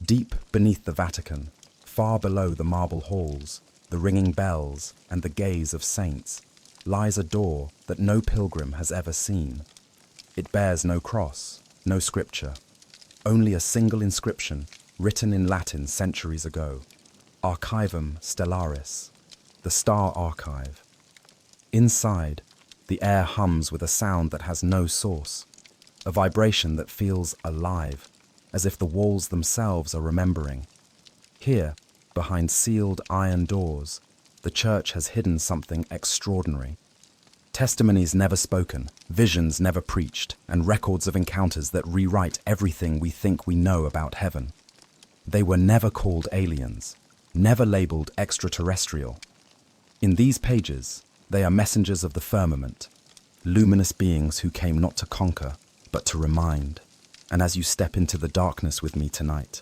Deep beneath the Vatican, far below the marble halls, the ringing bells, and the gaze of saints, lies a door that no pilgrim has ever seen. It bears no cross, no scripture, only a single inscription written in Latin centuries ago: Archivum Stellaris, the star archive. Inside, the air hums with a sound that has no source, a vibration that feels alive, as if the walls themselves are remembering. Here, behind sealed iron doors, the church has hidden something extraordinary. Testimonies never spoken, visions never preached, and records of encounters that rewrite everything we think we know about heaven. They were never called aliens, never labeled extraterrestrial. In these pages, they are messengers of the firmament, luminous beings who came not to conquer, but to remind. And as you step into the darkness with me tonight,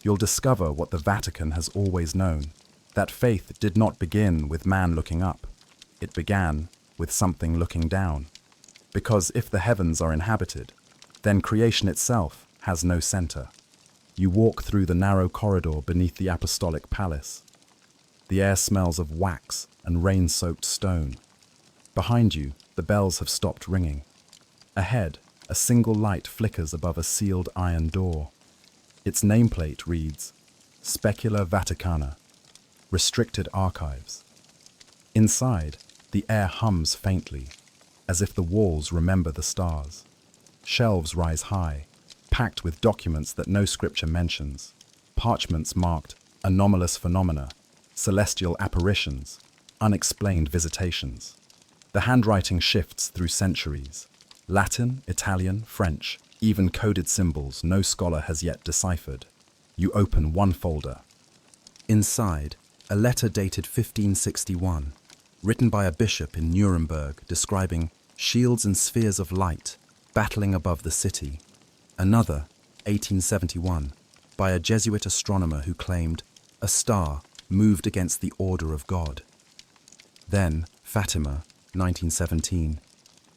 you'll discover what the Vatican has always known, that faith did not begin with man looking up. It began with something looking down. Because if the heavens are inhabited, then creation itself has no center. You walk through the narrow corridor beneath the apostolic palace. The air smells of wax and rain-soaked stone. Behind you, the bells have stopped ringing. Ahead, a single light flickers above a sealed iron door. Its nameplate reads, Specula Vaticana, Restricted Archives. Inside, the air hums faintly, as if the walls remember the stars. Shelves rise high, packed with documents that no scripture mentions, parchments marked anomalous phenomena, celestial apparitions, unexplained visitations. The handwriting shifts through centuries. Latin, Italian, French, even coded symbols no scholar has yet deciphered. You open one folder. Inside, a letter dated 1561, written by a bishop in Nuremberg describing shields and spheres of light battling above the city. Another, 1871, by a Jesuit astronomer who claimed a star moved against the order of God. Then, Fatima, 1917.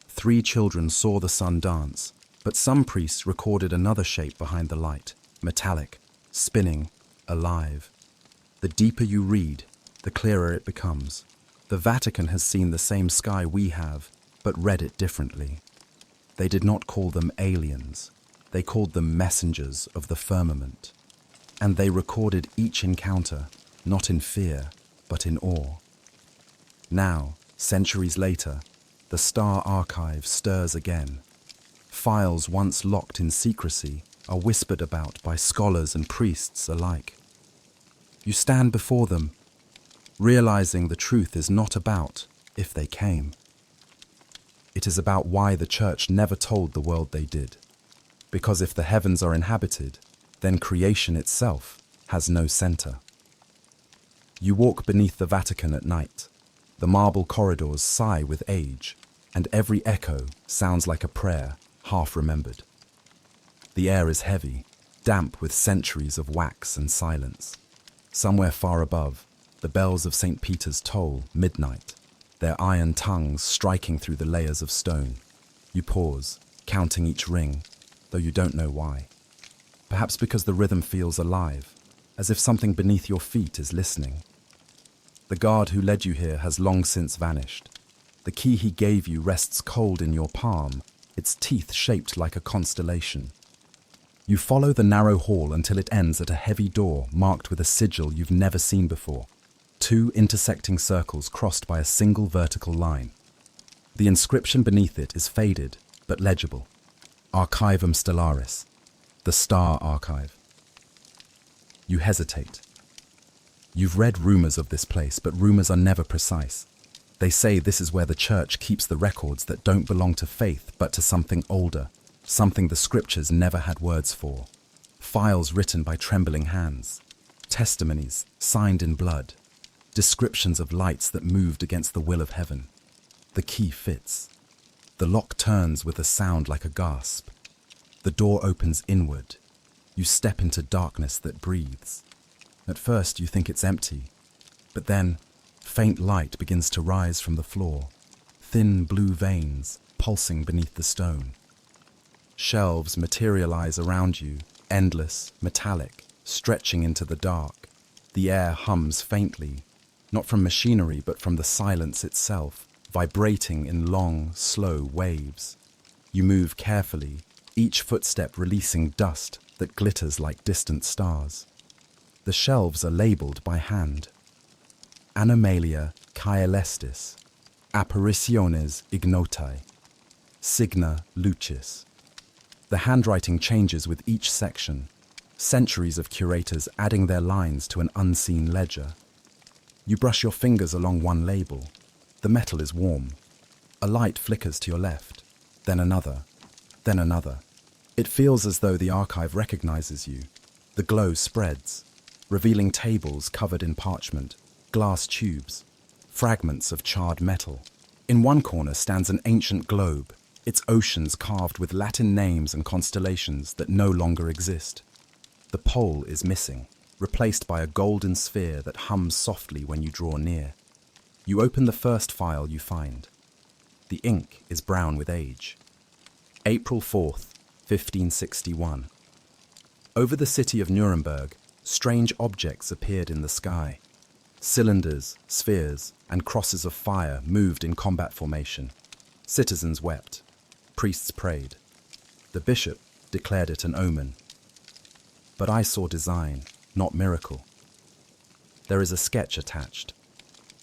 3 children saw the sun dance, but some priests recorded another shape behind the light, metallic, spinning, alive. The deeper you read, the clearer it becomes. The Vatican has seen the same sky we have, but read it differently. They did not call them aliens. They called them messengers of the firmament. And they recorded each encounter, not in fear, but in awe. Now, centuries later, the star archive stirs again. Files once locked in secrecy are whispered about by scholars and priests alike. You stand before them, realizing the truth is not about if they came. It is about why the church never told the world they did. Because if the heavens are inhabited, then creation itself has no center. You walk beneath the Vatican at night. The marble corridors sigh with age, and every echo sounds like a prayer, half remembered. The air is heavy, damp with centuries of wax and silence. Somewhere far above, the bells of St. Peter's toll midnight, their iron tongues striking through the layers of stone. You pause, counting each ring, though you don't know why. Perhaps because the rhythm feels alive, as if something beneath your feet is listening. The guard who led you here has long since vanished. The key he gave you rests cold in your palm, its teeth shaped like a constellation. You follow the narrow hall until it ends at a heavy door marked with a sigil you've never seen before. 2 intersecting circles crossed by a single vertical line. The inscription beneath it is faded, but legible. Archivum Stellaris, the star archive. You hesitate. You've read rumors of this place, but rumors are never precise. They say this is where the church keeps the records that don't belong to faith, but to something older, something the scriptures never had words for. Files written by trembling hands, testimonies signed in blood, descriptions of lights that moved against the will of heaven. The key fits. The lock turns with a sound like a gasp. The door opens inward. You step into darkness that breathes. At first you think it's empty, but then faint light begins to rise from the floor, thin blue veins pulsing beneath the stone. Shelves materialize around you, endless, metallic, stretching into the dark. The air hums faintly, not from machinery but from the silence itself, vibrating in long, slow waves. You move carefully, each footstep releasing dust that glitters like distant stars. The shelves are labeled by hand. Anomalia caelestis, apparitiones ignotae, signa lucis. The handwriting changes with each section, centuries of curators adding their lines to an unseen ledger. You brush your fingers along one label. The metal is warm. A light flickers to your left, then another, then another. It feels as though the archive recognizes you. The glow spreads, revealing tables covered in parchment, glass tubes, fragments of charred metal. In one corner stands an ancient globe, its oceans carved with Latin names and constellations that no longer exist. The pole is missing, replaced by a golden sphere that hums softly when you draw near. You open the first file you find. The ink is brown with age. April 4th, 1561. Over the city of Nuremberg, strange objects appeared in the sky. Cylinders, spheres, and crosses of fire moved in combat formation. Citizens wept. Priests prayed. The bishop declared it an omen. But I saw design, not miracle. There is a sketch attached.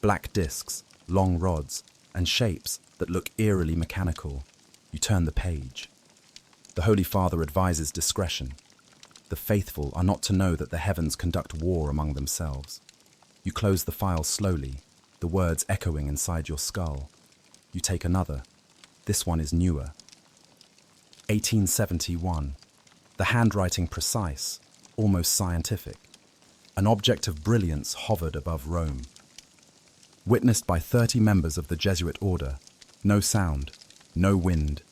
Black discs, long rods, and shapes that look eerily mechanical. You turn the page. The Holy Father advises discretion. The faithful are not to know that the heavens conduct war among themselves. You close the file slowly, the words echoing inside your skull. You take another. This one is newer. 1871. The handwriting precise, almost scientific. An object of brilliance hovered above Rome. Witnessed by 30 members of the Jesuit order. No sound, no wind.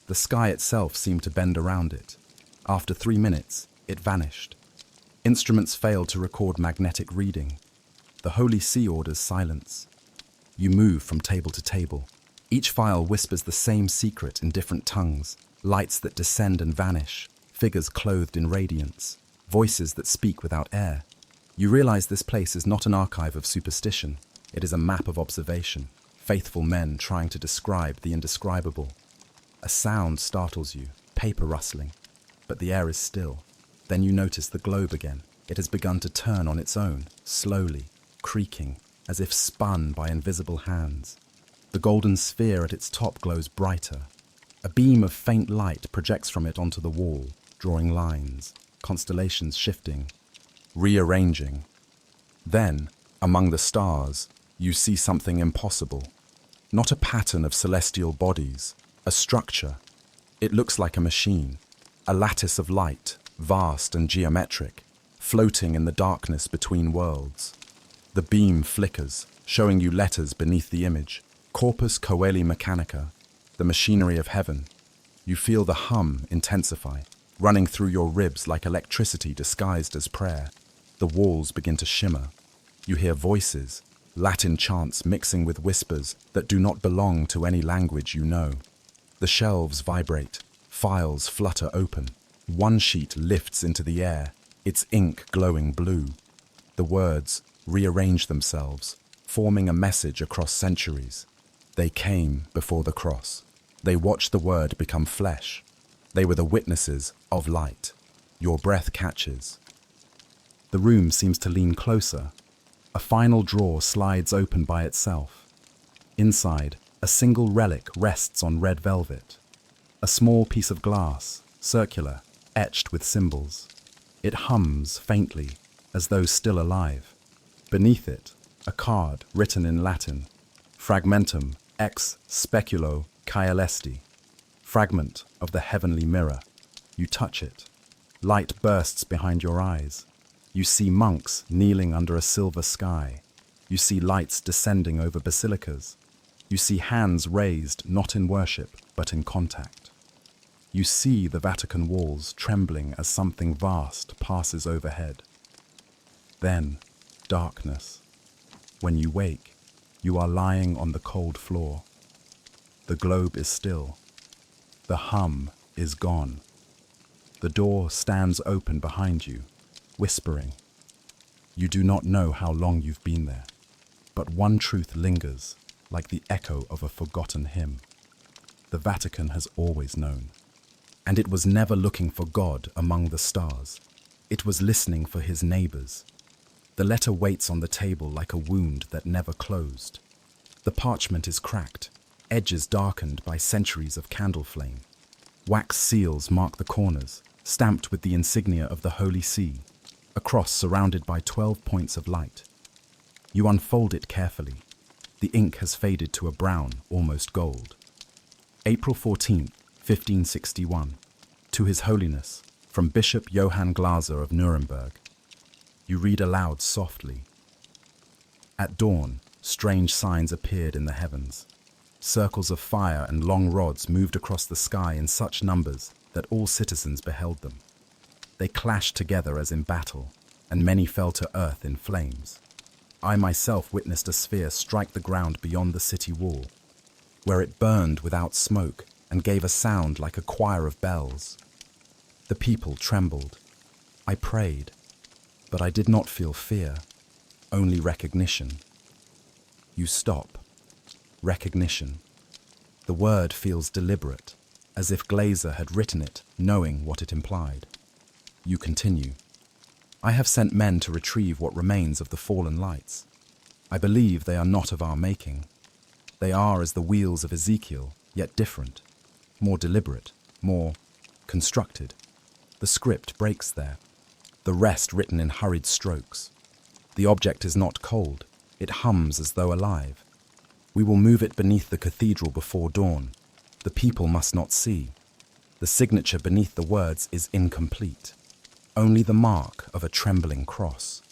The sky itself seemed to bend around it. After 3 minutes, it vanished. Instruments failed to record magnetic reading. The Holy See orders silence. You move from table to table. Each file whispers the same secret in different tongues. Lights that descend and vanish. Figures clothed in radiance. Voices that speak without air. You realize this place is not an archive of superstition. It is a map of observation. Faithful men trying to describe the indescribable. A sound startles you, paper rustling. But the air is still. Then you notice the globe again. It has begun to turn on its own, slowly, creaking, as if spun by invisible hands. The golden sphere at its top glows brighter. A beam of faint light projects from it onto the wall, drawing lines, constellations shifting, rearranging. Then, among the stars, you see something impossible. Not a pattern of celestial bodies, a structure. It looks like a machine, a lattice of light, vast and geometric, floating in the darkness between worlds. The beam flickers, showing you letters beneath the image. Corpus coeli mechanica, the machinery of heaven. You feel the hum intensify, running through your ribs like electricity disguised as prayer. The walls begin to shimmer. You hear voices, Latin chants mixing with whispers that do not belong to any language you know. The shelves vibrate, files flutter open. One sheet lifts into the air, its ink glowing blue. The words rearrange themselves, forming a message across centuries. They came before the cross. They watched the word become flesh. They were the witnesses of light. Your breath catches. The room seems to lean closer. A final drawer slides open by itself. Inside, a single relic rests on red velvet. A small piece of glass, circular, etched with symbols. It hums faintly, as though still alive. Beneath it, a card written in Latin. Fragmentum ex speculo caelesti. Fragment of the heavenly mirror. You touch it. Light bursts behind your eyes. You see monks kneeling under a silver sky. You see lights descending over basilicas. You see hands raised not in worship, but in contact. You see the Vatican walls trembling as something vast passes overhead. Then, darkness. When you wake, you are lying on the cold floor. The globe is still. The hum is gone. The door stands open behind you. whispering. You do not know how long you've been there, but one truth lingers, like the echo of a forgotten hymn. The Vatican has always known. And it was never looking for God among the stars. It was listening for his neighbors. The letter waits on the table like a wound that never closed. The parchment is cracked, edges darkened by centuries of candle flame. Wax seals mark the corners, stamped with the insignia of the Holy See, a cross surrounded by 12 points of light. You unfold it carefully. The ink has faded to a brown, almost gold. April 14th, 1561. To His Holiness, from Bishop Johann Glaser of Nuremberg. You read aloud softly. At dawn, strange signs appeared in the heavens. Circles of fire and long rods moved across the sky in such numbers that all citizens beheld them. They clashed together as in battle, and many fell to earth in flames. I myself witnessed a sphere strike the ground beyond the city wall, where it burned without smoke and gave a sound like a choir of bells. The people trembled. I prayed, but I did not feel fear, only recognition. You stop. Recognition. The word feels deliberate, as if Glaser had written it, knowing what it implied. You continue. I have sent men to retrieve what remains of the fallen lights. I believe they are not of our making. They are as the wheels of Ezekiel, yet different, more deliberate, more constructed. The script breaks there, the rest written in hurried strokes. The object is not cold, it hums as though alive. We will move it beneath the cathedral before dawn. The people must not see. The signature beneath the words is incomplete, only the mark of a trembling cross.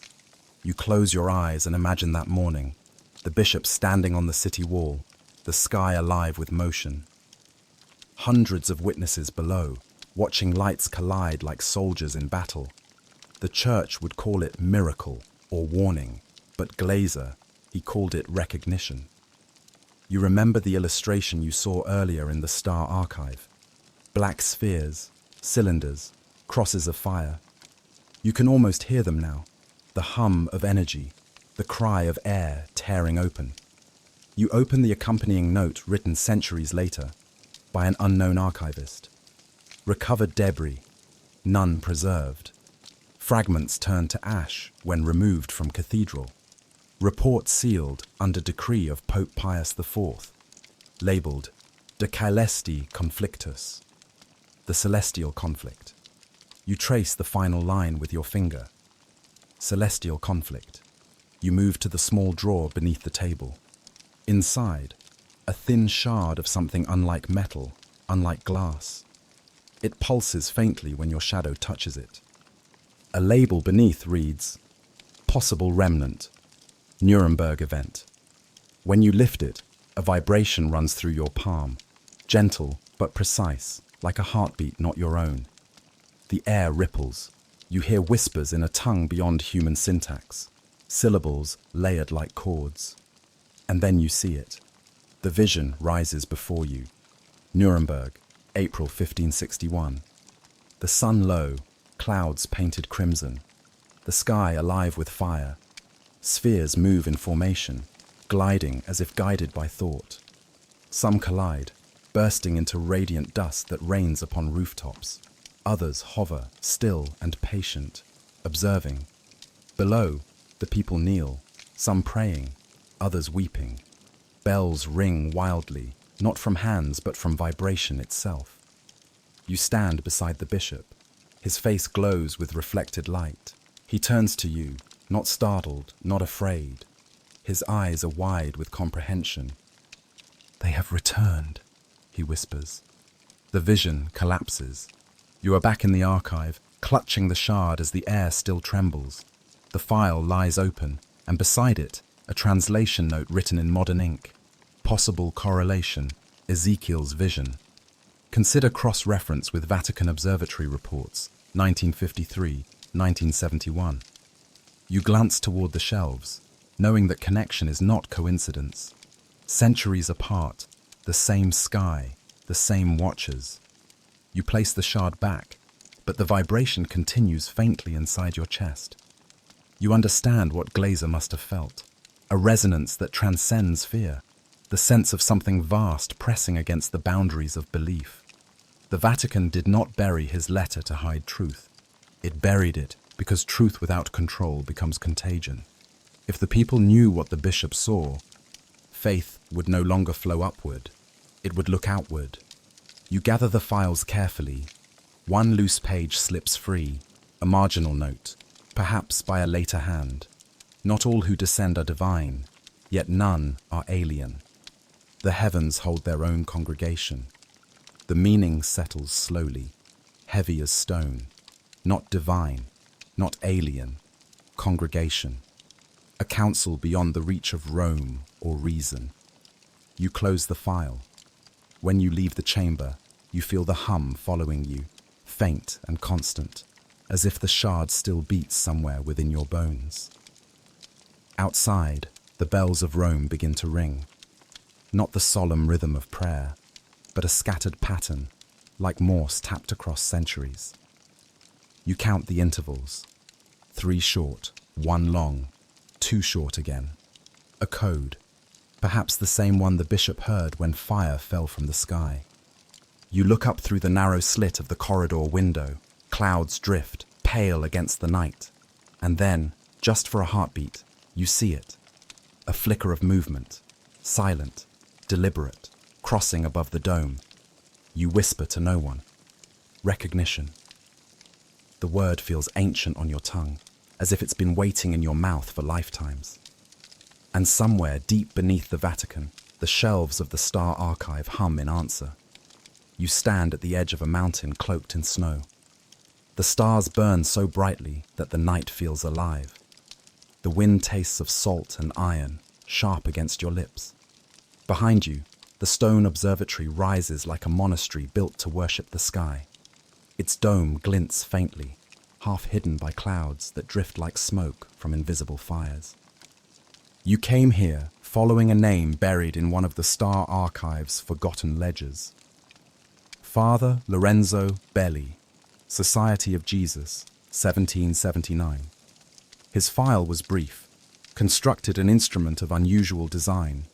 You close your eyes and imagine that morning, the bishop standing on the city wall, the sky alive with motion. Hundreds of witnesses below, watching lights collide like soldiers in battle. The church would call it miracle or warning, but Glaser, he called it recognition. You remember the illustration you saw earlier in the Star Archive. Black spheres, cylinders, crosses of fire. You can almost hear them now, the hum of energy, the cry of air tearing open. You open the accompanying note written centuries later by an unknown archivist. Recovered debris, none preserved. Fragments turned to ash when removed from cathedral. Report sealed under decree of Pope Pius IV, labelled De Caelesti Conflictus, the celestial conflict. You trace the final line with your finger. Celestial conflict. You move to the small drawer beneath the table. Inside, a thin shard of something unlike metal, unlike glass. It pulses faintly when your shadow touches it. A label beneath reads, Possible Remnant, Nuremberg Event. When you lift it, a vibration runs through your palm, gentle but precise, like a heartbeat not your own. The air ripples. You hear whispers in a tongue beyond human syntax, syllables layered like chords. And then you see it. The vision rises before you. Nuremberg, April 1561. The sun low, clouds painted crimson. The sky alive with fire. Spheres move in formation, gliding as if guided by thought. Some collide, bursting into radiant dust that rains upon rooftops. Others hover, still and patient, observing. Below, the people kneel, some praying, others weeping. Bells ring wildly, not from hands but from vibration itself. You stand beside the bishop. His face glows with reflected light. He turns to you, not startled, not afraid. His eyes are wide with comprehension. They have returned, he whispers. The vision collapses. You are back in the archive, clutching the shard as the air still trembles. The file lies open, and beside it, a translation note written in modern ink. Possible correlation, Ezekiel's vision. Consider cross-reference with Vatican Observatory reports, 1953, 1971. You glance toward the shelves, knowing that connection is not coincidence. Centuries apart, the same sky, the same watchers. You place the shard back, but the vibration continues faintly inside your chest. You understand what Glaser must have felt. A resonance that transcends fear, the sense of something vast pressing against the boundaries of belief. The Vatican did not bury his letter to hide truth. It buried it because truth without control becomes contagion. If the people knew what the bishop saw, faith would no longer flow upward. It would look outward. You gather the files carefully. One loose page slips free, a marginal note, perhaps by a later hand. Not all who descend are divine, yet none are alien. The heavens hold their own congregation. The meaning settles slowly, heavy as stone, not divine, not alien, congregation. A council beyond the reach of Rome or reason. You close the file. When you leave the chamber, you feel the hum following you, faint and constant, as if the shard still beats somewhere within your bones. Outside, the bells of Rome begin to ring. Not the solemn rhythm of prayer, but a scattered pattern, like Morse tapped across centuries. You count the intervals. 3 short, 1 long, 2 short again. A code, perhaps the same one the bishop heard when fire fell from the sky. You look up through the narrow slit of the corridor window. Clouds drift, pale against the night. And then, just for a heartbeat, you see it. A flicker of movement, silent, deliberate, crossing above the dome. You whisper to no one. Recognition. The word feels ancient on your tongue, as if it's been waiting in your mouth for lifetimes. And somewhere deep beneath the Vatican, the shelves of the Star Archive hum in answer. You stand at the edge of a mountain cloaked in snow. The stars burn so brightly that the night feels alive. The wind tastes of salt and iron, sharp against your lips. Behind you, the stone observatory rises like a monastery built to worship the sky. Its dome glints faintly, half hidden by clouds that drift like smoke from invisible fires. You came here following a name buried in one of the Star Archive's forgotten ledgers. Father Lorenzo Belli, Society of Jesus, 1779. His file was brief, constructed an instrument of unusual design,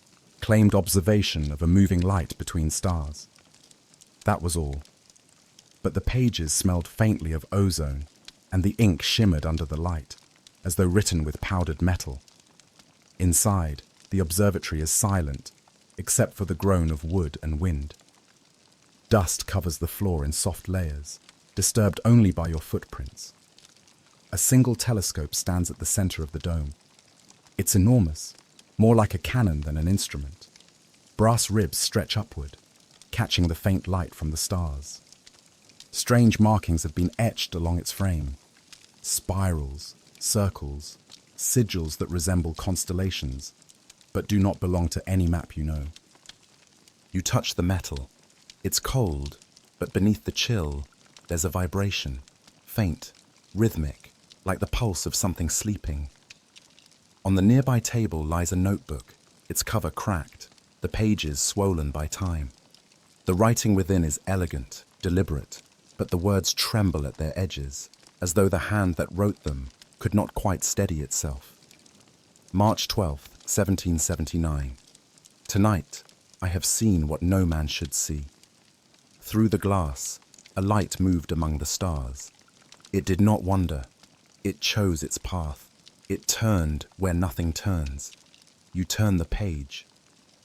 claimed observation of a moving light between stars. That was all. But the pages smelled faintly of ozone, and the ink shimmered under the light, as though written with powdered metal. Inside, the observatory is silent, except for the groan of wood and wind. Dust covers the floor in soft layers, disturbed only by your footprints. A single telescope stands at the center of the dome. It's enormous, more like a cannon than an instrument. Brass ribs stretch upward, catching the faint light from the stars. Strange markings have been etched along its frame. Spirals, circles, sigils that resemble constellations, but do not belong to any map you know. You touch the metal. It's cold, but beneath the chill, there's a vibration, faint, rhythmic, like the pulse of something sleeping. On the nearby table lies a notebook, its cover cracked, the pages swollen by time. The writing within is elegant, deliberate, but the words tremble at their edges, as though the hand that wrote them could not quite steady itself. March 12th, 1779. Tonight, I have seen what no man should see. Through the glass, a light moved among the stars. It did not wander. It chose its path. It turned where nothing turns. You turn the page.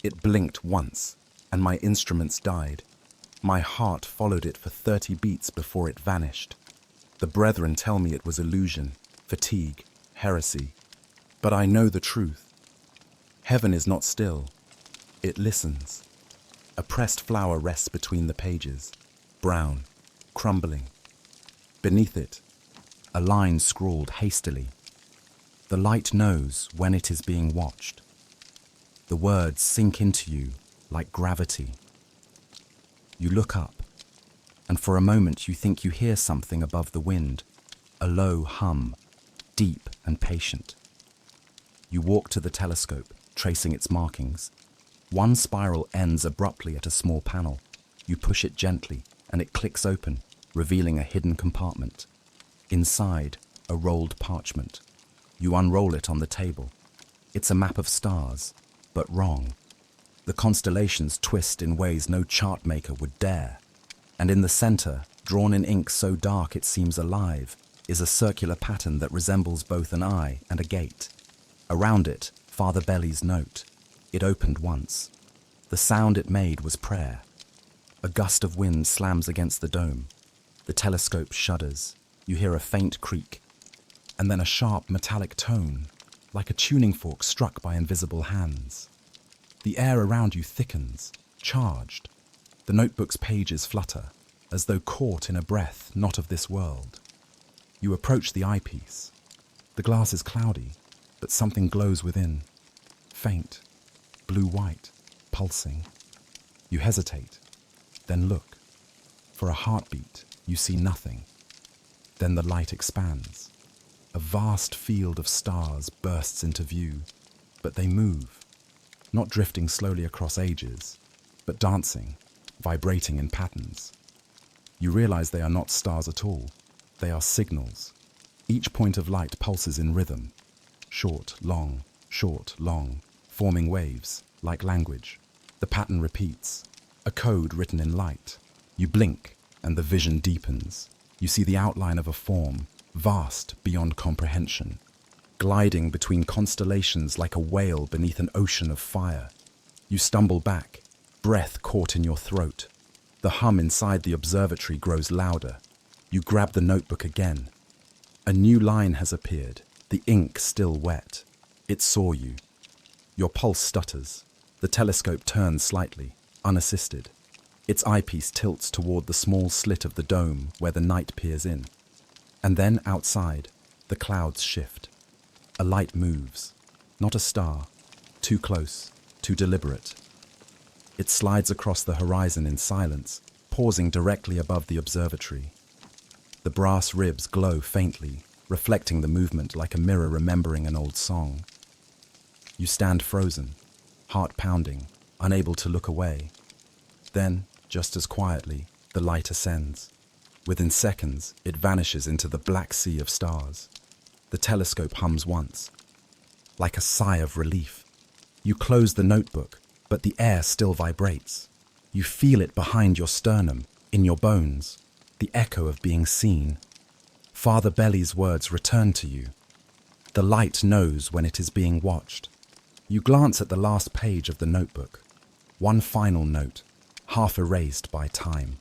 It blinked once, and my instruments died. My heart followed it for 30 beats before it vanished. The brethren tell me it was illusion, fatigue, heresy. But I know the truth. Heaven is not still. It listens. A pressed flower rests between the pages, brown, crumbling. Beneath it, a line scrawled hastily. The light knows when it is being watched. The words sink into you like gravity. You look up, and for a moment you think you hear something above the wind, a low hum, deep and patient. You walk to the telescope, tracing its markings. One spiral ends abruptly at a small panel. You push it gently, and it clicks open. revealing a hidden compartment. Inside, a rolled parchment. You unroll it on the table. It's a map of stars, but wrong. The constellations twist in ways no chart maker would dare. And in the center, drawn in ink so dark it seems alive, is a circular pattern that resembles both an eye and a gate. Around it, Father Belly's note. It opened once. The sound it made was prayer. A gust of wind slams against the dome. The telescope shudders. You hear a faint creak, and then a sharp metallic tone, like a tuning fork struck by invisible hands. The air around you thickens, charged. The notebook's pages flutter, as though caught in a breath not of this world. You approach the eyepiece. The glass is cloudy, but something glows within. Faint, blue-white, pulsing. You hesitate, then look. For a heartbeat, you see nothing. Then the light expands. A vast field of stars bursts into view, but they move, not drifting slowly across ages, but dancing, vibrating in patterns. You realize they are not stars at all. They are signals. Each point of light pulses in rhythm, short, long, forming waves, like language. The pattern repeats, a code written in light. You blink, and the vision deepens. You see the outline of a form, vast beyond comprehension, gliding between constellations like a whale beneath an ocean of fire. You stumble back, breath caught in your throat. The hum inside the observatory grows louder. You grab the notebook again. A new line has appeared, the ink still wet. It saw you. Your pulse stutters. The telescope turns slightly, unassisted. Its eyepiece tilts toward the small slit of the dome where the night peers in. And then outside, the clouds shift. A light moves. Not a star. Too close, too deliberate. It slides across the horizon in silence, pausing directly above the observatory. The brass ribs glow faintly, reflecting the movement like a mirror remembering an old song. You stand frozen, heart pounding, unable to look away. Then, just as quietly, the light ascends. Within seconds, it vanishes into the black sea of stars. The telescope hums once, like a sigh of relief. You close the notebook, but the air still vibrates. You feel it behind your sternum, in your bones, the echo of being seen. Father Belly's words return to you. The light knows when it is being watched. You glance at the last page of the notebook. One final note, half erased by time.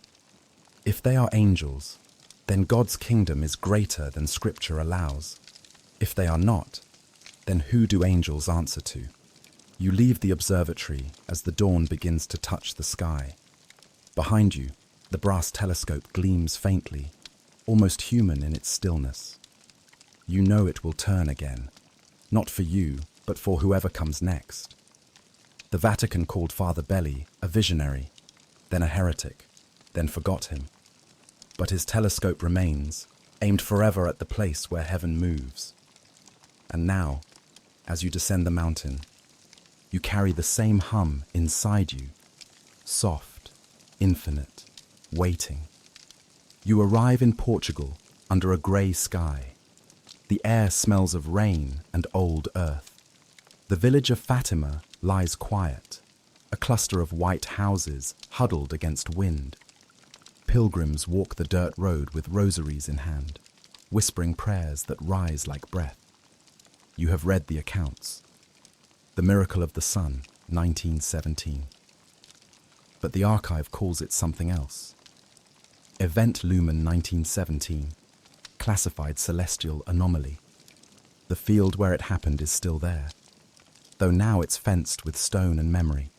If they are angels, then God's kingdom is greater than Scripture allows. If they are not, then who do angels answer to? You leave the observatory as the dawn begins to touch the sky. Behind you, the brass telescope gleams faintly, almost human in its stillness. You know it will turn again, not for you, but for whoever comes next. The Vatican called Father Belly a visionary, then a heretic, then forgot him. But his telescope remains, aimed forever at the place where heaven moves. And now, as you descend the mountain, you carry the same hum inside you, soft, infinite, waiting. You arrive in Portugal under a grey sky. The air smells of rain and old earth. The village of Fatima lies quiet, a cluster of white houses huddled against wind. Pilgrims walk the dirt road with rosaries in hand, whispering prayers that rise like breath. You have read the accounts. The Miracle of the Sun, 1917. But the archive calls it something else. Event Lumen 1917, classified celestial anomaly. The field where it happened is still there, though now it's fenced with stone and memory.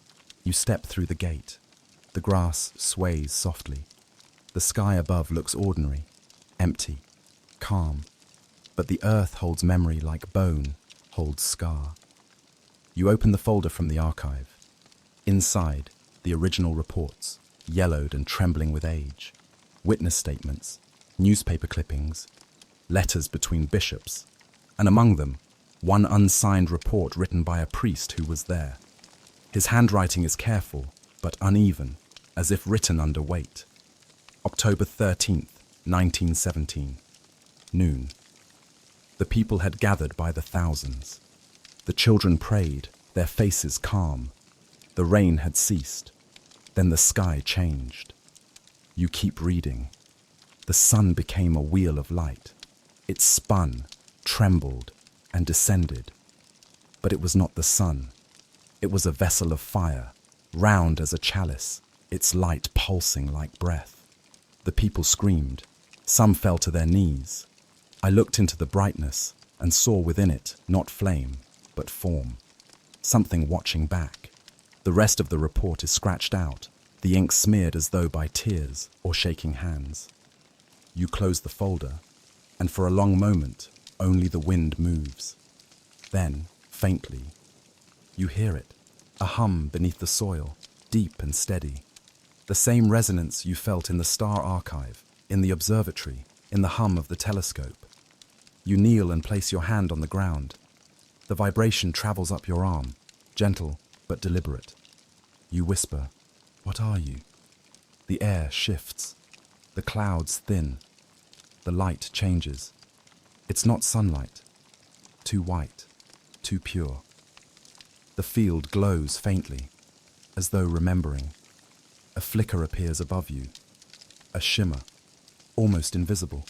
You step through the gate. The grass sways softly. The sky above looks ordinary, empty, calm, but the earth holds memory like bone holds scar. You open the folder from the archive. Inside, the original reports, yellowed and trembling with age, witness statements, newspaper clippings, letters between bishops, and among them, one unsigned report written by a priest who was there. His handwriting is careful, but uneven, as if written under weight. October 13th, 1917. Noon. The people had gathered by the thousands. The children prayed, their faces calm. The rain had ceased. Then the sky changed. You keep reading. The sun became a wheel of light. It spun, trembled, and descended. But it was not the sun. It was a vessel of fire, round as a chalice, its light pulsing like breath. The people screamed. Some fell to their knees. I looked into the brightness and saw within it not flame, but form. Something watching back. The rest of the report is scratched out, the ink smeared as though by tears or shaking hands. You close the folder, and for a long moment, only the wind moves. Then, faintly, you hear it, a hum beneath the soil, deep and steady. The same resonance you felt in the star archive, in the observatory, in the hum of the telescope. You kneel and place your hand on the ground. The vibration travels up your arm, gentle but deliberate. You whisper, "What are you?" The air shifts. The clouds thin. The light changes. It's not sunlight. Too white, too pure. The field glows faintly, as though remembering. A flicker appears above you. A shimmer, almost invisible.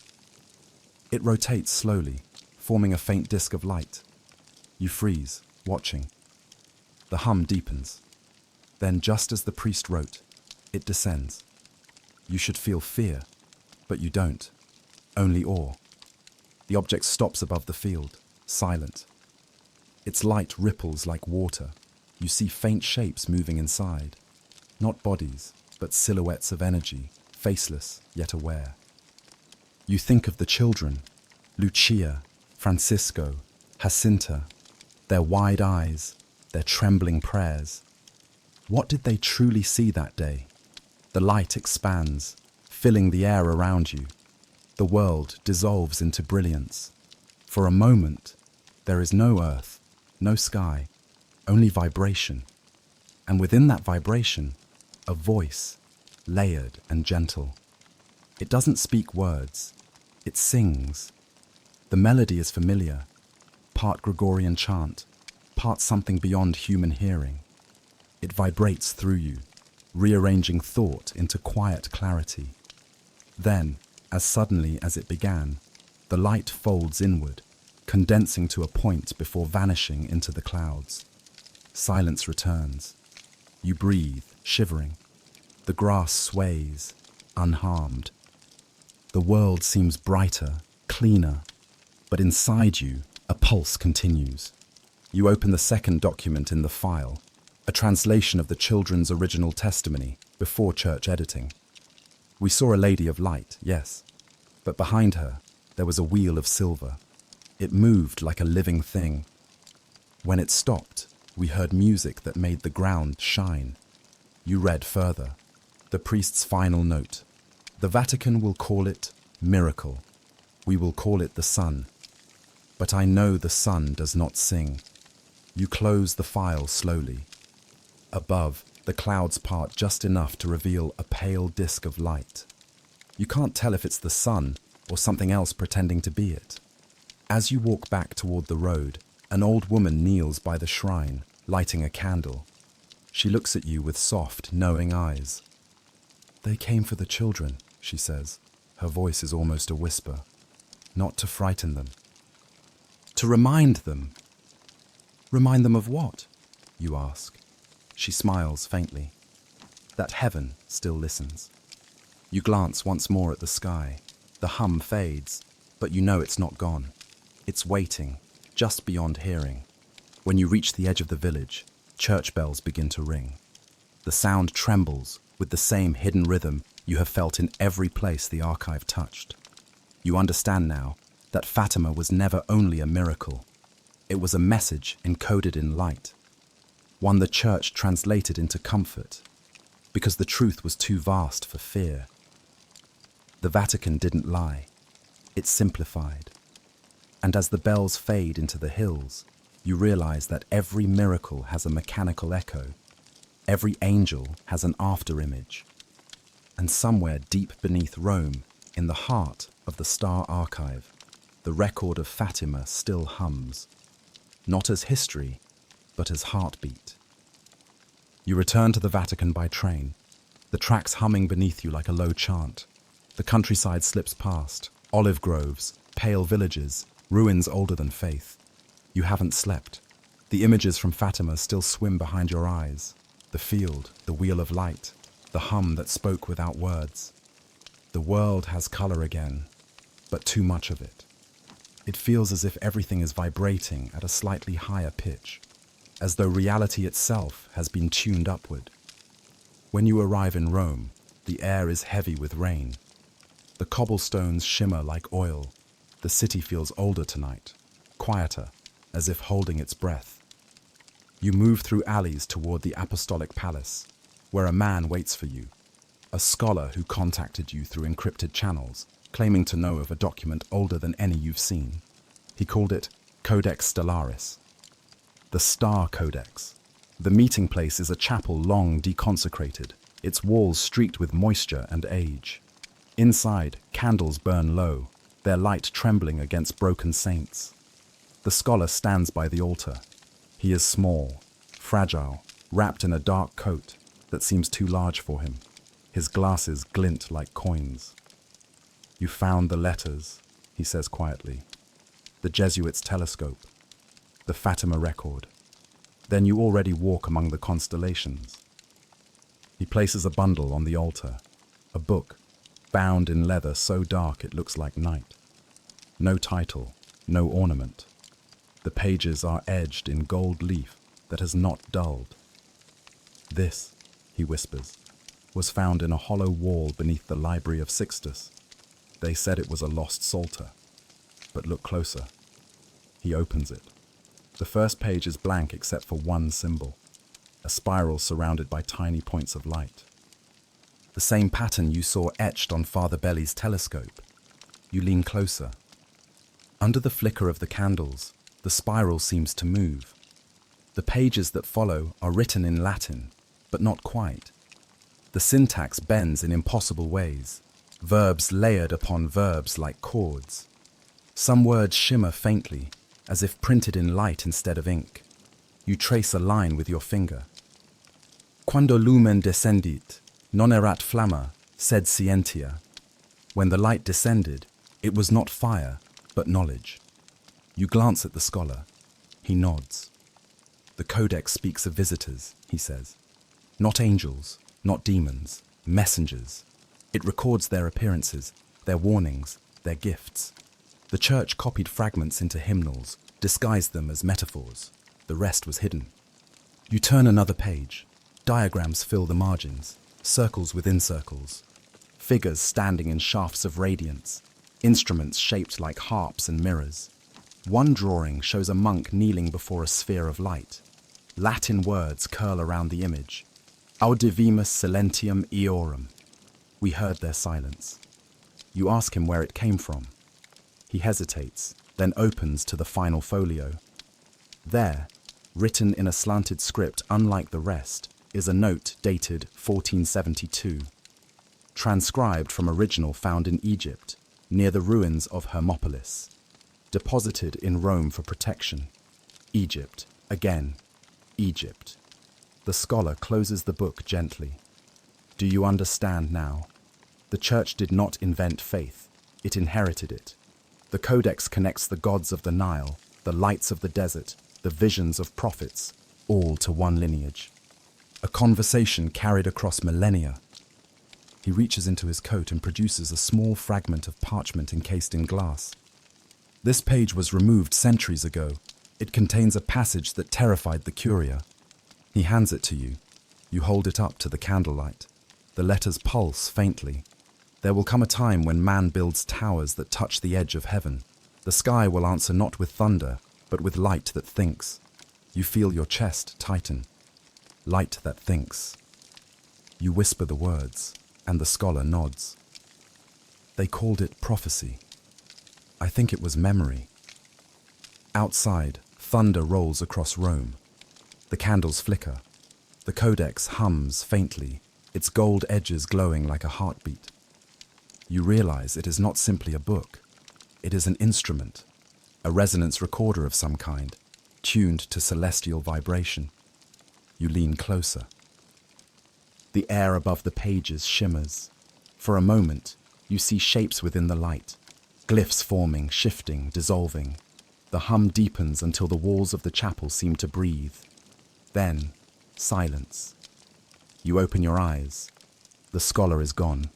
It rotates slowly, forming a faint disk of light. You freeze, watching. The hum deepens. Then, just as the priest wrote, it descends. You should feel fear, but you don't. Only awe. The object stops above the field, silent. Its light ripples like water. You see faint shapes moving inside. Not bodies, but silhouettes of energy, faceless yet aware. You think of the children, Lucia, Francisco, Jacinta, their wide eyes, their trembling prayers. What did they truly see that day? The light expands, filling the air around you. The world dissolves into brilliance. For a moment, there is no earth, no sky, only vibration. And within that vibration, a voice, layered and gentle. It doesn't speak words, it sings. The melody is familiar, part Gregorian chant, part something beyond human hearing. It vibrates through you, rearranging thought into quiet clarity. Then, as suddenly as it began, the light folds inward, condensing to a point before vanishing into the clouds. Silence returns. You breathe, shivering. The grass sways, unharmed. The world seems brighter, cleaner, but inside you, a pulse continues. You open the second document in the file, a translation of the children's original testimony before church editing. We saw a lady of light, yes, but behind her there was a wheel of silver. It moved like a living thing. When it stopped, we heard music that made the ground shine. You read further. The priest's final note. The Vatican will call it miracle. We will call it the sun. But I know the sun does not sing. You close the file slowly. Above, the clouds part just enough to reveal a pale disk of light. You can't tell if it's the sun or something else pretending to be it. As you walk back toward the road, an old woman kneels by the shrine, lighting a candle. She looks at you with soft, knowing eyes. "They came for the children," she says. Her voice is almost a whisper. "Not to frighten them. To remind them." "Remind them of what?" you ask. She smiles faintly. That heaven still listens. You glance once more at the sky. The hum fades, but you know it's not gone. It's waiting, just beyond hearing. When you reach the edge of the village, church bells begin to ring. The sound trembles with the same hidden rhythm you have felt in every place the archive touched. You understand now that Fatima was never only a miracle. It was a message encoded in light, one the church translated into comfort, because the truth was too vast for fear. The Vatican didn't lie. It simplified. And as the bells fade into the hills, you realize that every miracle has a mechanical echo. Every angel has an after-image. And somewhere deep beneath Rome, In the heart of the Star Archive, the record of Fatima still hums, not as history, but as heartbeat. You return to the Vatican by train, the tracks humming beneath you like a low chant. The countryside slips past, olive groves, pale villages, ruins older than faith. You haven't slept. The images from Fatima still swim behind your eyes. The field, the wheel of light, the hum that spoke without words. The world has color again, but too much of it. It feels as if everything is vibrating at a slightly higher pitch, as though reality itself has been tuned upward. When you arrive in Rome, the air is heavy with rain. The cobblestones shimmer like oil. The city feels older tonight, quieter, as if holding its breath. You move through alleys toward the Apostolic Palace, where a man waits for you, a scholar who contacted you through encrypted channels, claiming to know of a document older than any you've seen. He called it Codex Stellaris, the Star Codex. The meeting place is a chapel long deconsecrated, its walls streaked with moisture and age. Inside, candles burn low, their light trembling against broken saints. The scholar stands by the altar. He is small, fragile, wrapped in a dark coat that seems too large for him. His glasses glint like coins. "You found the letters," he says quietly. "The Jesuits' telescope. The Fatima record. Then you already walk among the constellations." He places a bundle on the altar, a book, bound in leather so dark it looks like night. No title, no ornament. The pages are edged in gold leaf that has not dulled. "This," he whispers, "was found in a hollow wall beneath the Library of Sixtus. They said it was a lost psalter. But look closer." He opens it. The first page is blank except for one symbol, a spiral surrounded by tiny points of light. The same pattern you saw etched on Father Belli's telescope. You lean closer. Under the flicker of the candles, the spiral seems to move. The pages that follow are written in Latin, but not quite. The syntax bends in impossible ways, verbs layered upon verbs like chords. Some words shimmer faintly, as if printed in light instead of ink. You trace a line with your finger. "Quando lumen descendit, non erat flamma, sed scientia." When the light descended, it was not fire, but knowledge. You glance at the scholar. He nods. "The Codex speaks of visitors," he says. "Not angels, not demons, messengers. It records their appearances, their warnings, their gifts. The church copied fragments into hymnals, disguised them as metaphors. The rest was hidden." You turn another page. Diagrams fill the margins, circles within circles. Figures standing in shafts of radiance, instruments shaped like harps and mirrors. One drawing shows a monk kneeling before a sphere of light. Latin words curl around the image. "Audivimus silentium eorum." We heard their silence. You ask him where it came from. He hesitates, then opens to the final folio. There, written in a slanted script unlike the rest, is a note dated 1472. Transcribed from original found in Egypt, near the ruins of Hermopolis. Deposited in Rome for protection. Egypt, again, Egypt. The scholar closes the book gently. "Do you understand now? The church did not invent faith, it inherited it. The Codex connects the gods of the Nile, the lights of the desert, the visions of prophets, all to one lineage. A conversation carried across millennia." He reaches into his coat and produces a small fragment of parchment encased in glass. "This page was removed centuries ago. It contains a passage that terrified the Curia." He hands it to you. You hold it up to the candlelight. The letters pulse faintly. "There will come a time when man builds towers that touch the edge of heaven. The sky will answer not with thunder, but with light that thinks." You feel your chest tighten. Light that thinks. You whisper the words, and the scholar nods. "They called it prophecy. I think it was memory." Outside, thunder rolls across Rome. The candles flicker. The Codex hums faintly, its gold edges glowing like a heartbeat. You realize it is not simply a book. It is an instrument, a resonance recorder of some kind, tuned to celestial vibration. You lean closer. The air above the pages shimmers. For a moment, you see shapes within the light, glyphs forming, shifting, dissolving. The hum deepens until the walls of the chapel seem to breathe. Then, silence. You open your eyes. The scholar is gone.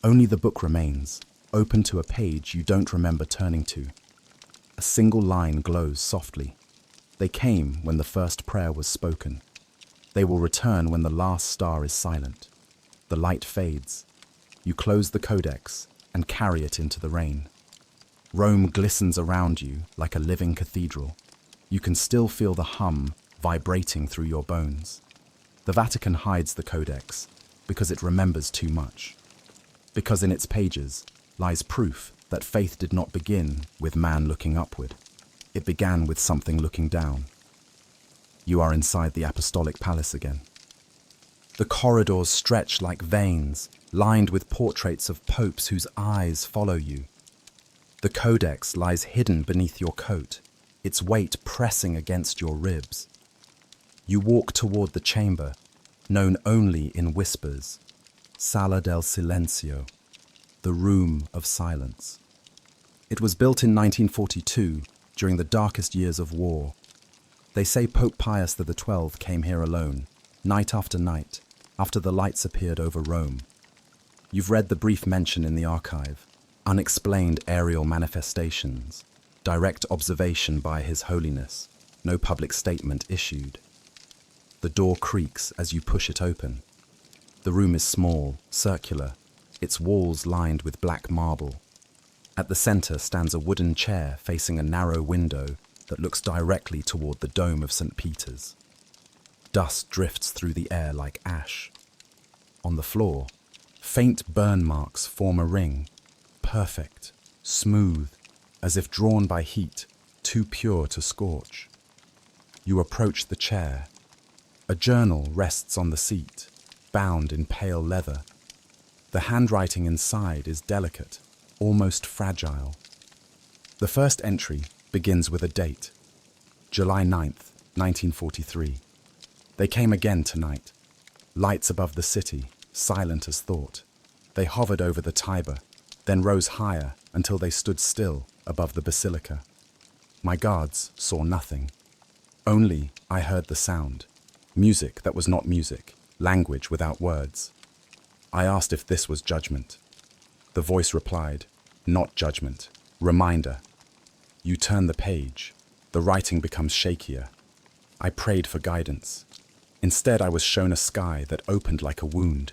Only the book remains, open to a page you don't remember turning to. A single line glows softly. They came when the first prayer was spoken. They will return when the last star is silent. The light fades. You close the codex and carry it into the rain. Rome glistens around you like a living cathedral. You can still feel the hum vibrating through your bones. The Vatican hides the codex because it remembers too much. Because in its pages lies proof that faith did not begin with man looking upward. It began with something looking down. You are inside the apostolic palace again. The corridors stretch like veins, lined with portraits of popes whose eyes follow you. The codex lies hidden beneath your coat, its weight pressing against your ribs. You walk toward the chamber, known only in whispers, Sala del Silencio, the room of silence. It was built in 1942, during the darkest years of war. They say Pope Pius XII came here alone, night after night, after the lights appeared over Rome. You've read the brief mention in the archive, unexplained aerial manifestations, direct observation by His Holiness, no public statement issued. The door creaks as you push it open. The room is small, circular, its walls lined with black marble. At the center stands a wooden chair facing a narrow window that looks directly toward the dome of St. Peter's. Dust drifts through the air like ash. On the floor, faint burn marks form a ring, perfect, smooth, as if drawn by heat, too pure to scorch. You approach the chair. A journal rests on the seat, bound in pale leather. The handwriting inside is delicate, almost fragile. The first entry begins with a date, July 9th, 1943. They came again tonight. Lights above the city, silent as thought. They hovered over the Tiber, then rose higher until they stood still above the basilica. My guards saw nothing. Only I heard the sound. Music that was not music, language without words. I asked if this was judgment. The voice replied, not judgment, reminder. You turn the page. The writing becomes shakier. I prayed for guidance. Instead, I was shown a sky that opened like a wound.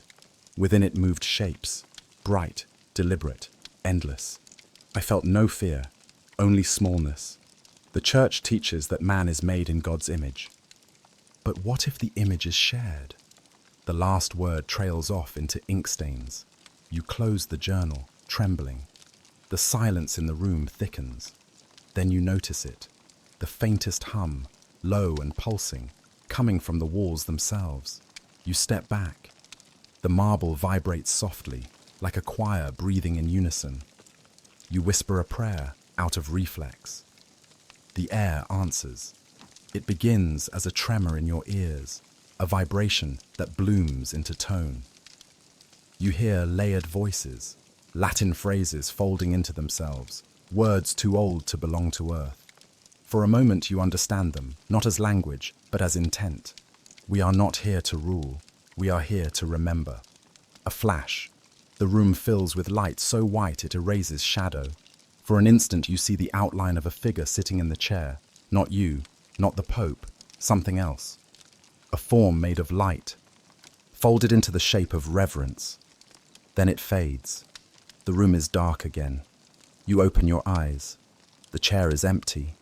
Within it moved shapes, bright, deliberate, endless. I felt no fear, only smallness. The church teaches that man is made in God's image. But what if the image is shared? The last word trails off into ink stains. You close the journal, trembling. The silence in the room thickens. Then you notice it, the faintest hum, low and pulsing, coming from the walls themselves. You step back. The marble vibrates softly, like a choir breathing in unison. You whisper a prayer out of reflex. The air answers. It begins as a tremor in your ears, a vibration that blooms into tone. You hear layered voices, Latin phrases folding into themselves, words too old to belong to earth. For a moment you understand them, not as language, but as intent. We are not here to rule. We are here to remember. A flash. The room fills with light so white it erases shadow. For an instant you see the outline of a figure sitting in the chair. Not you, not the Pope, something else. A form made of light, folded into the shape of reverence. Then it fades. The room is dark again. You open your eyes. The chair is empty.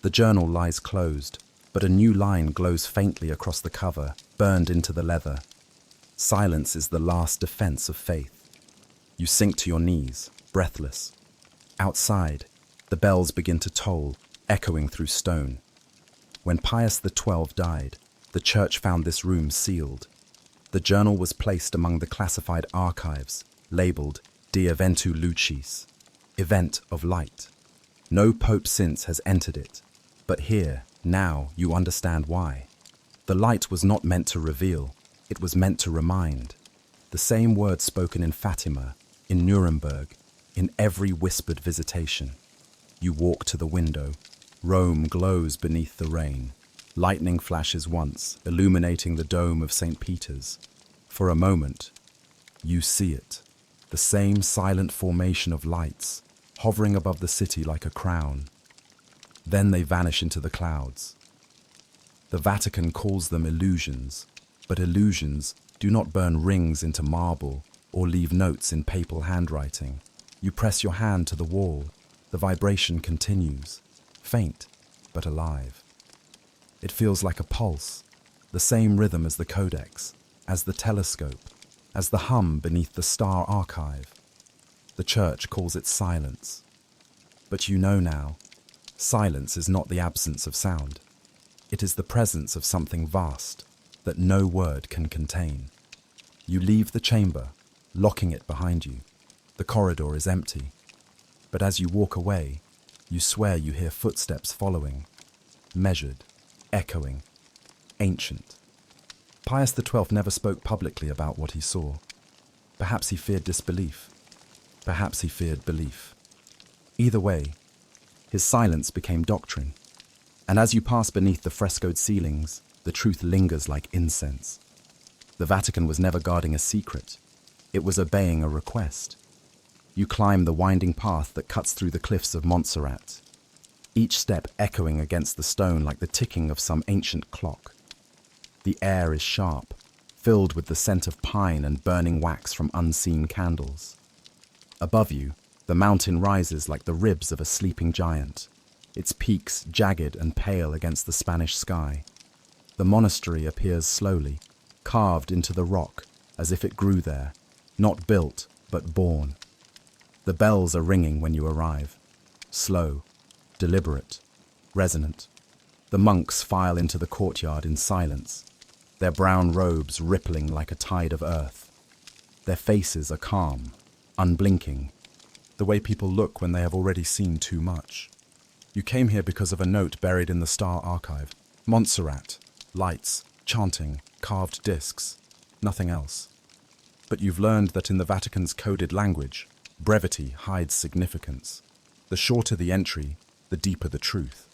The journal lies closed, but a new line glows faintly across the cover, burned into the leather. Silence is the last defense of faith. You sink to your knees, breathless. Outside, the bells begin to toll, echoing through stone. When Pius XII died, the church found this room sealed. The journal was placed among the classified archives, labeled De eventu lucis, event of light. No pope since has entered it, but here, now, you understand why. The light was not meant to reveal, it was meant to remind. The same word spoken in Fatima, in Nuremberg, in every whispered visitation. You walk to the window. Rome glows beneath the rain. Lightning flashes once, illuminating the dome of St. Peter's. For a moment, you see it. The same silent formation of lights, hovering above the city like a crown. Then they vanish into the clouds. The Vatican calls them illusions, but illusions do not burn rings into marble or leave notes in papal handwriting. You press your hand to the wall. The vibration continues, faint but alive. It feels like a pulse, the same rhythm as the codex, as the telescope, as the hum beneath the star archive. The church calls it silence. But you know now, silence is not the absence of sound. It is the presence of something vast that no word can contain. You leave the chamber, locking it behind you. The corridor is empty. But as you walk away, you swear you hear footsteps following, measured, echoing, ancient. Pius XII never spoke publicly about what he saw. Perhaps he feared disbelief. Perhaps he feared belief. Either way, his silence became doctrine. And as you pass beneath the frescoed ceilings, the truth lingers like incense. The Vatican was never guarding a secret. It was obeying a request. You climb the winding path that cuts through the cliffs of Montserrat, each step echoing against the stone like the ticking of some ancient clock. The air is sharp, filled with the scent of pine and burning wax from unseen candles. Above you, the mountain rises like the ribs of a sleeping giant, its peaks jagged and pale against the Spanish sky. The monastery appears slowly, carved into the rock as if it grew there, not built but born. The bells are ringing when you arrive, slow, deliberate, resonant. The monks file into the courtyard in silence, their brown robes rippling like a tide of earth. Their faces are calm, unblinking, the way people look when they have already seen too much. You came here because of a note buried in the star archive. Montserrat, lights, chanting, carved discs, nothing else. But you've learned that in the Vatican's coded language, brevity hides significance. The shorter the entry, the deeper the truth.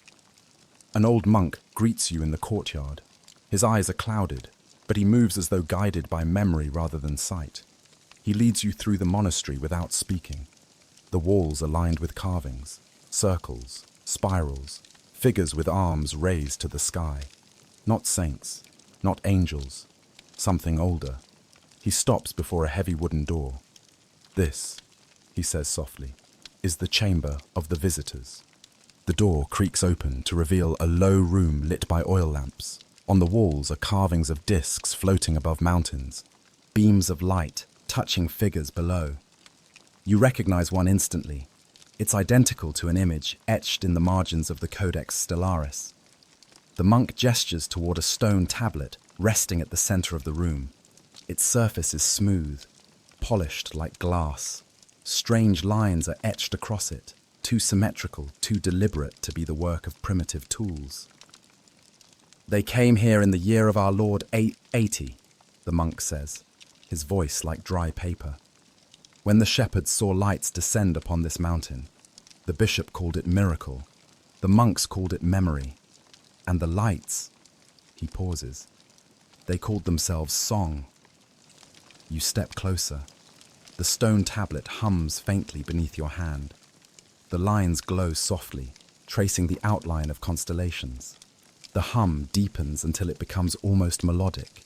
An old monk greets you in the courtyard. His eyes are clouded, but he moves as though guided by memory rather than sight. He leads you through the monastery without speaking. The walls are lined with carvings, circles, spirals, figures with arms raised to the sky. Not saints, not angels, something older. He stops before a heavy wooden door. This, he says softly, is the chamber of the visitors. The door creaks open to reveal a low room lit by oil lamps. On the walls are carvings of discs floating above mountains, beams of light touching figures below. You recognize one instantly. It's identical to an image etched in the margins of the Codex Stellaris. The monk gestures toward a stone tablet resting at the center of the room. Its surface is smooth, polished like glass. Strange lines are etched across it, too symmetrical, too deliberate to be the work of primitive tools. They came here in the year of our Lord 80, the monk says, his voice like dry paper. When the shepherds saw lights descend upon this mountain, the bishop called it miracle, the monks called it memory, and the lights, he pauses, they called themselves song. You step closer. The stone tablet hums faintly beneath your hand. The lines glow softly, tracing the outline of constellations. The hum deepens until it becomes almost melodic.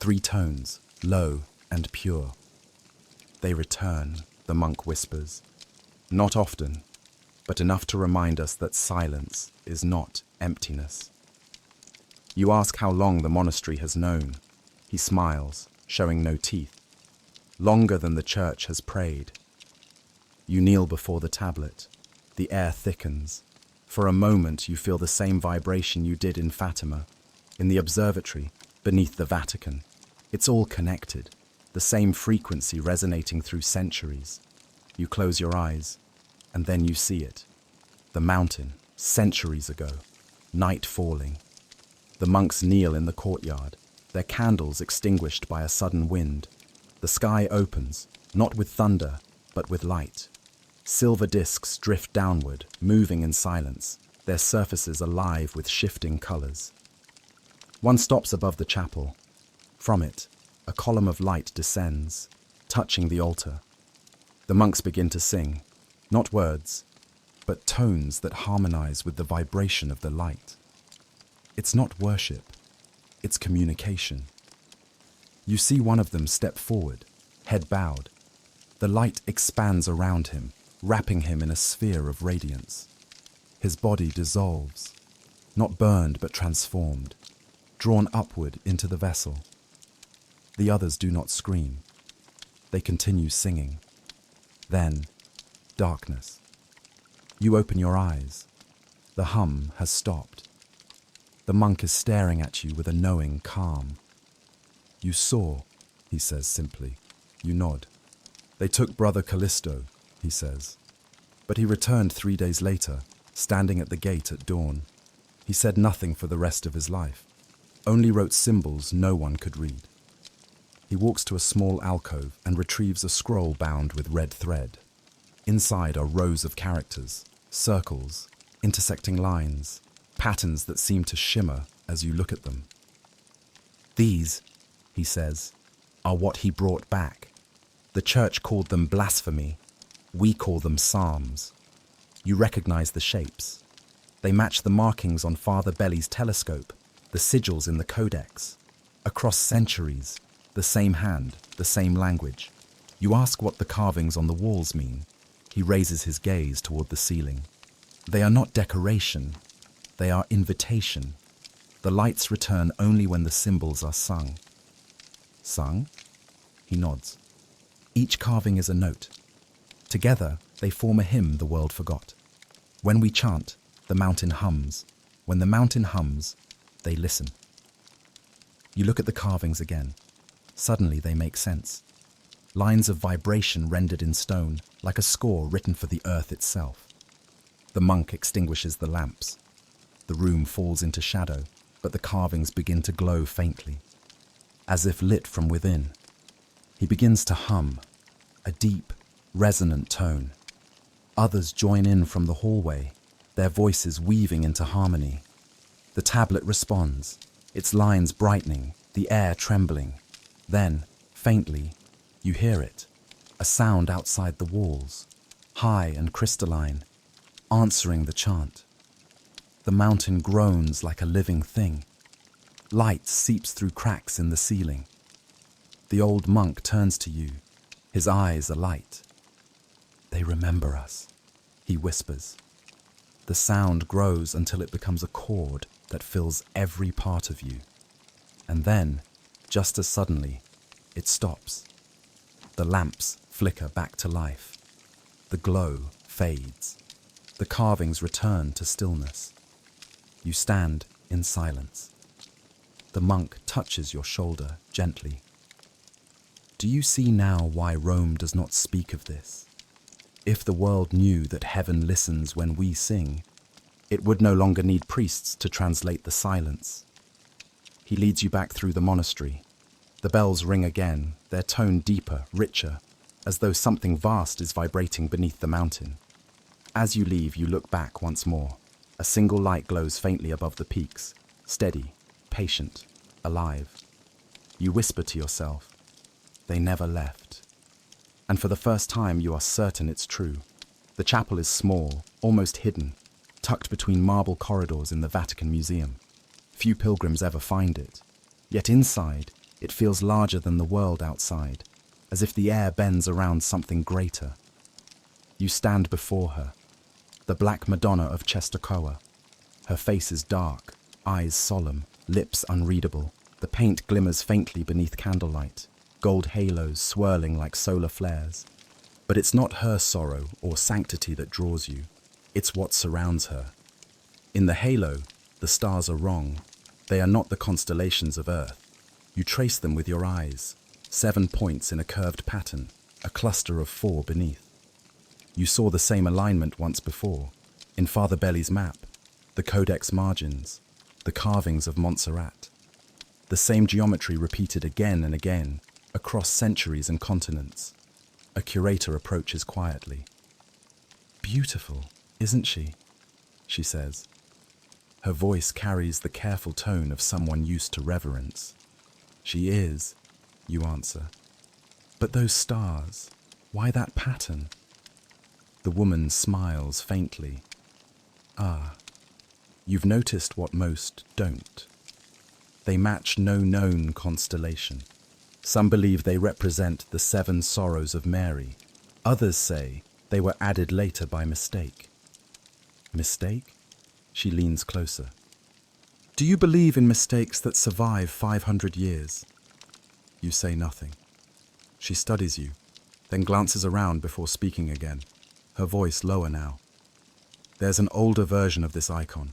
3 tones, low and pure. They return, the monk whispers. Not often, but enough to remind us that silence is not emptiness. You ask how long the monastery has known. He smiles, showing no teeth. Longer than the church has prayed. You kneel before the tablet. The air thickens. For a moment you feel the same vibration you did in Fatima, in the observatory, beneath the Vatican. It's all connected, the same frequency resonating through centuries. You close your eyes, and then you see it. The mountain, centuries ago, night falling. The monks kneel in the courtyard, their candles extinguished by a sudden wind. The sky opens, not with thunder, but with light. Silver discs drift downward, moving in silence, their surfaces alive with shifting colors. One stops above the chapel. From it, a column of light descends, touching the altar. The monks begin to sing, not words, but tones that harmonize with the vibration of the light. It's not worship, it's communication. You see one of them step forward, head bowed. The light expands around him, wrapping him in a sphere of radiance. His body dissolves, not burned but transformed, drawn upward into the vessel. The others do not scream. They continue singing. Then, darkness. You open your eyes. The hum has stopped. The monk is staring at you with a knowing calm. "You saw," he says simply. You nod. "They took Brother Callisto," he says. But he returned 3 days later, standing at the gate at dawn. He said nothing for the rest of his life, only wrote symbols no one could read. He walks to a small alcove and retrieves a scroll bound with red thread. Inside are rows of characters, circles, intersecting lines, patterns that seem to shimmer as you look at them. "These," he says, "are what he brought back. The church called them blasphemy. We call them psalms." You recognize the shapes. They match the markings on Father Belly's telescope, the sigils in the codex. Across centuries, the same hand, the same language. You ask what the carvings on the walls mean. He raises his gaze toward the ceiling. They are not decoration. They are invitation. The lights return only when the symbols are sung. Sung? He nods. Each carving is a note. Together, they form a hymn the world forgot. When we chant, the mountain hums. When the mountain hums, they listen. You look at the carvings again. Suddenly they make sense. Lines of vibration rendered in stone, like a score written for the earth itself. The monk extinguishes the lamps. The room falls into shadow, but the carvings begin to glow faintly, as if lit from within. He begins to hum, a deep, resonant tone. Others join in from the hallway, their voices weaving into harmony. The tablet responds, its lines brightening, the air trembling. Then, faintly, you hear it, a sound outside the walls, high and crystalline, answering the chant. The mountain groans like a living thing. Light seeps through cracks in the ceiling. The old monk turns to you, his eyes alight. "They remember us," he whispers. The sound grows until it becomes a chord that fills every part of you. And then, just as suddenly, it stops. The lamps flicker back to life. The glow fades. The carvings return to stillness. You stand in silence. The monk touches your shoulder gently. "Do you see now why Rome does not speak of this? If the world knew that heaven listens when we sing, it would no longer need priests to translate the silence." He leads you back through the monastery. The bells ring again, their tone deeper, richer, as though something vast is vibrating beneath the mountain. As you leave, you look back once more. A single light glows faintly above the peaks, steady, patient, alive. You whisper to yourself, "They never left." And for the first time, you are certain it's true. The chapel is small, almost hidden, tucked between marble corridors in the Vatican Museum. Few pilgrims ever find it. Yet inside, it feels larger than the world outside, as if the air bends around something greater. You stand before her, the Black Madonna of Czestochowa. Her face is dark, eyes solemn, lips unreadable. The paint glimmers faintly beneath candlelight, gold halos swirling like solar flares. But it's not her sorrow or sanctity that draws you. It's what surrounds her. In the halo, the stars are wrong. They are not the constellations of Earth. You trace them with your eyes, 7 points in a curved pattern, a cluster of 4 beneath. You saw the same alignment once before, in Father Belly's map, the codex margins, the carvings of Montserrat. The same geometry repeated again and again, across centuries and continents. A curator approaches quietly. "Beautiful, isn't she?" she says. Her voice carries the careful tone of someone used to reverence. "She is," you answer. "But those stars, why that pattern?" The woman smiles faintly. "Ah, you've noticed what most don't. They match no known constellation. Some believe they represent the 7 sorrows of Mary. Others say they were added later by mistake." "Mistake?" She leans closer. "Do you believe in mistakes that survive 500 years? You say nothing. She studies you, then glances around before speaking again, her voice lower now. "There's an older version of this icon,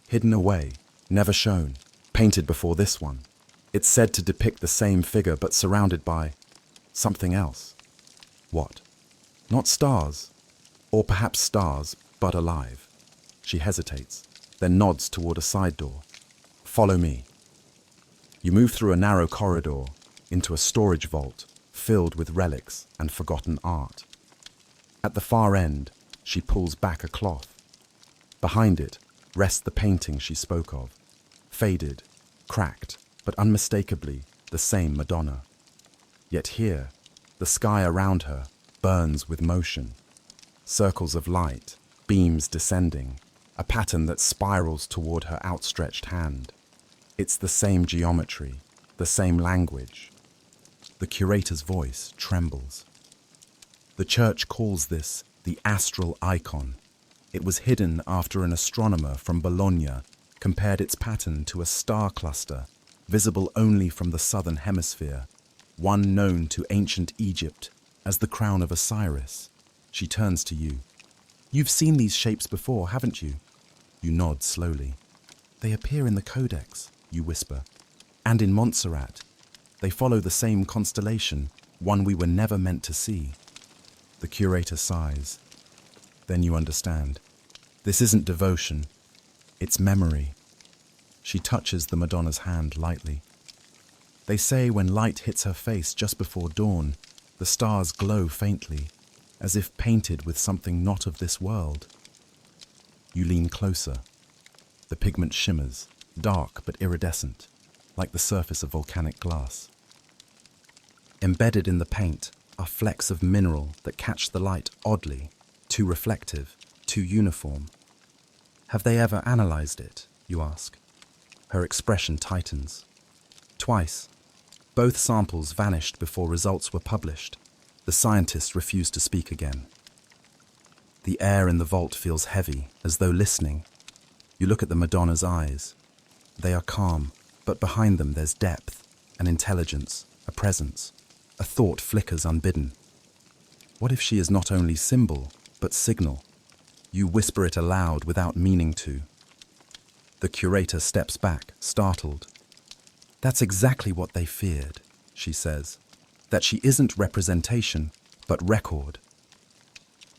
hidden away, never shown, painted before this one. It's said to depict the same figure but surrounded by something else." "What?" "Not stars, or perhaps stars, but alive." She hesitates, then nods toward a side door. "Follow me." You move through a narrow corridor into a storage vault filled with relics and forgotten art. At the far end, she pulls back a cloth. Behind it rests the painting she spoke of, faded, cracked, but unmistakably the same Madonna. Yet here, the sky around her burns with motion. Circles of light, beams descending, a pattern that spirals toward her outstretched hand. It's the same geometry, the same language. The curator's voice trembles. "The church calls this the astral icon. It was hidden after an astronomer from Bologna compared its pattern to a star cluster, visible only from the southern hemisphere, one known to ancient Egypt as the crown of Osiris." She turns to you. "You've seen these shapes before, haven't you?" You nod slowly. "They appear in the codex," you whisper, "and in Montserrat. They follow the same constellation, one we were never meant to see." The curator sighs. "Then you understand. This isn't devotion. It's memory." She touches the Madonna's hand lightly. "They say when light hits her face just before dawn, the stars glow faintly, as if painted with something not of this world." You lean closer. The pigment shimmers, dark but iridescent, like the surface of volcanic glass. Embedded in the paint are flecks of mineral that catch the light oddly, too reflective, too uniform. "Have they ever analyzed it?" you ask. Her expression tightens. "Twice. Both samples vanished before results were published." The scientist refused to speak again. The air in the vault feels heavy, as though listening. You look at the Madonna's eyes. They are calm, but behind them there's depth, an intelligence, a presence. A thought flickers unbidden. What if she is not only symbol, but signal? You whisper it aloud without meaning to. The curator steps back, startled. "That's exactly what they feared," she says. "That she isn't representation, but record."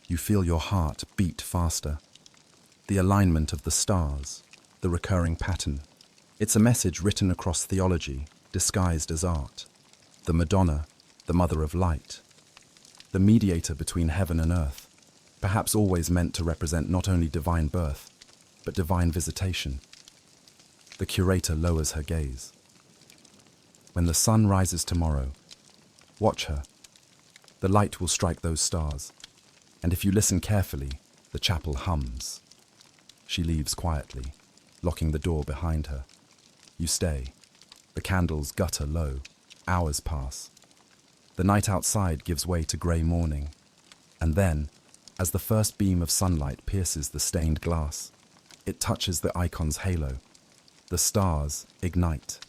You feel your heart beat faster. The alignment of the stars, the recurring pattern. It's a message written across theology, disguised as art. The Madonna, the mother of light. The mediator between heaven and earth, perhaps always meant to represent not only divine birth, but divine visitation. The curator lowers her gaze. "When the sun rises tomorrow, watch her. The light will strike those stars, and if you listen carefully, the chapel hums." She leaves quietly, locking the door behind her. You stay. The candles gutter low. Hours pass. The night outside gives way to grey morning. And then, as the first beam of sunlight pierces the stained glass, it touches the icon's halo. The stars ignite.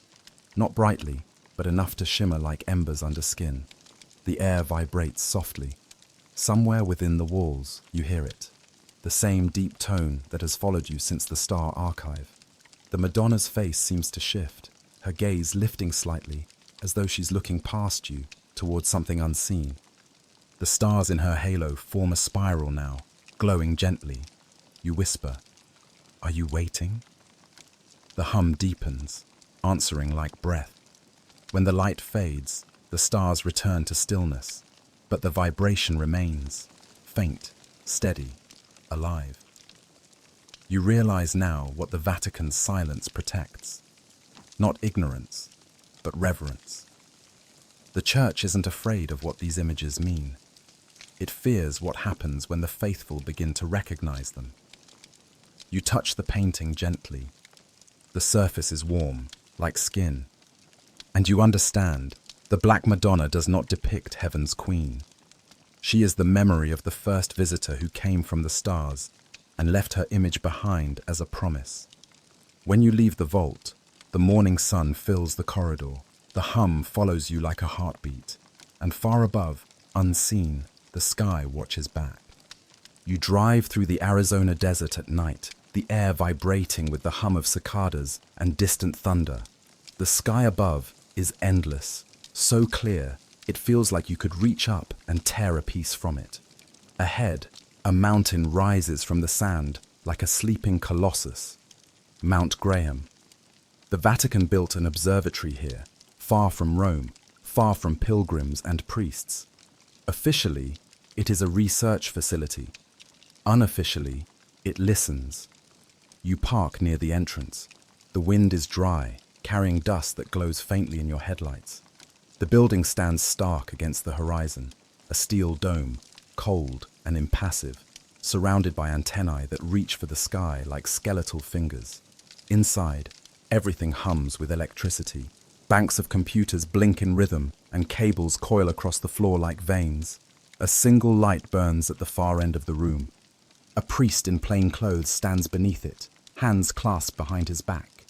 Not brightly, but enough to shimmer like embers under skin. The air vibrates softly. Somewhere within the walls, you hear it. The same deep tone that has followed you since the star archive. The Madonna's face seems to shift, her gaze lifting slightly, as though she's looking past you, towards something unseen. The stars in her halo form a spiral now, glowing gently. You whisper, "Are you waiting?" The hum deepens, answering like breath. When the light fades, the stars return to stillness, but the vibration remains, faint, steady, alive. You realize now what the Vatican's silence protects. Not ignorance, but reverence. The Church isn't afraid of what these images mean. It fears what happens when the faithful begin to recognize them. You touch the painting gently. The surface is warm, like skin. And you understand, the Black Madonna does not depict Heaven's Queen. She is the memory of the first visitor who came from the stars and left her image behind as a promise. When you leave the vault, the morning sun fills the corridor. The hum follows you like a heartbeat, and far above, unseen, the sky watches back. You drive through the Arizona desert at night, the air vibrating with the hum of cicadas and distant thunder. The sky above is endless, so clear it feels like you could reach up and tear a piece from it. Ahead, a mountain rises from the sand like a sleeping colossus. Mount Graham. The Vatican built an observatory here, far from Rome, far from pilgrims and priests. Officially, it is a research facility. Unofficially, it listens. You park near the entrance. The wind is dry, carrying dust that glows faintly in your headlights. The building stands stark against the horizon, a steel dome, cold and impassive, surrounded by antennae that reach for the sky like skeletal fingers. Inside, everything hums with electricity. Banks of computers blink in rhythm and cables coil across the floor like veins. A single light burns at the far end of the room. A priest in plain clothes stands beneath it, hands clasped behind his back.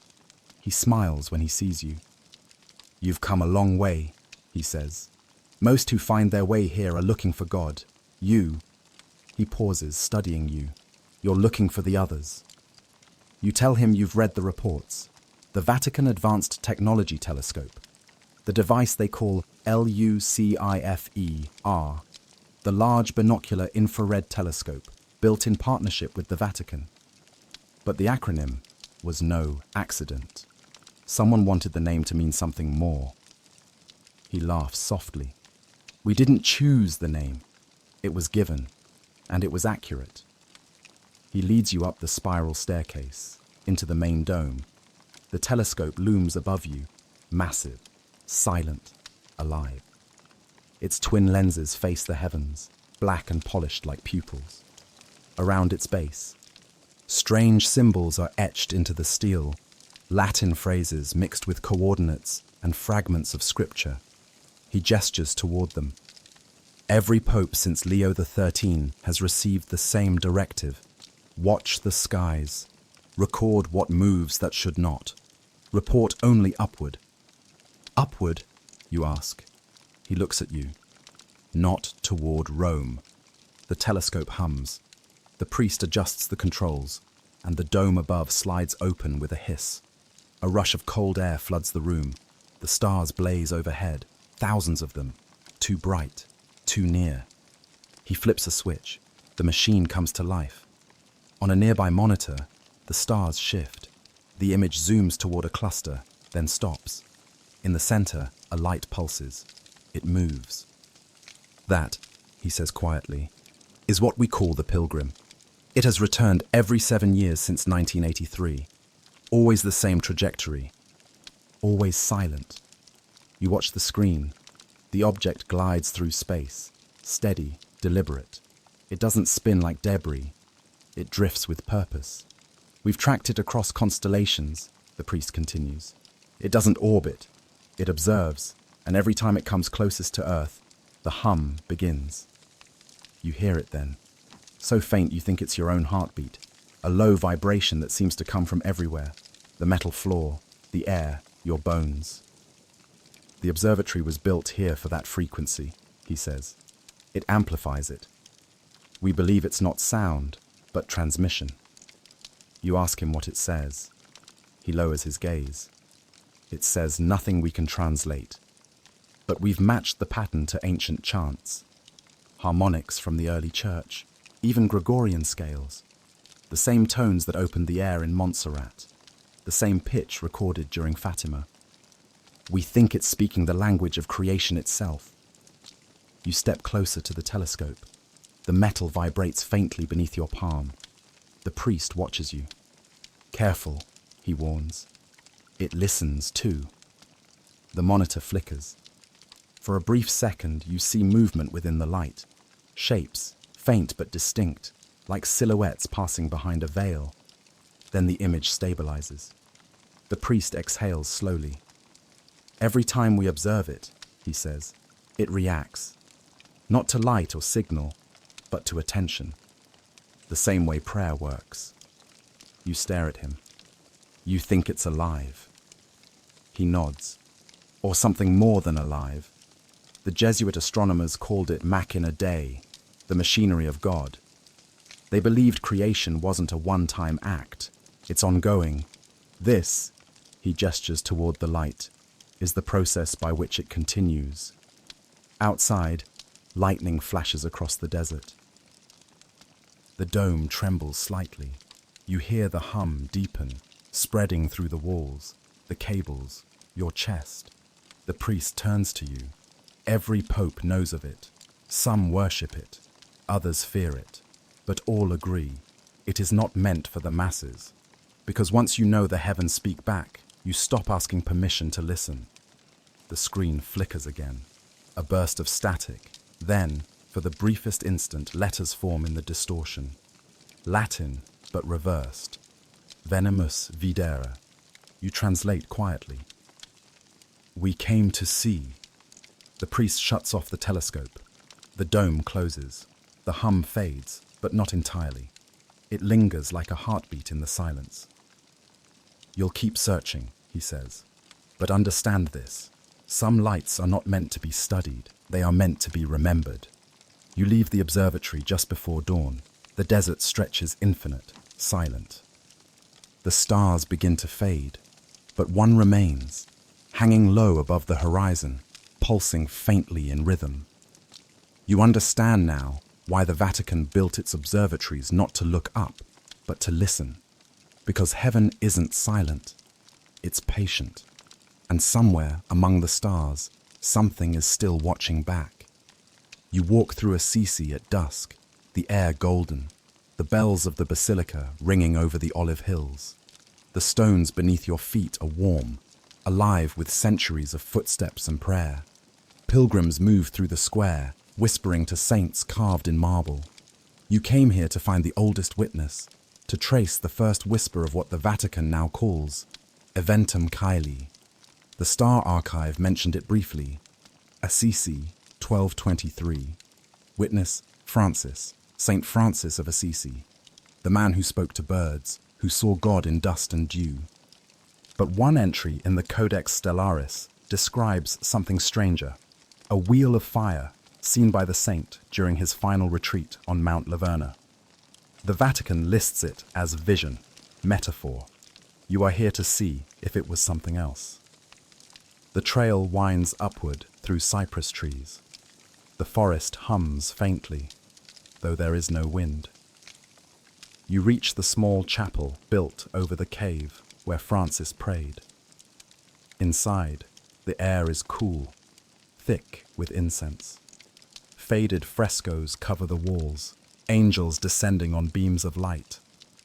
He smiles when he sees you. "You've come a long way," he says. "Most who find their way here are looking for God. You," he pauses, studying you, "you're looking for the others." You tell him you've read the reports. The Vatican Advanced Technology Telescope, the device they call LUCIFER, the Large Binocular Infrared Telescope, built in partnership with the Vatican. But the acronym was no accident. Someone wanted the name to mean something more. He laughs softly. "We didn't choose the name. It was given, and it was accurate." He leads you up the spiral staircase, into the main dome. The telescope looms above you, massive, silent, alive. Its twin lenses face the heavens, black and polished like pupils. Around its base, strange symbols are etched into the steel, Latin phrases mixed with coordinates and fragments of scripture. He gestures toward them. Every pope since Leo XIII has received the same directive. Watch the skies. Record what moves that should not. Report only upward. Upward, you ask. He looks at you. Not toward Rome. The telescope hums. The priest adjusts the controls, and the dome above slides open with a hiss. A rush of cold air floods the room. The stars blaze overhead, thousands of them, too bright, too near. He flips a switch. The machine comes to life. On a nearby monitor, the stars shift. The image zooms toward a cluster, then stops. In the center, a light pulses. It moves. That, he says quietly, is what we call the pilgrim. It has returned every 7 years since 1983. Always the same trajectory. Always silent. You watch the screen. The object glides through space, steady, deliberate. It doesn't spin like debris. It drifts with purpose. We've tracked it across constellations, the priest continues. It doesn't orbit. It observes, and every time it comes closest to Earth, the hum begins. You hear it then, so faint you think it's your own heartbeat, a low vibration that seems to come from everywhere, the metal floor, the air, your bones. The observatory was built here for that frequency, he says. It amplifies it. We believe it's not sound, but transmission. You ask him what it says. He lowers his gaze. It says nothing we can translate. But we've matched the pattern to ancient chants. harmonics from the early church, even Gregorian scales, the same tones that opened the air in Montserrat, the same pitch recorded during Fatima. We think it's speaking the language of creation itself. You step closer to the telescope. The metal vibrates faintly beneath your palm. The priest watches you. Careful, he warns. It listens too. The monitor flickers. For a brief second, you see movement within the light. Shapes, faint but distinct, like silhouettes passing behind a veil. Then the image stabilizes. The priest exhales slowly. Every time we observe it, he says, it reacts. Not to light or signal, but to attention. The same way prayer works. You stare at him. You think it's alive. He nods. Or something more than alive. The Jesuit astronomers called it Machina Dei, the machinery of God. They believed creation wasn't a one-time act. It's ongoing. This, he gestures toward the light, is the process by which it continues. Outside, lightning flashes across the desert. The dome trembles slightly. You hear the hum deepen, spreading through the walls, the cables, your chest. The priest turns to you. Every pope knows of it. Some worship it, others fear it, but all agree it is not meant for the masses. Because once you know the heavens speak back, you stop asking permission to listen. The screen flickers again, a burst of static. Then, for the briefest instant, letters form in the distortion. Latin, but reversed. Venemus videre. You translate quietly. We came to see. The priest shuts off the telescope. The dome closes. The hum fades, but not entirely. It lingers like a heartbeat in the silence. You'll keep searching, he says. But understand this. Some lights are not meant to be studied. They are meant to be remembered. You leave the observatory just before dawn. The desert stretches infinite, silent. The stars begin to fade, but one remains, hanging low above the horizon, pulsing faintly in rhythm. You understand now why the Vatican built its observatories not to look up, but to listen. Because heaven isn't silent, it's patient. And somewhere among the stars, something is still watching back. You walk through Assisi at dusk, the air golden, the bells of the basilica ringing over the olive hills. The stones beneath your feet are warm, alive with centuries of footsteps and prayer. Pilgrims move through the square, whispering to saints carved in marble. You came here to find the oldest witness, to trace the first whisper of what the Vatican now calls Eventum Caeli. The Star Archive mentioned it briefly. Assisi, 1223. Witness, Francis, Saint Francis of Assisi, the man who spoke to birds, who saw God in dust and dew. But one entry in the Codex Stellaris describes something stranger, a wheel of fire seen by the saint during his final retreat on Mount Laverna. The Vatican lists it as vision, metaphor. You are here to see if it was something else. The trail winds upward through cypress trees. The forest hums faintly, though there is no wind. You reach the small chapel built over the cave where Francis prayed. Inside, the air is cool, thick with incense. Faded frescoes cover the walls, angels descending on beams of light,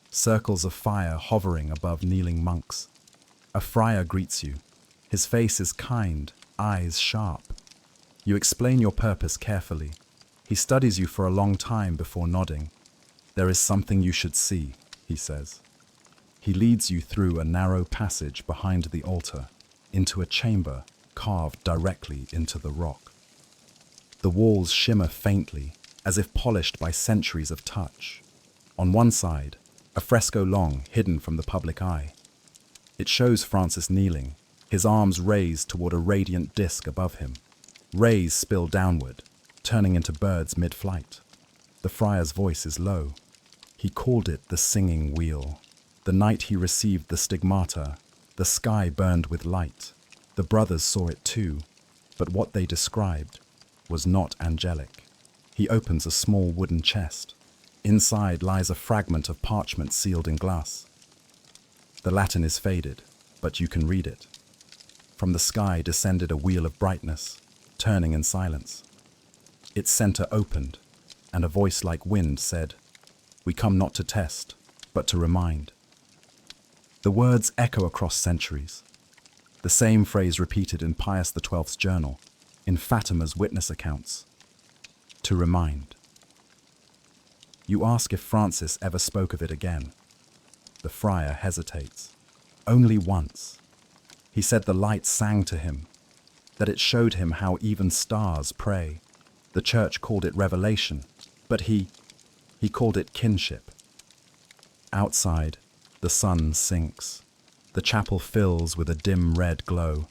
circles of fire hovering above kneeling monks. A friar greets you. His face is kind, eyes sharp. You explain your purpose carefully. He studies you for a long time before nodding. There is something you should see, he says. He leads you through a narrow passage behind the altar, into a chamber carved directly into the rock. The walls shimmer faintly, as if polished by centuries of touch. On one side, a fresco long, hidden from the public eye. It shows Francis kneeling, his arms raised toward a radiant disk above him. Rays spill downward, turning into birds mid-flight. The friar's voice is low. He called it the singing wheel. The night he received the stigmata, the sky burned with light. The brothers saw it too, but what they described was not angelic. He opens a small wooden chest. Inside lies a fragment of parchment sealed in glass. The Latin is faded, but you can read it. From the sky descended a wheel of brightness, turning in silence. Its center opened, and a voice like wind said, "We come not to test, but to remind." The words echo across centuries. The same phrase repeated in Pius XII's journal, in Fatima's witness accounts. To remind. You ask if Francis ever spoke of it again. The friar hesitates. Only once. He said the light sang to him, that it showed him how even stars pray. The church called it revelation, but he called it kinship. Outside, the sun sinks. The chapel fills with a dim red glow.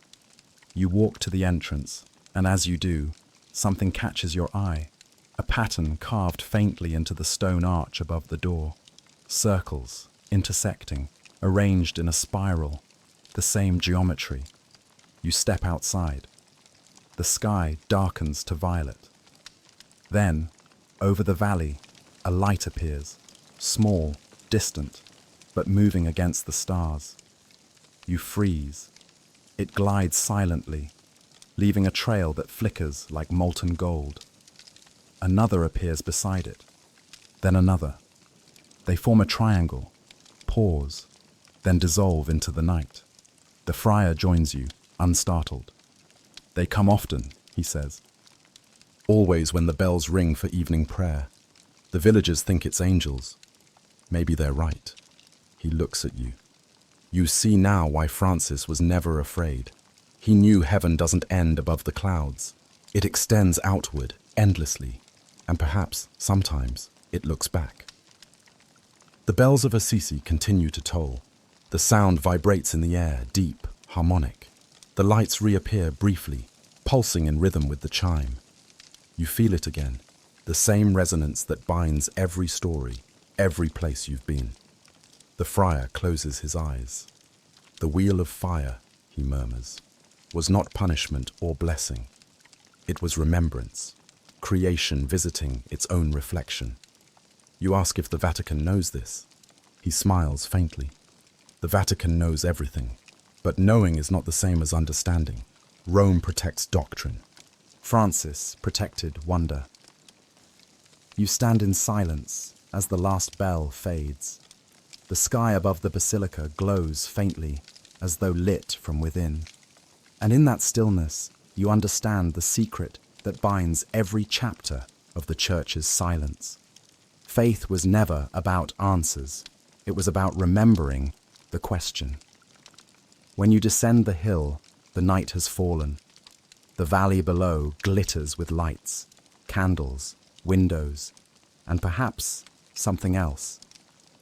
You walk to the entrance, and as you do, something catches your eye. A pattern carved faintly into the stone arch above the door. Circles, intersecting, arranged in a spiral, the same geometry. You step outside. The sky darkens to violet. Then, over the valley, a light appears, small, distant, but moving against the stars. You freeze. It glides silently, leaving a trail that flickers like molten gold. Another appears beside it, then another. They form a triangle, pause, then dissolve into the night. The friar joins you, unstartled. They come often, he says. Always when the bells ring for evening prayer. The villagers think it's angels. Maybe they're right. He looks at you. You see now why Francis was never afraid. He knew heaven doesn't end above the clouds. It extends outward, endlessly, and perhaps, sometimes, it looks back. The bells of Assisi continue to toll. The sound vibrates in the air, deep, harmonic. The lights reappear briefly, pulsing in rhythm with the chime. You feel it again, the same resonance that binds every story, every place you've been. The friar closes his eyes. The wheel of fire, he murmurs, was not punishment or blessing. It was remembrance, creation visiting its own reflection. You ask if the Vatican knows this. He smiles faintly. The Vatican knows everything, but knowing is not the same as understanding. Rome protects doctrine. Francis protected wonder. You stand in silence as the last bell fades. The sky above the basilica glows faintly, as though lit from within. And in that stillness, you understand the secret that binds every chapter of the Church's silence. Faith was never about answers. It was about remembering the question. When you descend the hill, the night has fallen. The valley below glitters with lights, candles, windows, and perhaps something else.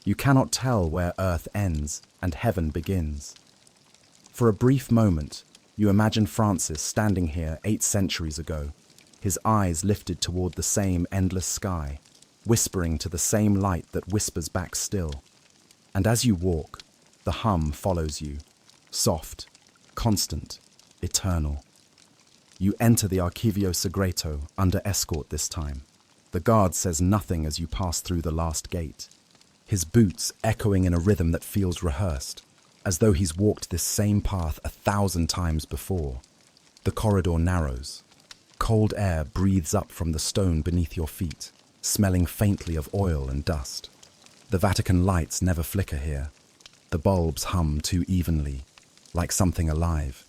You cannot tell where earth ends and heaven begins. For a brief moment, you imagine Francis standing here 8 centuries ago, his eyes lifted toward the same endless sky, whispering to the same light that whispers back still. And as you walk, the hum follows you, soft, constant, eternal. You enter the Archivio Segreto under escort this time. The guard says nothing as you pass through the last gate, his boots echoing in a rhythm that feels rehearsed, as though he's walked this same path 1,000 times before. The corridor narrows. Cold air breathes up from the stone beneath your feet, smelling faintly of oil and dust. The Vatican lights never flicker here. The bulbs hum too evenly, like something alive.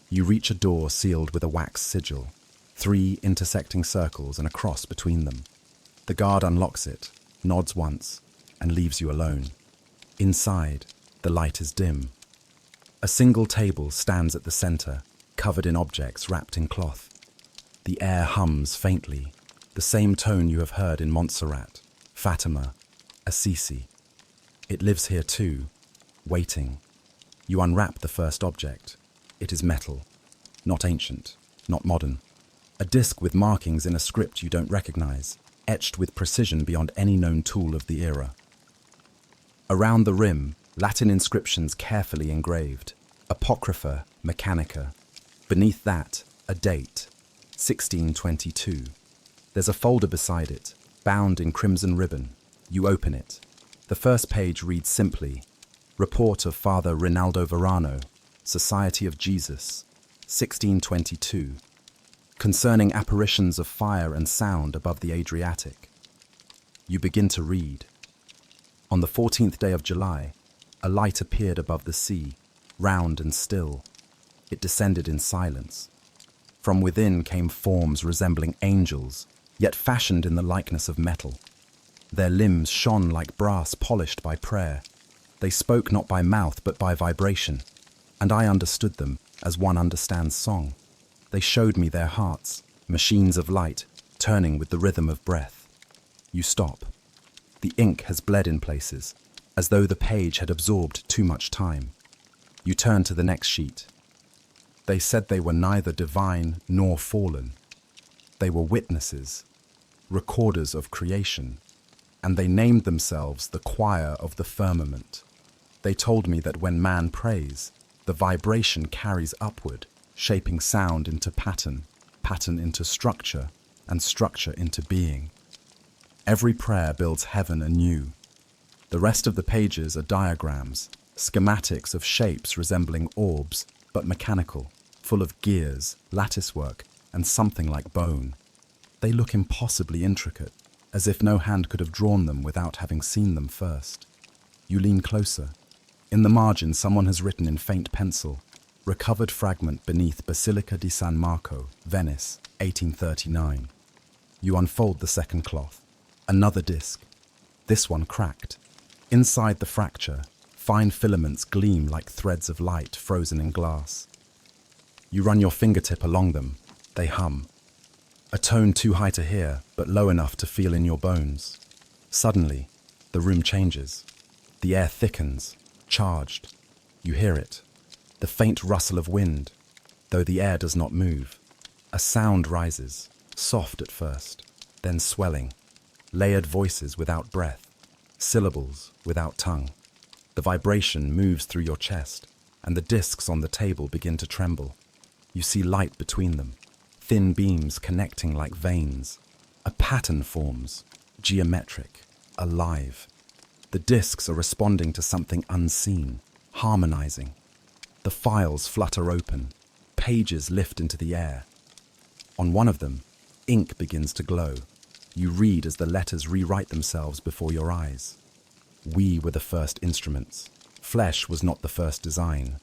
You reach a door sealed with a wax sigil, 3 intersecting circles and a cross between them. The guard unlocks it, nods once, and leaves you alone. Inside, the light is dim. A single table stands at the center, covered in objects wrapped in cloth. The air hums faintly, the same tone you have heard in Montserrat, Fatima, Assisi. It lives here too, waiting. You unwrap the first object. It is metal, not ancient, not modern. A disc with markings in a script you don't recognize, etched with precision beyond any known tool of the era. Around the rim, Latin inscriptions carefully engraved, Apocrypha Mechanica. Beneath that, a date, 1622. There's a folder beside it, bound in crimson ribbon. You open it. The first page reads simply, Report of Father Rinaldo Verano, Society of Jesus, 1622, concerning apparitions of fire and sound above the Adriatic. You begin to read. On the 14th day of July, a light appeared above the sea, round and still. It descended in silence. From within came forms resembling angels, yet fashioned in the likeness of metal. Their limbs shone like brass polished by prayer. They spoke not by mouth but by vibration, and I understood them as one understands song. They showed me their hearts, machines of light, turning with the rhythm of breath. You stop. The ink has bled in places, as though the page had absorbed too much time. You turn to the next sheet. They said they were neither divine nor fallen. They were witnesses, recorders of creation, and they named themselves the choir of the firmament. They told me that when man prays, the vibration carries upward, shaping sound into pattern, pattern into structure, and structure into being. Every prayer builds heaven anew. The rest of the pages are diagrams, schematics of shapes resembling orbs, but mechanical, full of gears, latticework, and something like bone. They look impossibly intricate, as if no hand could have drawn them without having seen them first. You lean closer. In the margin, someone has written in faint pencil, Recovered fragment beneath Basilica di San Marco, Venice, 1839. You unfold the second cloth. Another disc. This one cracked. Inside the fracture, fine filaments gleam like threads of light frozen in glass. You run your fingertip along them. They hum. A tone too high to hear, but low enough to feel in your bones. Suddenly, the room changes. The air thickens, charged. You hear it. The faint rustle of wind, though the air does not move. A sound rises, soft at first, then swelling. Layered voices without breath, syllables without tongue. The vibration moves through your chest, and the discs on the table begin to tremble. You see light between them, thin beams connecting like veins. A pattern forms, geometric, alive. The discs are responding to something unseen, harmonizing. The files flutter open, pages lift into the air. On one of them, ink begins to glow. You read as the letters rewrite themselves before your eyes. We were the first instruments. Flesh was not the first design.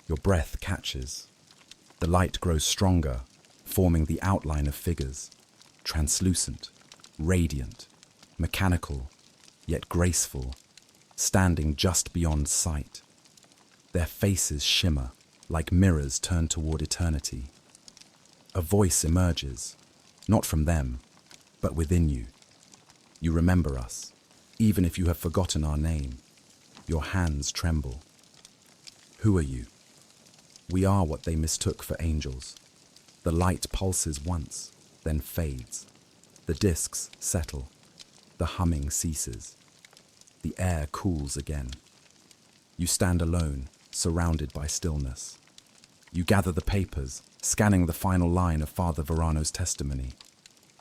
Your breath catches. The light grows stronger, forming the outline of figures. Translucent, radiant, mechanical, yet graceful, standing just beyond sight. Their faces shimmer like mirrors turned toward eternity. A voice emerges, not from them, but within you. You remember us, even if you have forgotten our name. Your hands tremble. Who are you? We are what they mistook for angels. The light pulses once, then fades. The discs settle. The humming ceases. The air cools again. You stand alone, surrounded by stillness. You gather the papers, scanning the final line of Father Verano's testimony.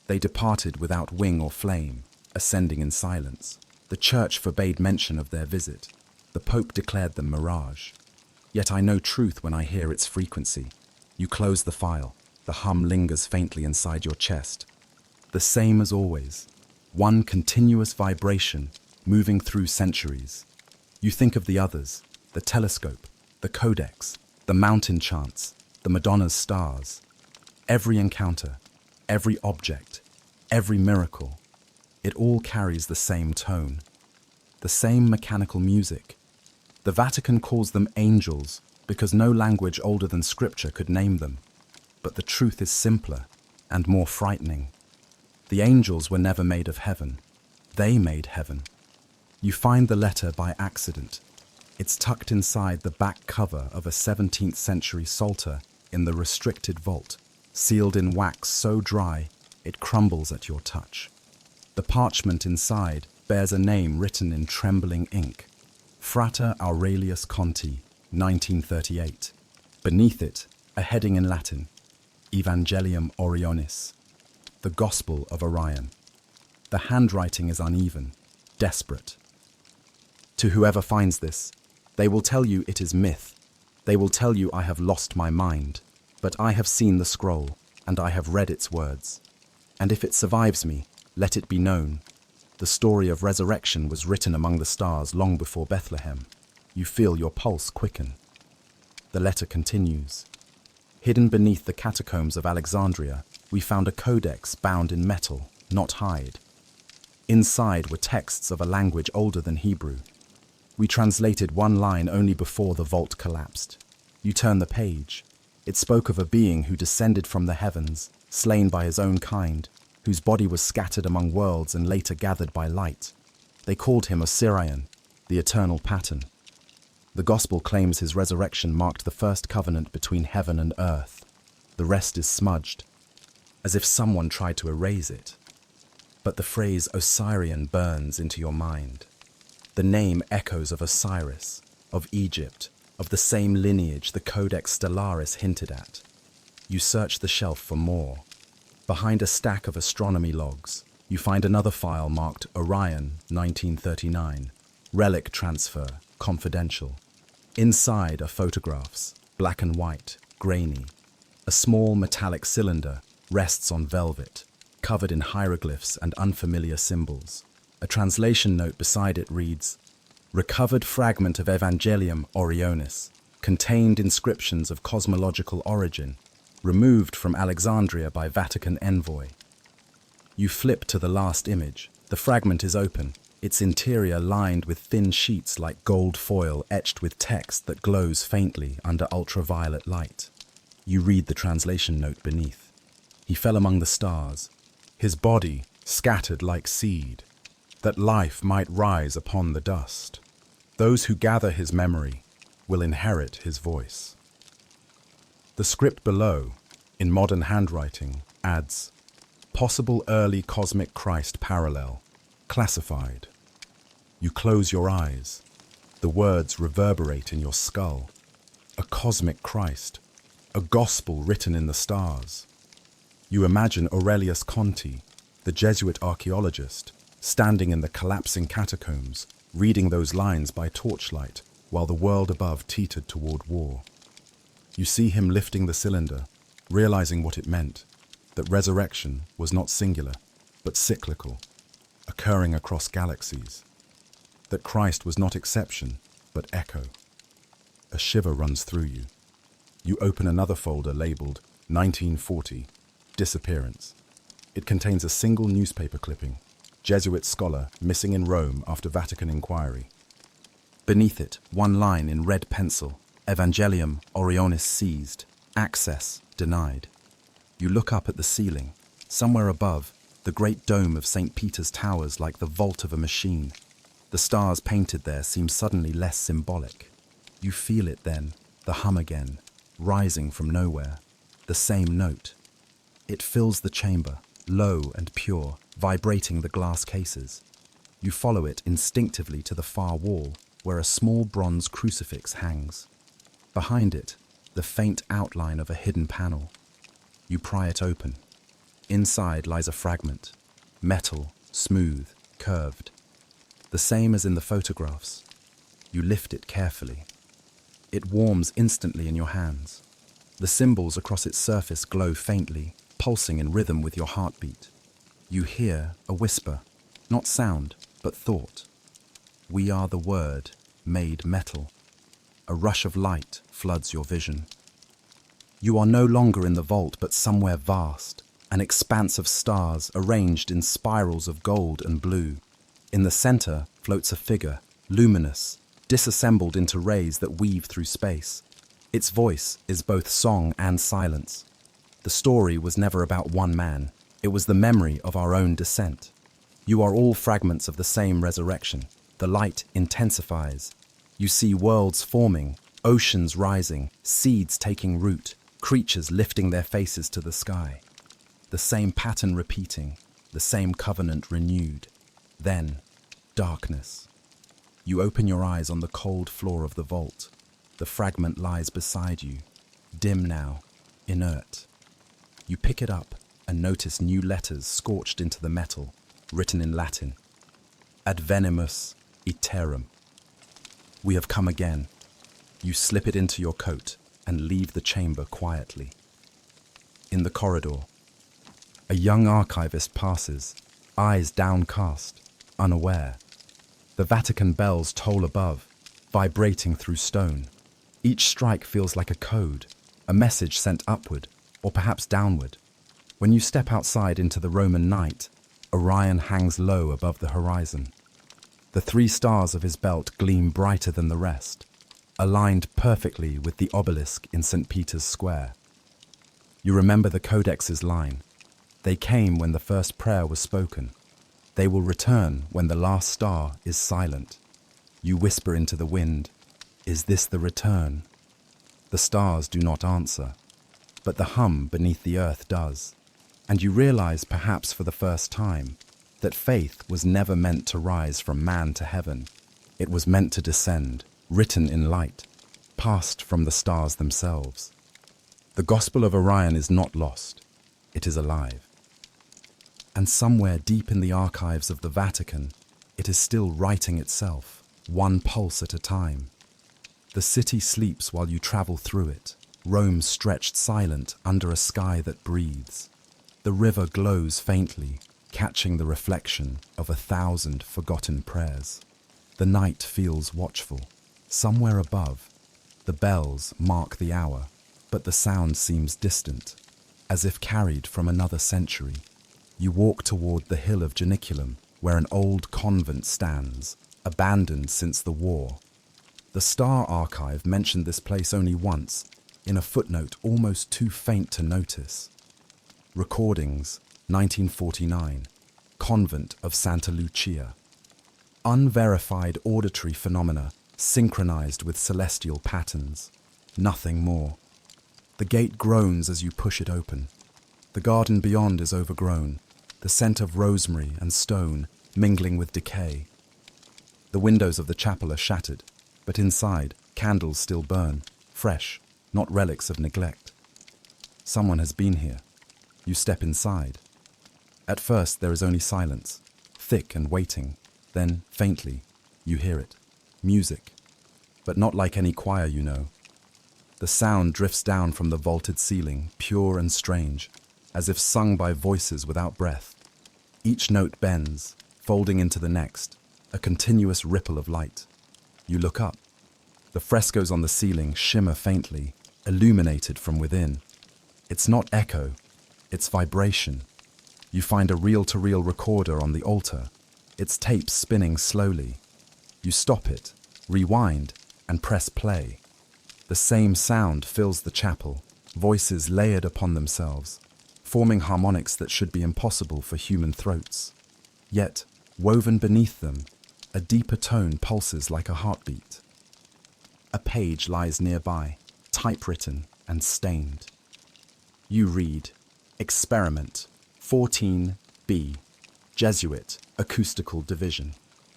They departed without wing or flame, ascending in silence. The church forbade mention of their visit. The Pope declared them mirage. Yet I know truth when I hear its frequency. You close the file. The hum lingers faintly inside your chest. The same as always. One continuous vibration, moving through centuries. You think of the others, the telescope, the codex, the mountain chants, the Madonna's stars. Every encounter, every object, every miracle, it all carries the same tone, the same mechanical music. The Vatican calls them angels because no language older than Scripture could name them. But the truth is simpler and more frightening. The angels were never made of heaven. They made heaven. You find the letter by accident. It's tucked inside the back cover of a 17th century psalter in the restricted vault, sealed in wax so dry it crumbles at your touch. The parchment inside bears a name written in trembling ink. Frater Aurelius Conti, 1938. Beneath it, a heading in Latin, Evangelium Orionis. The Gospel of Orion. The handwriting is uneven, desperate. To whoever finds this, they will tell you it is myth. They will tell you I have lost my mind. But I have seen the scroll, and I have read its words. And if it survives me, let it be known. The story of resurrection was written among the stars long before Bethlehem. You feel your pulse quicken. The letter continues. Hidden beneath the catacombs of Alexandria, we found a codex bound in metal, not hide. Inside were texts of a language older than Hebrew. We translated one line only before the vault collapsed. You turn the page. It spoke of a being who descended from the heavens, slain by his own kind, whose body was scattered among worlds and later gathered by light. They called him Osirian, the eternal pattern. The Gospel claims his resurrection marked the first covenant between heaven and earth. The rest is smudged, as if someone tried to erase it. But the phrase Osirian burns into your mind. The name echoes of Osiris, of Egypt, of the same lineage the Codex Stellaris hinted at. You search the shelf for more. Behind a stack of astronomy logs, you find another file marked Orion 1939, relic transfer, confidential. Inside are photographs, black and white, grainy. A small metallic cylinder rests on velvet, covered in hieroglyphs and unfamiliar symbols. A translation note beside it reads, "Recovered fragment of Evangelium Orionis, contained inscriptions of cosmological origin, removed from Alexandria by Vatican envoy." You flip to the last image. The fragment is open, its interior lined with thin sheets like gold foil etched with text that glows faintly under ultraviolet light. You read the translation note beneath. He fell among the stars, his body scattered like seed, that life might rise upon the dust. Those who gather his memory will inherit his voice. The script below, in modern handwriting, adds, "Possible early cosmic Christ parallel, classified." You close your eyes. The words reverberate in your skull. A cosmic Christ, a gospel written in the stars. You imagine Aurelius Conti, the Jesuit archaeologist, standing in the collapsing catacombs, reading those lines by torchlight while the world above teetered toward war. You see him lifting the cylinder, realizing what it meant, that resurrection was not singular, but cyclical, occurring across galaxies. That Christ was not exception, but echo. A shiver runs through you. You open another folder labeled 1940, Disappearance. It contains a single newspaper clipping, Jesuit scholar missing in Rome after Vatican inquiry. Beneath it, one line in red pencil, Evangelium Orionis seized, access denied. You look up at the ceiling. Somewhere above, the great dome of St. Peter's towers like the vault of a machine. The stars painted there seem suddenly less symbolic. You feel it then, the hum again, rising from nowhere. The same note. It fills the chamber, low and pure, vibrating the glass cases. You follow it instinctively to the far wall, where a small bronze crucifix hangs. Behind it, the faint outline of a hidden panel. You pry it open. Inside lies a fragment, metal, smooth, curved. The same as in the photographs. You lift it carefully. It warms instantly in your hands. The symbols across its surface glow faintly, pulsing in rhythm with your heartbeat. You hear a whisper, not sound, but thought. We are the word, made metal. A rush of light floods your vision. You are no longer in the vault, but somewhere vast, an expanse of stars arranged in spirals of gold and blue. In the center floats a figure, luminous, disassembled into rays that weave through space. Its voice is both song and silence. The story was never about one man. It was the memory of our own descent. You are all fragments of the same resurrection. The light intensifies. You see worlds forming, oceans rising, seeds taking root, creatures lifting their faces to the sky. The same pattern repeating, the same covenant renewed. Then, darkness. You open your eyes on the cold floor of the vault. The fragment lies beside you, dim now, inert. You pick it up, and notice new letters scorched into the metal, written in Latin. Advenimus iterum. We have come again. You slip it into your coat and leave the chamber quietly. In the corridor, a young archivist passes, eyes downcast, unaware. The Vatican bells toll above, vibrating through stone. Each strike feels like a code, a message sent upward, or perhaps downward. When you step outside into the Roman night, Orion hangs low above the horizon. The 3 stars of his belt gleam brighter than the rest, aligned perfectly with the obelisk in St. Peter's Square. You remember the Codex's line, "They came when the first prayer was spoken. They will return when the last star is silent." You whisper into the wind, "Is this the return?" The stars do not answer, but the hum beneath the earth does. And you realize, perhaps for the first time, that faith was never meant to rise from man to heaven. It was meant to descend, written in light, passed from the stars themselves. The Gospel of Orion is not lost, it is alive. And somewhere deep in the archives of the Vatican, it is still writing itself, one pulse at a time. The city sleeps while you travel through it, Rome stretched silent under a sky that breathes. The river glows faintly, catching the reflection of 1,000 forgotten prayers. The night feels watchful. Somewhere above, the bells mark the hour, but the sound seems distant, as if carried from another century. You walk toward the hill of Janiculum, where an old convent stands, abandoned since the war. The Star Archive mentioned this place only once, in a footnote almost too faint to notice. Recordings, 1949, Convent of Santa Lucia. Unverified auditory phenomena synchronized with celestial patterns. Nothing more. The gate groans as you push it open. The garden beyond is overgrown, the scent of rosemary and stone mingling with decay. The windows of the chapel are shattered, but inside, candles still burn, fresh, not relics of neglect. Someone has been here. You step inside. At first there is only silence, thick and waiting. Then, faintly, you hear it. Music. But not like any choir you know. The sound drifts down from the vaulted ceiling, pure and strange, as if sung by voices without breath. Each note bends, folding into the next, a continuous ripple of light. You look up. The frescoes on the ceiling shimmer faintly, illuminated from within. It's not echo, it's vibration. You find a reel-to-reel recorder on the altar, its tape spinning slowly. You stop it, rewind, and press play. The same sound fills the chapel, voices layered upon themselves, forming harmonics that should be impossible for human throats. Yet, woven beneath them, a deeper tone pulses like a heartbeat. A page lies nearby, typewritten and stained. You read, Experiment 14B, Jesuit Acoustical Division.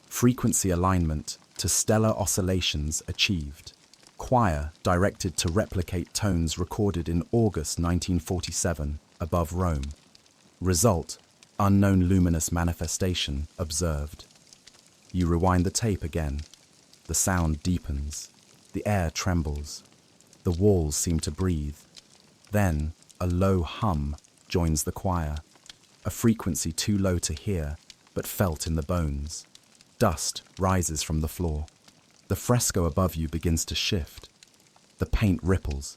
Frequency alignment to stellar oscillations achieved. Choir directed to replicate tones recorded in August 1947 above Rome. Result, unknown luminous manifestation observed. You rewind the tape again. The sound deepens. The air trembles. The walls seem to breathe. Then, a low hum joins the choir, a frequency too low to hear, but felt in the bones. Dust rises from the floor. The fresco above you begins to shift. The paint ripples,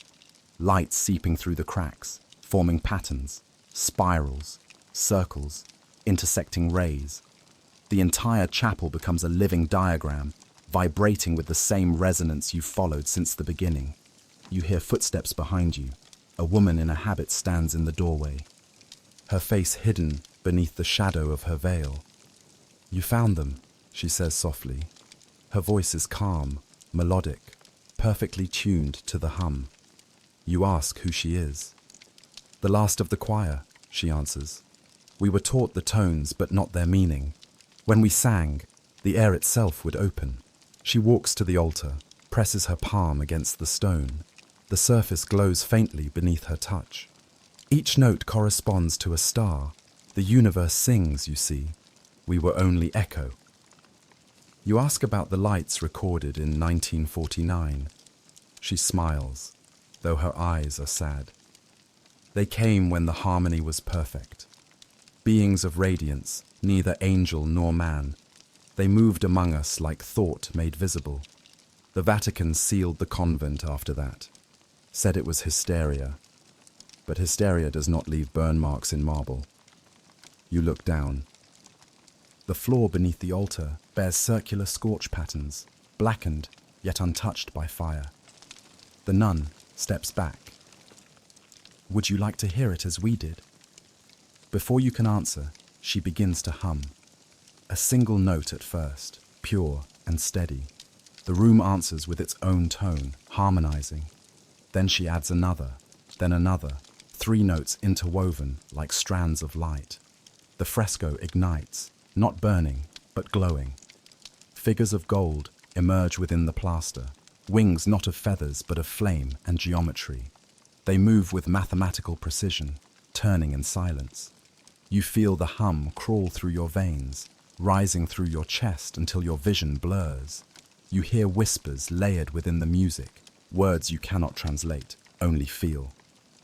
light seeping through the cracks, forming patterns, spirals, circles, intersecting rays. The entire chapel becomes a living diagram, vibrating with the same resonance you've followed since the beginning. You hear footsteps behind you. A woman in a habit stands in the doorway, her face hidden beneath the shadow of her veil. "You found them," she says softly. Her voice is calm, melodic, perfectly tuned to the hum. You ask who she is. "The last of the choir," she answers. "We were taught the tones but not their meaning. When we sang, the air itself would open." She walks to the altar, presses her palm against the stone. The surface glows faintly beneath her touch. Each note corresponds to a star. The universe sings, you see. We were only echo. You ask about the lights recorded in 1949. She smiles, though her eyes are sad. They came when the harmony was perfect. Beings of radiance, neither angel nor man. They moved among us like thought made visible. The Vatican sealed the convent after that, said it was hysteria. But hysteria does not leave burn marks in marble. You look down. The floor beneath the altar bears circular scorch patterns, blackened yet untouched by fire. The nun steps back. Would you like to hear it as we did? Before you can answer, she begins to hum. A single note at first, pure and steady. The room answers with its own tone, harmonizing. Then she adds another, then another, 3 notes interwoven like strands of light. The fresco ignites, not burning, but glowing. Figures of gold emerge within the plaster, wings not of feathers but of flame and geometry. They move with mathematical precision, turning in silence. You feel the hum crawl through your veins, rising through your chest until your vision blurs. You hear whispers layered within the music, words you cannot translate, only feel.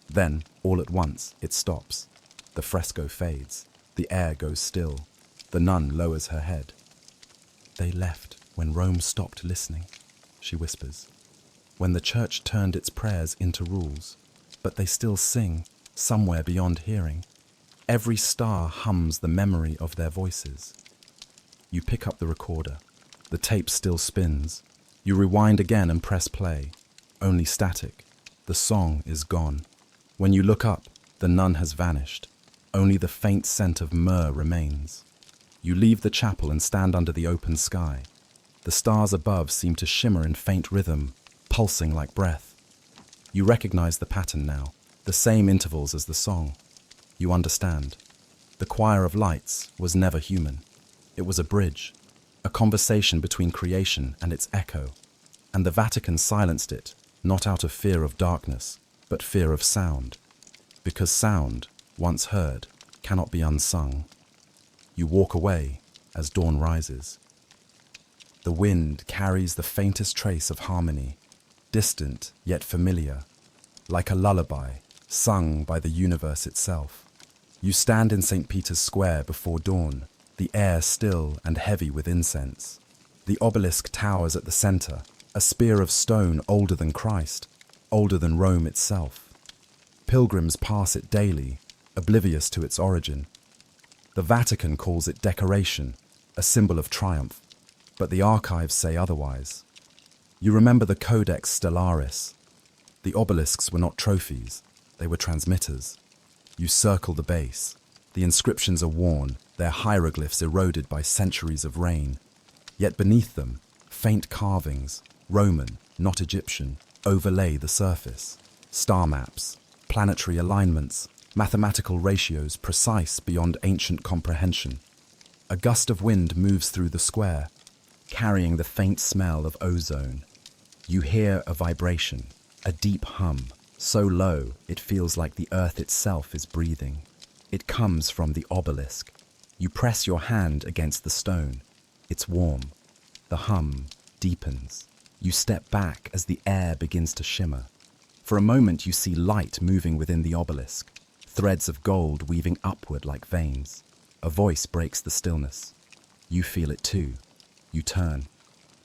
Then, all at once, it stops. The fresco fades. The air goes still. The nun lowers her head. They left when Rome stopped listening, she whispers. When the church turned its prayers into rules. But they still sing, somewhere beyond hearing. Every star hums the memory of their voices. You pick up the recorder. The tape still spins. You rewind again and press play. Only static. The song is gone. When you look up, the nun has vanished. Only the faint scent of myrrh remains. You leave the chapel and stand under the open sky. The stars above seem to shimmer in faint rhythm, pulsing like breath. You recognize the pattern now, the same intervals as the song. You understand. The choir of lights was never human. It was a bridge, a conversation between creation and its echo. And the Vatican silenced it, not out of fear of darkness, but fear of sound. Because sound, once heard, cannot be unsung. You walk away as dawn rises. The wind carries the faintest trace of harmony, distant yet familiar, like a lullaby sung by the universe itself. You stand in St. Peter's Square before dawn, the air still and heavy with incense. The obelisk towers at the center, a spear of stone older than Christ, older than Rome itself. Pilgrims pass it daily, oblivious to its origin. The Vatican calls it decoration, a symbol of triumph, but the archives say otherwise. You remember the Codex Stellaris. The obelisks were not trophies, they were transmitters. You circle the base. The inscriptions are worn, their hieroglyphs eroded by centuries of rain. Yet beneath them, faint carvings, Roman, not Egyptian, overlay the surface. Star maps, planetary alignments, mathematical ratios precise beyond ancient comprehension. A gust of wind moves through the square, carrying the faint smell of ozone. You hear a vibration, a deep hum, so low it feels like the earth itself is breathing. It comes from the obelisk. You press your hand against the stone. It's warm. The hum deepens. You step back as the air begins to shimmer. For a moment you see light moving within the obelisk, threads of gold weaving upward like veins. A voice breaks the stillness. You feel it too. You turn.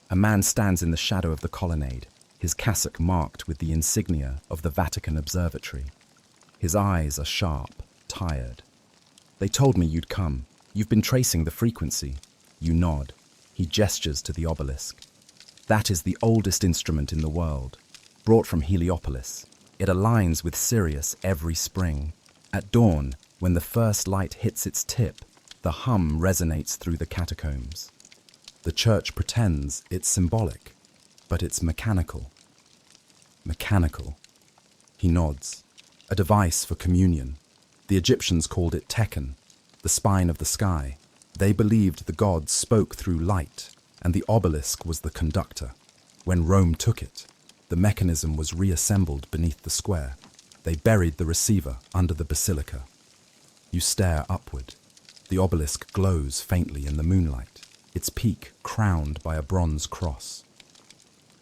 A man stands in the shadow of the colonnade, his cassock marked with the insignia of the Vatican Observatory. His eyes are sharp, tired. They told me you'd come. You've been tracing the frequency. You nod. He gestures to the obelisk. That is the oldest instrument in the world, brought from Heliopolis. It aligns with Sirius every spring. At dawn, when the first light hits its tip, the hum resonates through the catacombs. The church pretends it's symbolic, but it's mechanical. Mechanical. He nods. A device for communion. The Egyptians called it Tekhen, the spine of the sky. They believed the gods spoke through light, and the obelisk was the conductor. When Rome took it, the mechanism was reassembled beneath the square. They buried the receiver under the basilica. You stare upward. The obelisk glows faintly in the moonlight, its peak crowned by a bronze cross.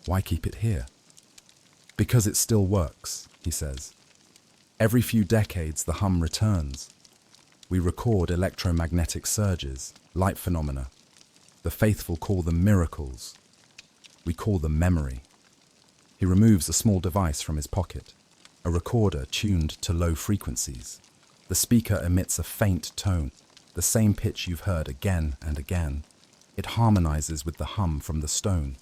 Why keep it here? Because it still works, he says. Every few decades the hum returns. We record electromagnetic surges, light phenomena. The faithful call them miracles. We call them memory. He removes a small device from his pocket, a recorder tuned to low frequencies. The speaker emits a faint tone, the same pitch you've heard again and again. It harmonizes with the hum from the stone.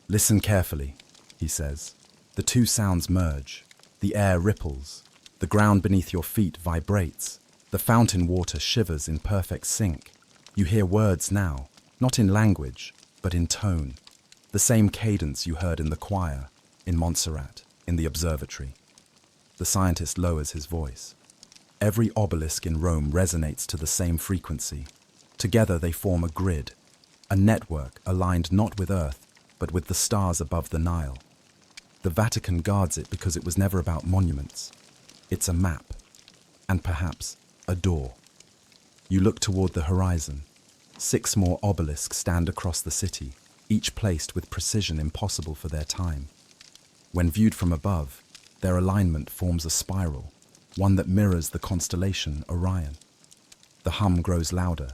Listen carefully, he says. The two sounds merge. The air ripples. The ground beneath your feet vibrates. The fountain water shivers in perfect sync. You hear words now, not in language, but in tone. The same cadence you heard in the choir, in Montserrat, in the observatory. The scientist lowers his voice. Every obelisk in Rome resonates to the same frequency. Together they form a grid, a network aligned not with Earth, but with the stars above the Nile. The Vatican guards it because it was never about monuments. It's a map, and perhaps a door. You look toward the horizon. 6 more obelisks stand across the city, each placed with precision impossible for their time. When viewed from above, their alignment forms a spiral, one that mirrors the constellation Orion. The hum grows louder.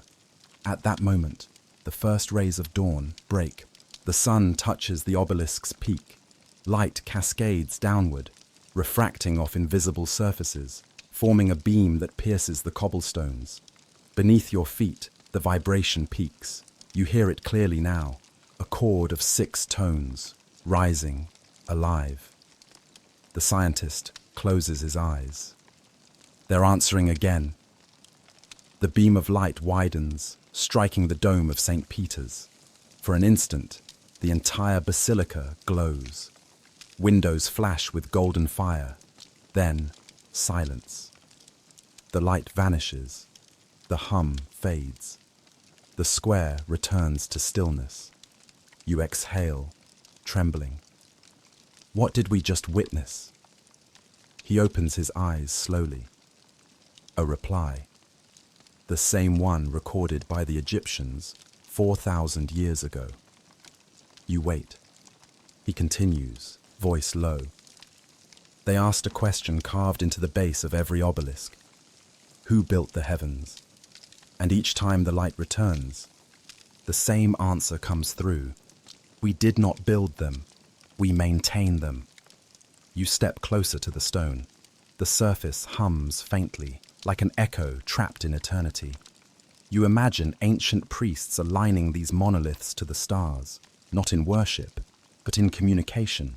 At that moment, the first rays of dawn break. The sun touches the obelisk's peak. Light cascades downward, refracting off invisible surfaces, forming a beam that pierces the cobblestones. Beneath your feet, the vibration peaks. You hear it clearly now, a chord of 6 tones, rising, alive. The scientist closes his eyes. They're answering again. The beam of light widens, striking the dome of St. Peter's. For an instant, the entire basilica glows. Windows flash with golden fire. Then, silence. The light vanishes. The hum fades. The square returns to stillness. You exhale, trembling. What did we just witness? He opens his eyes slowly. A reply. The same one recorded by the Egyptians 4,000 years ago. You wait. He continues, voice low. They asked a question carved into the base of every obelisk. Who built the heavens? And each time the light returns, the same answer comes through. We did not build them. We maintain them. You step closer to the stone. The surface hums faintly, like an echo trapped in eternity. You imagine ancient priests aligning these monoliths to the stars, not in worship, but in communication,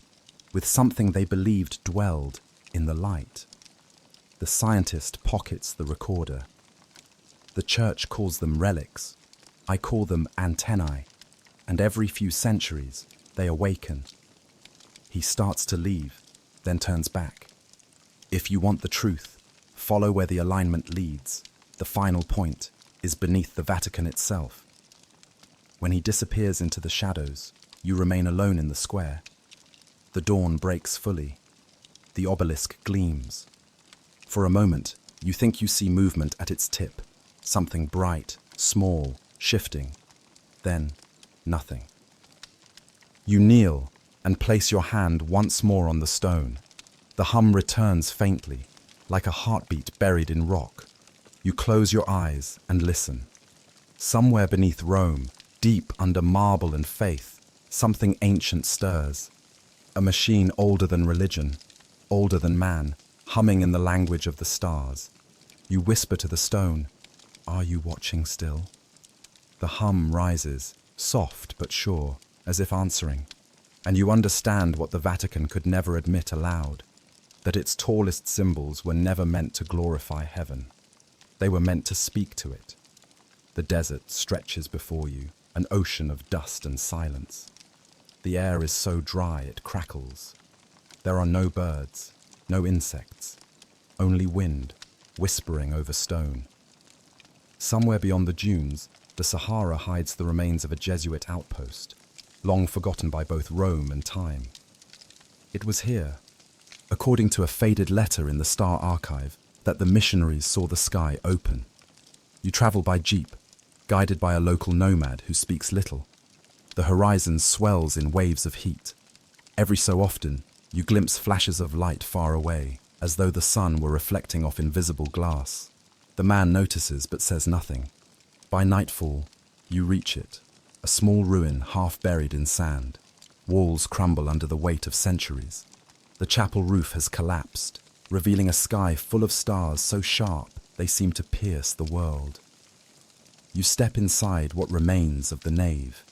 with something they believed dwelled in the light. The scientist pockets the recorder. The church calls them relics. I call them antennae, and every few centuries they awaken. He starts to leave, then turns back. If you want the truth, follow where the alignment leads. The final point is beneath the Vatican itself. When he disappears into the shadows, you remain alone in the square. The dawn breaks fully. The obelisk gleams. For a moment, you think you see movement at its tip, something bright, small, shifting. Then, nothing. You kneel and place your hand once more on the stone. The hum returns faintly, like a heartbeat buried in rock. You close your eyes and listen. Somewhere beneath Rome, deep under marble and faith, something ancient stirs. A machine older than religion, older than man, humming in the language of the stars. You whisper to the stone, "Are you watching still?" The hum rises, soft but sure, as if answering. And you understand what the Vatican could never admit aloud, that its tallest symbols were never meant to glorify heaven. They were meant to speak to it. The desert stretches before you, an ocean of dust and silence. The air is so dry it crackles. There are no birds, no insects, only wind, whispering over stone. Somewhere beyond the dunes, the Sahara hides the remains of a Jesuit outpost, long forgotten by both Rome and time. It was here, according to a faded letter in the Star Archive, that the missionaries saw the sky open. You travel by jeep, guided by a local nomad who speaks little. The horizon swells in waves of heat. Every so often, you glimpse flashes of light far away, as though the sun were reflecting off invisible glass. The man notices but says nothing. By nightfall, you reach it, a small ruin half buried in sand. Walls crumble under the weight of centuries. The chapel roof has collapsed, revealing a sky full of stars so sharp they seem to pierce the world. You step inside what remains of the nave.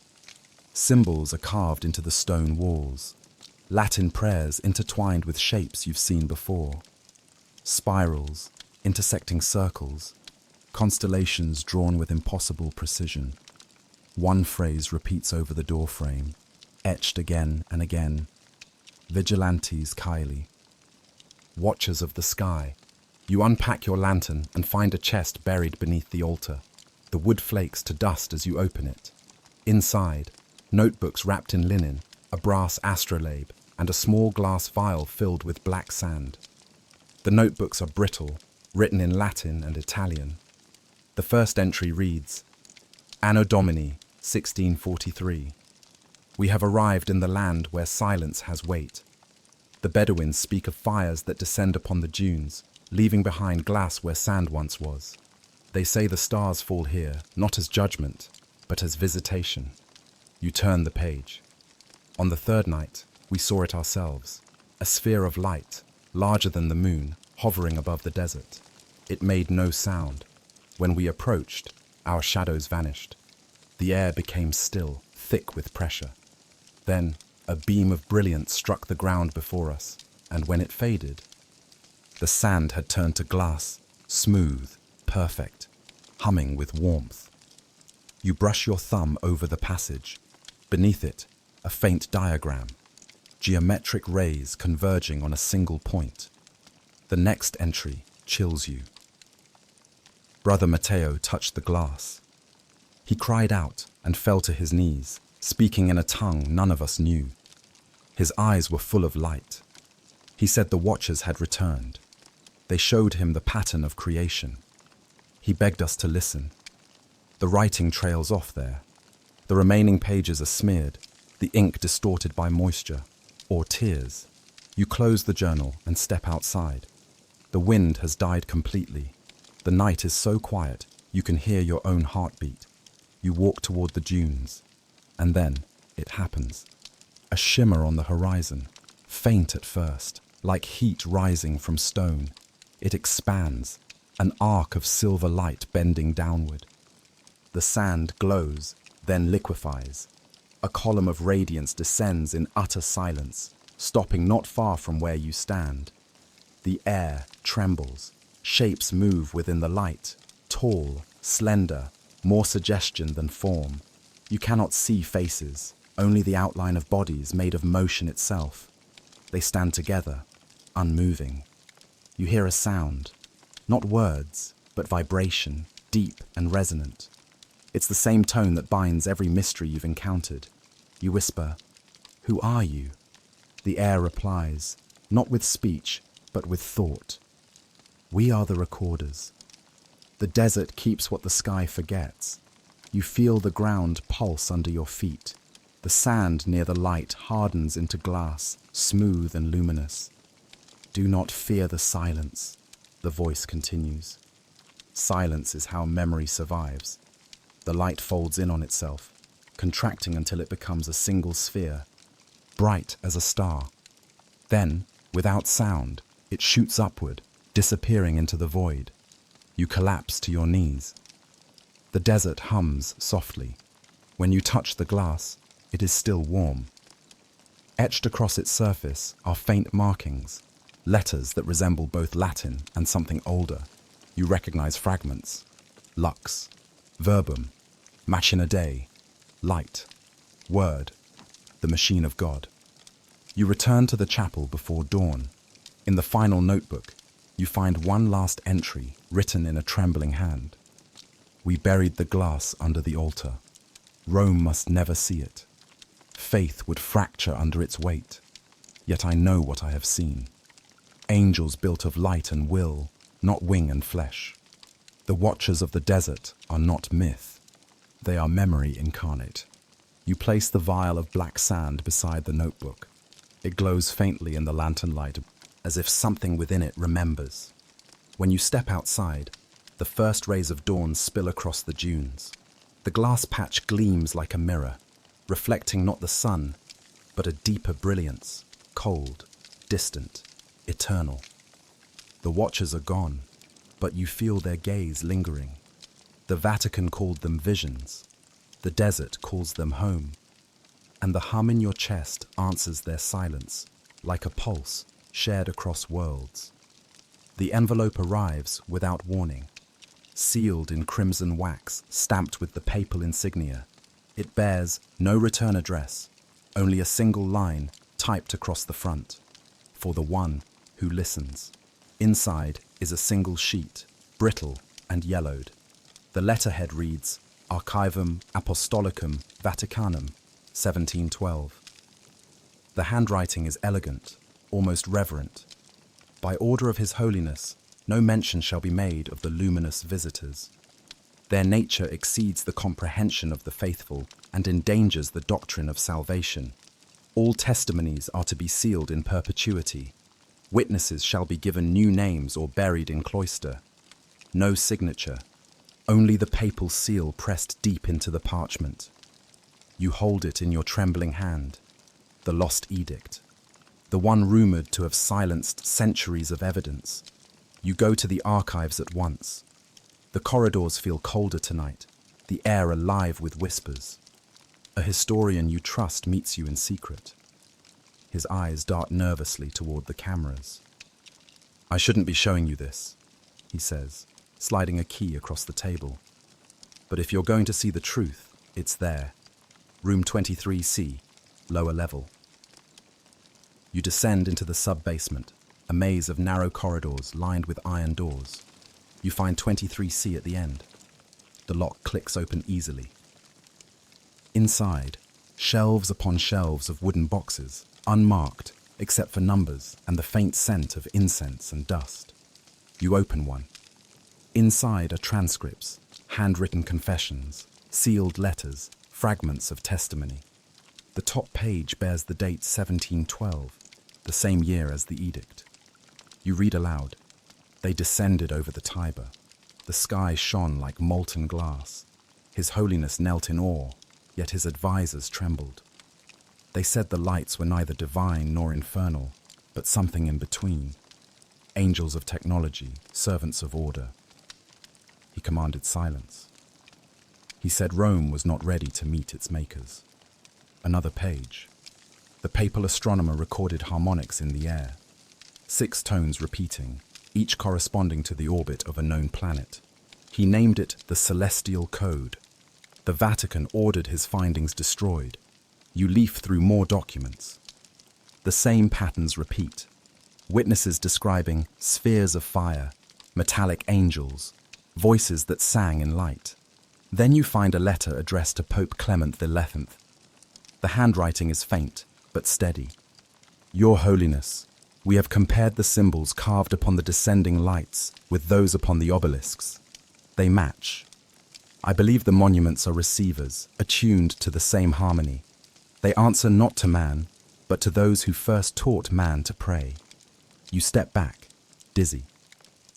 Symbols are carved into the stone walls. Latin prayers intertwined with shapes you've seen before. Spirals, intersecting circles, constellations drawn with impossible precision. One phrase repeats over the doorframe, etched again and again. Vigilantes Kylie. Watchers of the sky. You unpack your lantern and find a chest buried beneath the altar. The wood flakes to dust as you open it. Inside, notebooks wrapped in linen, a brass astrolabe, and a small glass vial filled with black sand. The notebooks are brittle, written in Latin and Italian. The first entry reads, Anno Domini, 1643. We have arrived in the land where silence has weight. The Bedouins speak of fires that descend upon the dunes, leaving behind glass where sand once was. They say the stars fall here, not as judgment, but as visitation. You turn the page. On the third night, we saw it ourselves, a sphere of light, larger than the moon, hovering above the desert. It made no sound. When we approached, our shadows vanished. The air became still, thick with pressure. Then, a beam of brilliance struck the ground before us, and when it faded, the sand had turned to glass, smooth, perfect, humming with warmth. You brush your thumb over the passage. Beneath it, a faint diagram, geometric rays converging on a single point. The next entry chills you. Brother Matteo touched the glass. He cried out and fell to his knees, speaking in a tongue none of us knew. His eyes were full of light. He said the watchers had returned. They showed him the pattern of creation. He begged us to listen. The writing trails off there. The remaining pages are smeared, the ink distorted by moisture, or tears. You close the journal and step outside. The wind has died completely. The night is so quiet, you can hear your own heartbeat. You walk toward the dunes. And then, it happens. A shimmer on the horizon, faint at first, like heat rising from stone. It expands, an arc of silver light bending downward. The sand glows, then liquefies. A column of radiance descends in utter silence, stopping not far from where you stand. The air trembles. Shapes move within the light, tall, slender, more suggestion than form. You cannot see faces, only the outline of bodies made of motion itself. They stand together, unmoving. You hear a sound, not words, but vibration, deep and resonant. It's the same tone that binds every mystery you've encountered. You whisper, "Who are you?" The air replies, not with speech, but with thought. We are the recorders. The desert keeps what the sky forgets. You feel the ground pulse under your feet. The sand near the light hardens into glass, smooth and luminous. Do not fear the silence, the voice continues. Silence is how memory survives. The light folds in on itself, contracting until it becomes a single sphere, bright as a star. Then, without sound, it shoots upward, disappearing into the void. You collapse to your knees. The desert hums softly. When you touch the glass, it is still warm. Etched across its surface are faint markings, letters that resemble both Latin and something older. You recognize fragments. Lux, verbum, machina Dei, light, word, the machine of God. You return to the chapel before dawn. In the final notebook, you find one last entry written in a trembling hand. We buried the glass under the altar. Rome must never see it. Faith would fracture under its weight. Yet I know what I have seen. angels built of light and will, not wing and flesh. The watchers of the desert are not myth. They are memory incarnate. You place the vial of black sand beside the notebook. It glows faintly in the lantern light, as if something within it remembers. When you step outside, the first rays of dawn spill across the dunes. The glass patch gleams like a mirror, reflecting not the sun, but a deeper brilliance, cold, distant, eternal. The watchers are gone, but you feel their gaze lingering. The Vatican called them visions. The desert calls them home. And the hum in your chest answers their silence, like a pulse shared across worlds. The envelope arrives without warning, sealed in crimson wax, stamped with the papal insignia. It bears no return address, only a single line typed across the front, for the one who listens. Inside is a single sheet, brittle and yellowed. The letterhead reads, Archivum Apostolicum Vaticanum, 1712. The handwriting is elegant, almost reverent. By order of His Holiness, no mention shall be made of the luminous visitors. Their nature exceeds the comprehension of the faithful and endangers the doctrine of salvation. All testimonies are to be sealed in perpetuity. Witnesses shall be given new names or buried in cloister. No signature, only the papal seal pressed deep into the parchment. You hold it in your trembling hand, the lost edict, the one rumoured to have silenced centuries of evidence. You go to the archives at once. The corridors feel colder tonight, the air alive with whispers. A historian you trust meets you in secret. His eyes dart nervously toward the cameras. I shouldn't be showing you this, he says, sliding a key across the table. But if you're going to see the truth, it's there. Room 23C, lower level. You descend into the sub-basement, a maze of narrow corridors lined with iron doors. You find 23C at the end. The lock clicks open easily. Inside, shelves upon shelves of wooden boxes, unmarked except for numbers and the faint scent of incense and dust. You open one. Inside are transcripts, handwritten confessions, sealed letters, fragments of testimony. The top page bears the date 1712, the same year as the edict. You read aloud. They descended over the Tiber. The sky shone like molten glass. His Holiness knelt in awe, yet his advisors trembled. They said the lights were neither divine nor infernal, but something in between. Angels of technology, servants of order. He commanded silence. He said Rome was not ready to meet its makers. Another page. The papal astronomer recorded harmonics in the air. 6 tones repeating, each corresponding to the orbit of a known planet. He named it the Celestial Code. The Vatican ordered his findings destroyed. You leaf through more documents. The same patterns repeat. Witnesses describing spheres of fire, metallic angels, voices that sang in light. Then you find a letter addressed to Pope Clement XI. The handwriting is faint, but steady. Your Holiness, we have compared the symbols carved upon the descending lights with those upon the obelisks. They match. I believe the monuments are receivers, attuned to the same harmony. They answer not to man, but to those who first taught man to pray. You step back, dizzy.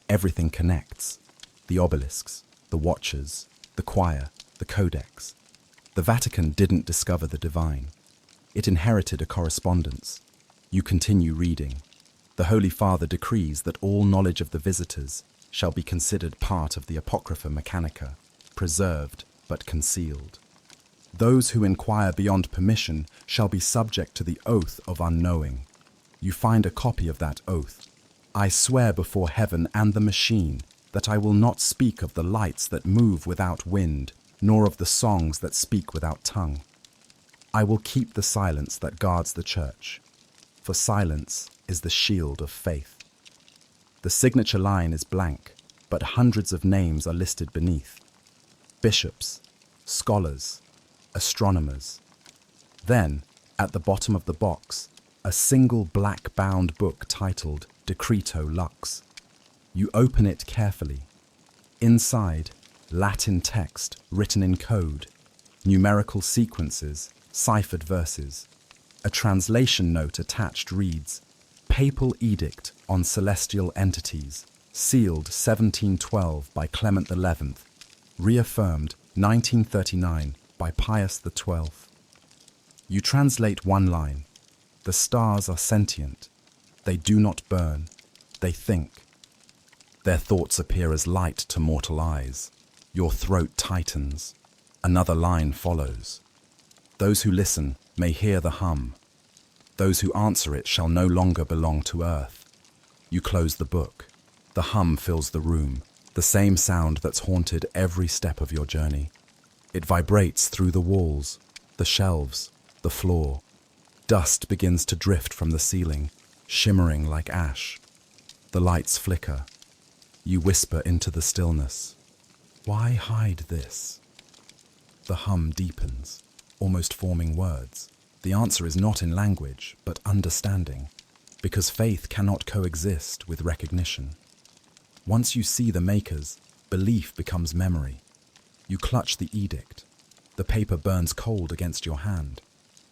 Everything connects. The obelisks, the watchers, the choir, the codex. The Vatican didn't discover the divine. It inherited a correspondence. You continue reading. The Holy Father decrees that all knowledge of the visitors shall be considered part of the Apocrypha Mechanica, preserved but concealed. Those who inquire beyond permission shall be subject to the oath of unknowing. You find a copy of that oath. I swear before heaven and the machine that I will not speak of the lights that move without wind, nor of the songs that speak without tongue. I will keep the silence that guards the church, for silence is the shield of faith. The signature line is blank, but hundreds of names are listed beneath. Bishops, scholars, astronomers. Then, at the bottom of the box, a single black-bound book titled Decreto Lux. You open it carefully. Inside, Latin text written in code, numerical sequences, ciphered verses. A translation note attached reads, Papal Edict on Celestial Entities, sealed 1712 by Clement XI, reaffirmed 1939 by Pius XII. You translate one line. The stars are sentient. They do not burn. They think. Their thoughts appear as light to mortal eyes. Your throat tightens. Another line follows. Those who listen may hear the hum. Those who answer it shall no longer belong to earth. You close the book. The hum fills the room, the same sound that's haunted every step of your journey. It vibrates through the walls, the shelves, the floor. Dust begins to drift from the ceiling, shimmering like ash. The lights flicker. You whisper into the stillness. Why hide this? The hum deepens, almost forming words. The answer is not in language, but understanding, because faith cannot coexist with recognition. Once you see the makers, belief becomes memory. You clutch the edict. The paper burns cold against your hand.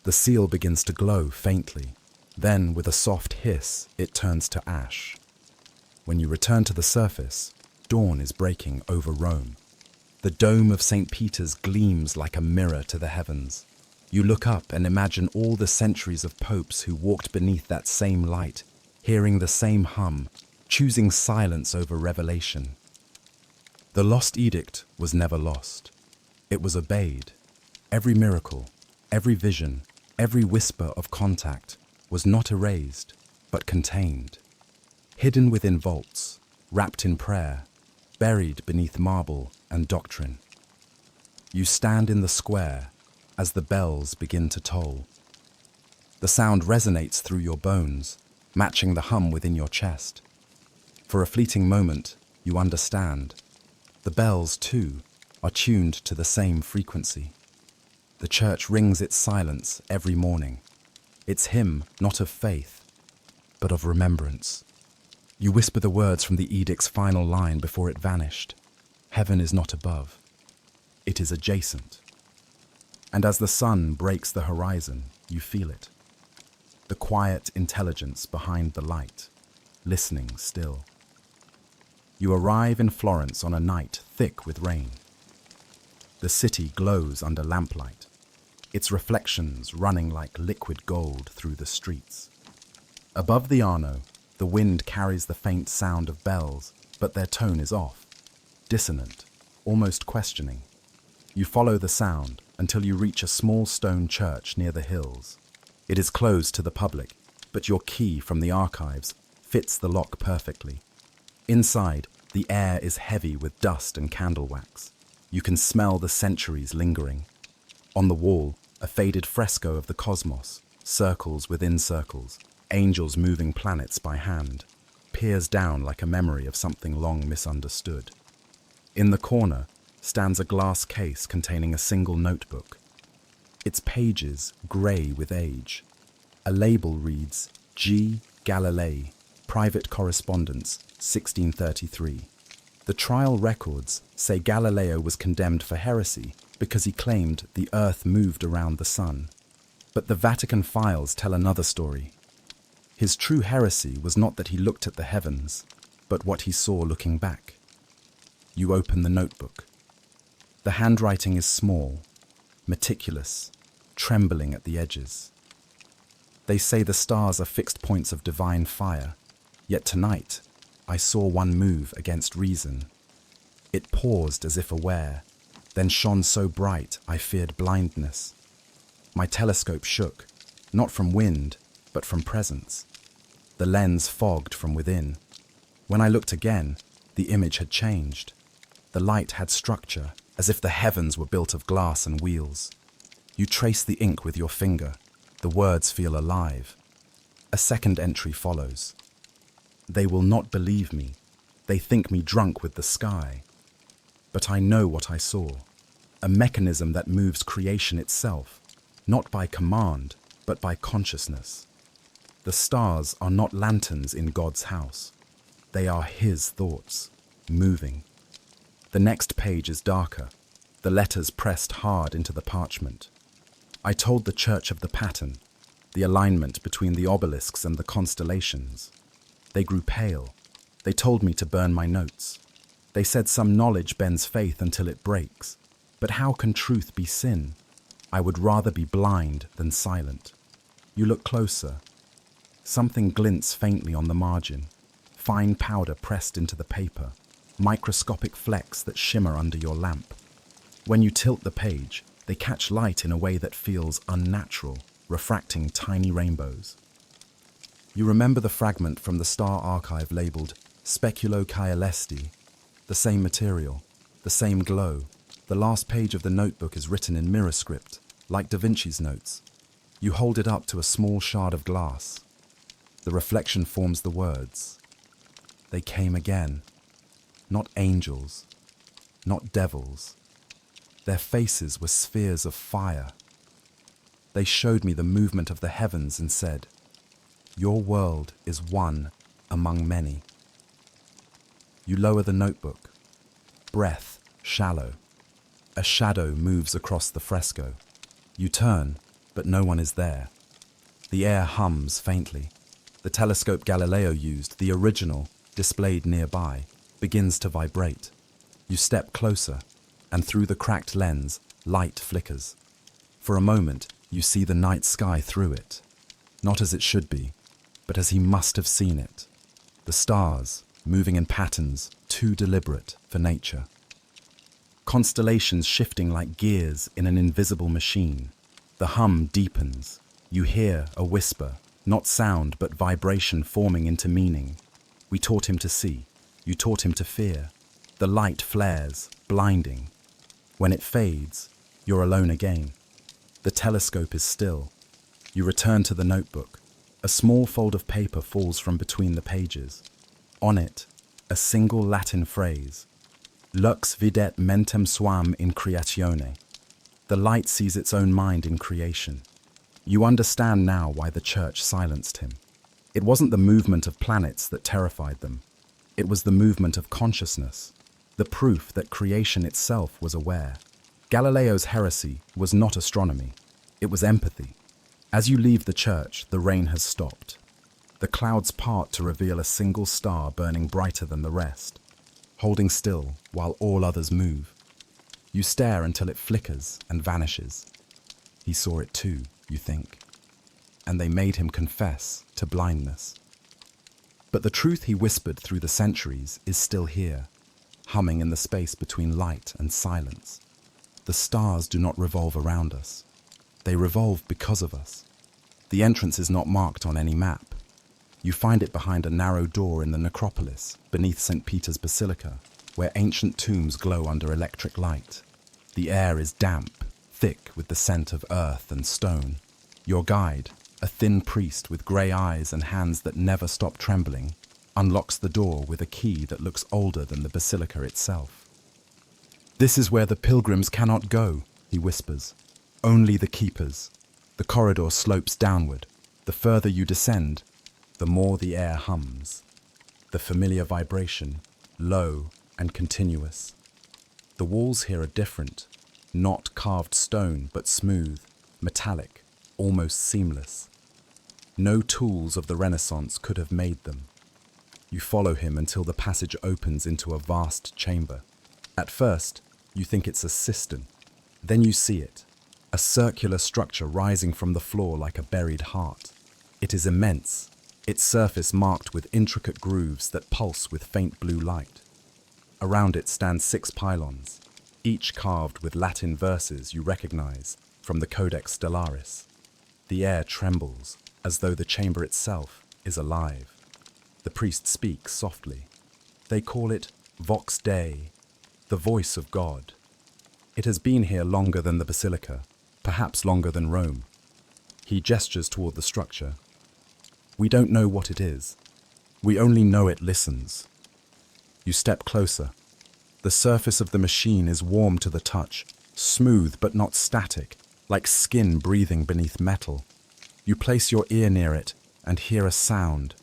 The seal begins to glow faintly. Then, with a soft hiss, it turns to ash. When you return to the surface, dawn is breaking over Rome. The dome of St. Peter's gleams like a mirror to the heavens. You look up and imagine all the centuries of popes who walked beneath that same light, hearing the same hum, choosing silence over revelation. The lost edict was never lost. It was obeyed. Every miracle, every vision, every whisper of contact was not erased, but contained. Hidden within vaults, wrapped in prayer, buried beneath marble and doctrine. You stand in the square as the bells begin to toll. The sound resonates through your bones, matching the hum within your chest. For a fleeting moment, you understand. The bells, too, are tuned to the same frequency. The church rings its silence every morning. Its hymn not of faith, but of remembrance. You whisper the words from the edict's final line before it vanished. Heaven is not above. It is adjacent. And as the sun breaks the horizon, you feel it. The quiet intelligence behind the light, listening still. You arrive in Florence on a night thick with rain. The city glows under lamplight, its reflections running like liquid gold through the streets. Above the Arno, the wind carries the faint sound of bells, but their tone is off, dissonant, almost questioning. You follow the sound until you reach a small stone church near the hills. It is closed to the public, but your key from the archives fits the lock perfectly. Inside, the air is heavy with dust and candle wax. You can smell the centuries lingering. On the wall, a faded fresco of the cosmos, circles within circles, angels moving planets by hand, peers down like a memory of something long misunderstood. In the corner stands a glass case containing a single notebook. Its pages grey with age. A label reads, G. Galilei, Private Correspondence, 1633. The trial records say Galileo was condemned for heresy because he claimed the earth moved around the sun. But the Vatican files tell another story. His true heresy was not that he looked at the heavens, but what he saw looking back. You open the notebook. The handwriting is small, meticulous, trembling at the edges. They say the stars are fixed points of divine fire, yet tonight I saw one move against reason. It paused as if aware, then shone so bright I feared blindness. My telescope shook, not from wind, but from presence. The lens fogged from within. When I looked again, the image had changed. The light had structure, as if the heavens were built of glass and wheels. You trace the ink with your finger. The words feel alive. A second entry follows. They will not believe me. They think me drunk with the sky. But I know what I saw. A mechanism that moves creation itself, not by command, but by consciousness. The stars are not lanterns in God's house. They are His thoughts, moving. The next page is darker, the letters pressed hard into the parchment. I told the church of the pattern, the alignment between the obelisks and the constellations. They grew pale. They told me to burn my notes. They said some knowledge bends faith until it breaks. But how can truth be sin? I would rather be blind than silent. You look closer. Something glints faintly on the margin. Fine powder pressed into the paper. Microscopic flecks that shimmer under your lamp. When you tilt the page, they catch light in a way that feels unnatural, refracting tiny rainbows. You remember the fragment from the star archive labeled Speculo Caelesti, the same material, the same glow. The last page of the notebook is written in mirror script, like Da Vinci's notes. You hold it up to a small shard of glass. The reflection forms the words. They came again. Not angels, not devils. Their faces were spheres of fire. They showed me the movement of the heavens and said, "Your world is one among many." You lower the notebook. Breath shallow. A shadow moves across the fresco. You turn, but no one is there. The air hums faintly. The telescope Galileo used, the original, displayed nearby, begins to vibrate. You step closer, and through the cracked lens, light flickers. For a moment, you see the night sky through it. Not as it should be, but as he must have seen it. The stars, moving in patterns too deliberate for nature. Constellations shifting like gears in an invisible machine. The hum deepens. You hear a whisper, not sound but vibration forming into meaning. We taught him to see. You taught him to fear. The light flares, blinding. When it fades, you're alone again. The telescope is still. You return to the notebook. A small fold of paper falls from between the pages. On it, a single Latin phrase. Lux videt mentem suam in creatione. The light sees its own mind in creation. You understand now why the church silenced him. It wasn't the movement of planets that terrified them. It was the movement of consciousness, the proof that creation itself was aware. Galileo's heresy was not astronomy. It was empathy. As you leave the church, the rain has stopped. The clouds part to reveal a single star burning brighter than the rest, holding still while all others move. You stare until it flickers and vanishes. He saw it too, you think, and they made him confess to blindness. But the truth he whispered through the centuries is still here, humming in the space between light and silence. The stars do not revolve around us. They revolve because of us. The entrance is not marked on any map. You find it behind a narrow door in the necropolis, beneath St. Peter's Basilica, where ancient tombs glow under electric light. The air is damp, thick with the scent of earth and stone. Your guide, a thin priest with grey eyes and hands that never stop trembling, unlocks the door with a key that looks older than the basilica itself. "This is where the pilgrims cannot go," he whispers. "Only the keepers." The corridor slopes downward. The further you descend, the more the air hums. The familiar vibration, low and continuous. The walls here are different, not carved stone, but smooth, metallic, almost seamless. No tools of the Renaissance could have made them. You follow him until the passage opens into a vast chamber. At first, you think it's a cistern. Then you see it, a circular structure rising from the floor like a buried heart. It is immense, its surface marked with intricate grooves that pulse with faint blue light. Around it stand 6 pylons, each carved with Latin verses you recognize from the Codex Stellaris. The air trembles, as though the chamber itself is alive. The priest speaks softly. They call it Vox Dei, the voice of God. It has been here longer than the basilica, perhaps longer than Rome. He gestures toward the structure. We don't know what it is. We only know it listens. You step closer. The surface of the machine is warm to the touch, smooth but not static, like skin breathing beneath metal. You place your ear near it, and hear a sound,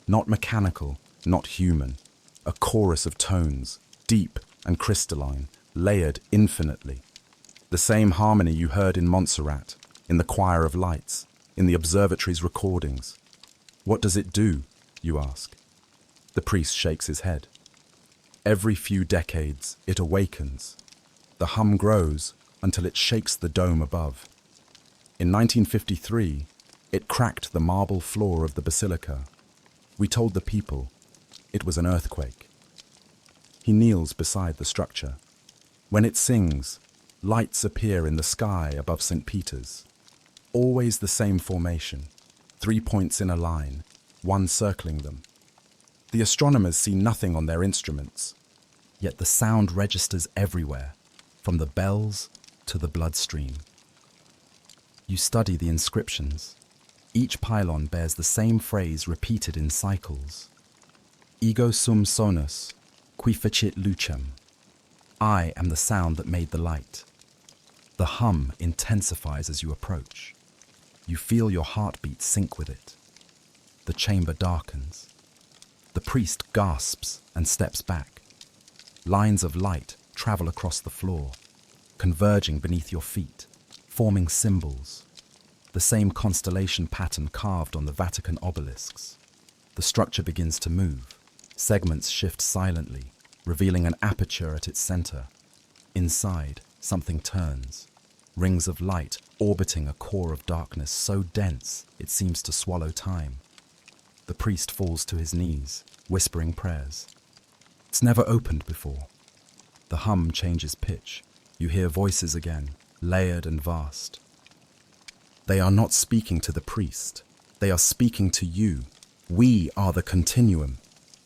not mechanical, not human, a chorus of tones, deep and crystalline, layered infinitely. The same harmony you heard in Montserrat, in the choir of lights, in the observatory's recordings. What does it do, you ask? The priest shakes his head. Every few decades, it awakens. The hum grows until it shakes the dome above. In 1953, it cracked the marble floor of the basilica. We told the people it was an earthquake. He kneels beside the structure. When it sings, lights appear in the sky above St. Peter's. Always the same formation, 3 points in a line, one circling them. The astronomers see nothing on their instruments, yet the sound registers everywhere, from the bells to the bloodstream. You study the inscriptions. Each pylon bears the same phrase repeated in cycles. Ego sum sonus, qui fecit lucem. I am the sound that made the light. The hum intensifies as you approach. You feel your heartbeat sync with it. The chamber darkens. The priest gasps and steps back. Lines of light travel across the floor, converging beneath your feet, forming symbols. The same constellation pattern carved on the Vatican obelisks. The structure begins to move. Segments shift silently, revealing an aperture at its center. Inside, something turns. Rings of light orbiting a core of darkness so dense it seems to swallow time. The priest falls to his knees, whispering prayers. It's never opened before. The hum changes pitch. You hear voices again, layered and vast. They are not speaking to the priest. They are speaking to you. We are the continuum.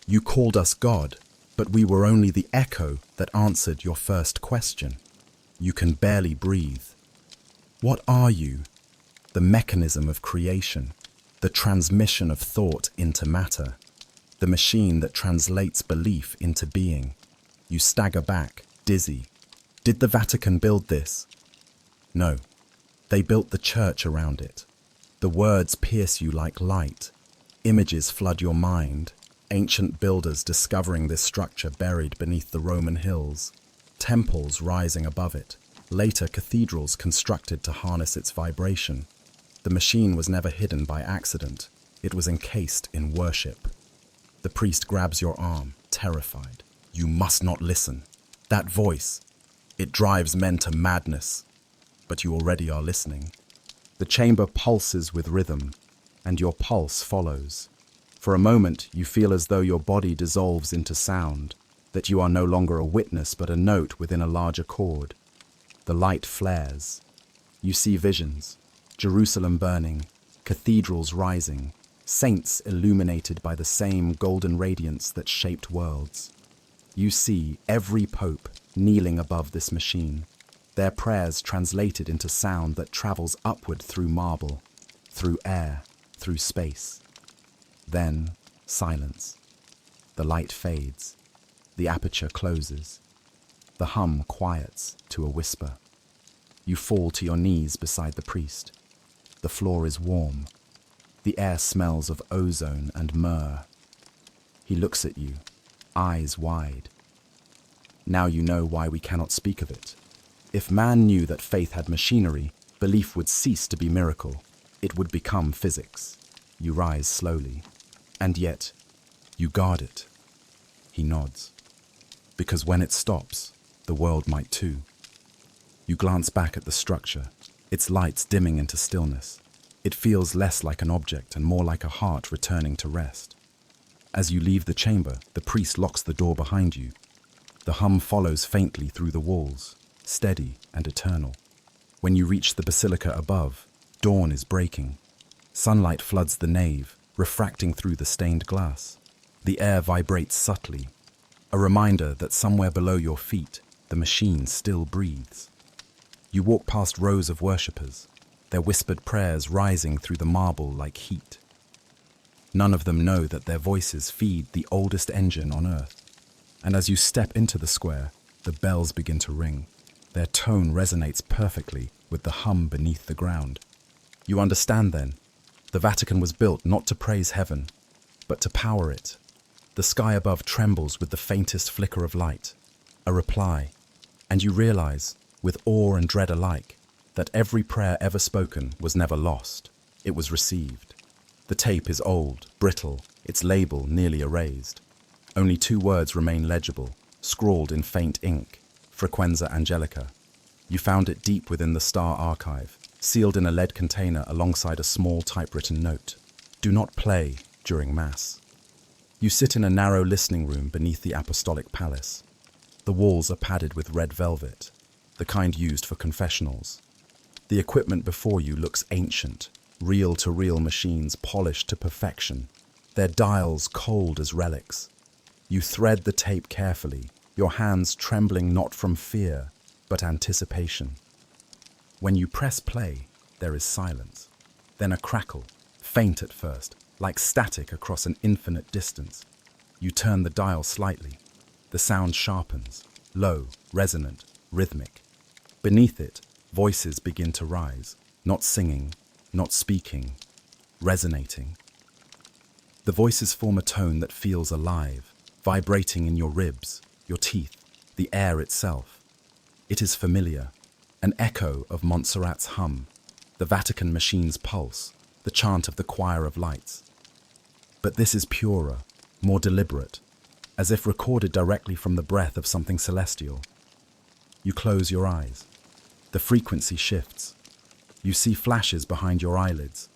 You called us God, but we were only the echo that answered your first question. You can barely breathe. What are you? The mechanism of creation, the transmission of thought into matter, the machine that translates belief into being. You stagger back, dizzy. Did the Vatican build this? No. They built the church around it. The words pierce you like light. Images flood your mind. Ancient builders discovering this structure buried beneath the Roman hills. Temples rising above it. Later cathedrals constructed to harness its vibration. The machine was never hidden by accident. It was encased in worship. The priest grabs your arm, terrified. You must not listen. That voice, it drives men to madness. But you already are listening. The chamber pulses with rhythm, and your pulse follows. For a moment, you feel as though your body dissolves into sound, that you are no longer a witness but a note within a larger chord. The light flares. You see visions, Jerusalem burning, cathedrals rising, saints illuminated by the same golden radiance that shaped worlds. You see every pope kneeling above this machine, their prayers translated into sound that travels upward through marble, through air, through space. Then, silence. The light fades. The aperture closes. The hum quiets to a whisper. You fall to your knees beside the priest. The floor is warm. The air smells of ozone and myrrh. He looks at you, eyes wide. Now you know why we cannot speak of it. If man knew that faith had machinery, belief would cease to be miracle. It would become physics. You rise slowly. And yet, you guard it. He nods. Because when it stops, the world might too. You glance back at the structure, its lights dimming into stillness. It feels less like an object and more like a heart returning to rest. As you leave the chamber, the priest locks the door behind you. The hum follows faintly through the walls, steady and eternal. When you reach the basilica above, dawn is breaking. Sunlight floods the nave, refracting through the stained glass. The air vibrates subtly, a reminder that somewhere below your feet, the machine still breathes. You walk past rows of worshippers, their whispered prayers rising through the marble like heat. None of them know that their voices feed the oldest engine on earth. And as you step into the square, the bells begin to ring. Their tone resonates perfectly with the hum beneath the ground. You understand then, The Vatican was built not to praise heaven, but to power it. The sky above trembles with the faintest flicker of light, a reply, and you realize, with awe and dread alike, that every prayer ever spoken was never lost. It was received. The tape is old, brittle, its label nearly erased. Only 2 words remain legible, scrawled in faint ink, Frequenza Angelica. You found it deep within the star archive, sealed in a lead container alongside a small typewritten note. Do not play during Mass. You sit in a narrow listening room beneath the Apostolic Palace. The walls are padded with red velvet, the kind used for confessionals. The equipment before you looks ancient, reel-to-reel machines polished to perfection, their dials cold as relics. You thread the tape carefully, your hands trembling not from fear, but anticipation. When you press play, there is silence, then a crackle, faint at first, like static across an infinite distance. You turn the dial slightly. The sound sharpens, low, resonant, rhythmic. Beneath it, voices begin to rise, not singing, not speaking, resonating. The voices form a tone that feels alive, vibrating in your ribs, your teeth, the air itself. It is familiar, an echo of Montserrat's hum, the Vatican machine's pulse, the chant of the choir of lights. But this is purer, more deliberate, as if recorded directly from the breath of something celestial. You close your eyes. The frequency shifts. You see flashes behind your eyelids,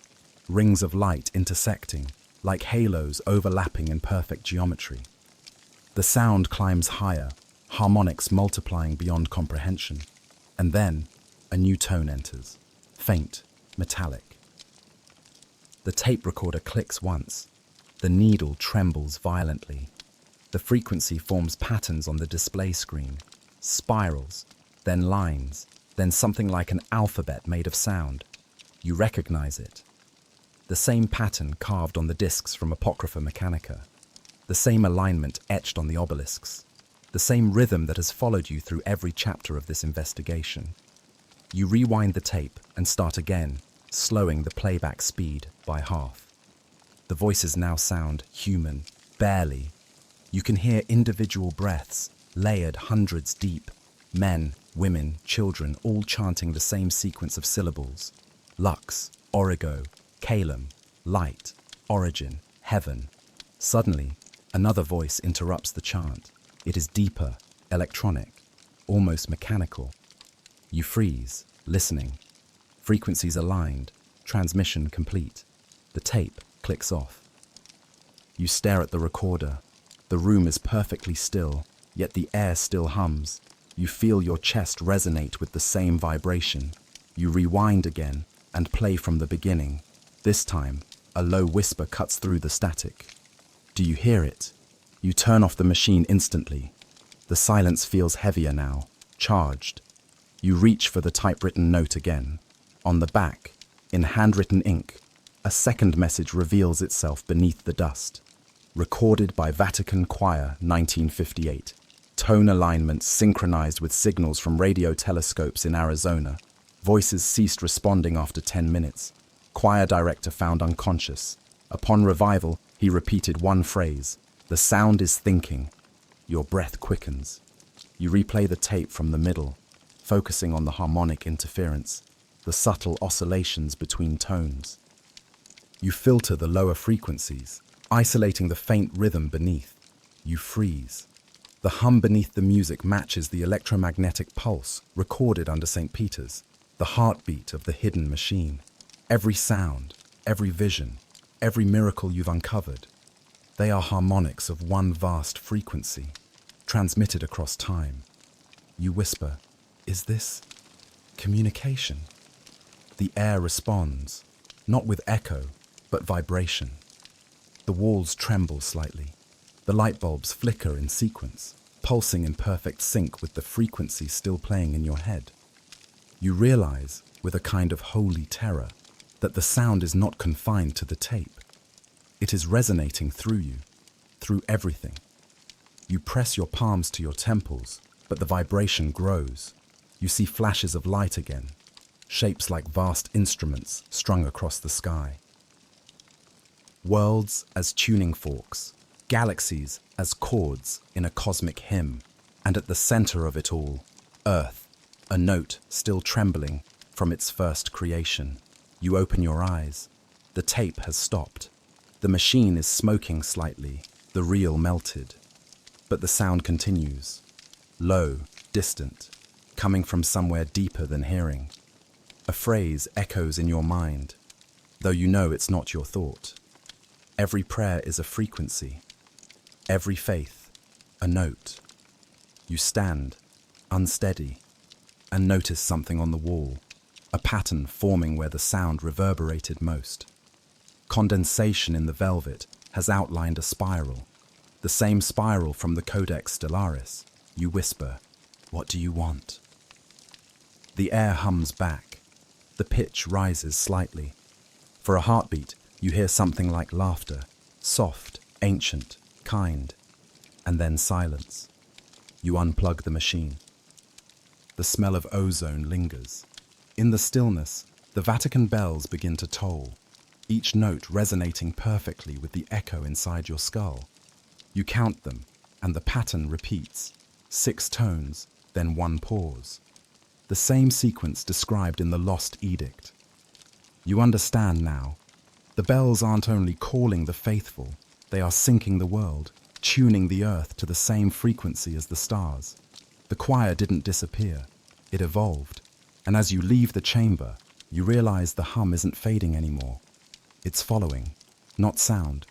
rings of light intersecting, like halos overlapping in perfect geometry. The sound climbs higher, harmonics multiplying beyond comprehension. And then, a new tone enters, faint, metallic. The tape recorder clicks once. The needle trembles violently. The frequency forms patterns on the display screen, spirals, then lines, then something like an alphabet made of sound. You recognize it. The same pattern carved on the discs from Apocrypha Mechanica. The same alignment etched on the obelisks. The same rhythm that has followed you through every chapter of this investigation. You rewind the tape and start again, slowing the playback speed by half. The voices now sound human, barely. You can hear individual breaths, layered hundreds deep. Men, women, children, all chanting the same sequence of syllables. Lux, origo, caelum, light, origin, heaven. Suddenly, another voice interrupts the chant. It is deeper, electronic, almost mechanical. You freeze, listening. Frequencies aligned, transmission complete. The tape clicks off. You stare at the recorder. The room is perfectly still, yet the air still hums. You feel your chest resonate with the same vibration. You rewind again and play from the beginning. This time, a low whisper cuts through the static. Do you hear it? You turn off the machine instantly. The silence feels heavier now, charged. You reach for the typewritten note again. On the back, in handwritten ink, a second message reveals itself beneath the dust. Recorded by Vatican Choir, 1958. Tone alignment synchronized with signals from radio telescopes in Arizona. Voices ceased responding after 10 minutes. Choir director found unconscious. Upon revival, he repeated one phrase. The sound is thinking. Your breath quickens. You replay the tape from the middle, focusing on the harmonic interference, the subtle oscillations between tones. You filter the lower frequencies, isolating the faint rhythm beneath. You freeze. The hum beneath the music matches the electromagnetic pulse recorded under St. Peter's, the heartbeat of the hidden machine. Every sound, every vision, every miracle you've uncovered, they are harmonics of one vast frequency, transmitted across time. You whisper, "Is this communication?" The air responds, not with echo, but vibration. The walls tremble slightly. The light bulbs flicker in sequence, pulsing in perfect sync with the frequency still playing in your head. You realize, with a kind of holy terror, that the sound is not confined to the tape. It is resonating through you, through everything. You press your palms to your temples, but the vibration grows. You see flashes of light again, shapes like vast instruments strung across the sky. Worlds as tuning forks, galaxies as chords in a cosmic hymn, and at the center of it all, Earth, a note still trembling from its first creation. You open your eyes. The tape has stopped. The machine is smoking slightly, the reel melted. But the sound continues, low, distant, coming from somewhere deeper than hearing. A phrase echoes in your mind, though you know it's not your thought. Every prayer is a frequency. Every faith, a note. You stand, unsteady, and notice something on the wall, a pattern forming where the sound reverberated most. Condensation in the velvet has outlined a spiral, the same spiral from the Codex Stellaris. You whisper, "What do you want?" The air hums back. The pitch rises slightly. For a heartbeat, you hear something like laughter, soft, ancient, kind, and then silence. You unplug the machine. The smell of ozone lingers. In the stillness, the Vatican bells begin to toll, each note resonating perfectly with the echo inside your skull. You count them, and the pattern repeats. 6 tones, then 1 pause. The same sequence described in the Lost Edict. You understand now. The bells aren't only calling the faithful, they are syncing the world, tuning the earth to the same frequency as the stars. The choir didn't disappear, it evolved. And as you leave the chamber, you realize the hum isn't fading anymore. It's following, not sound,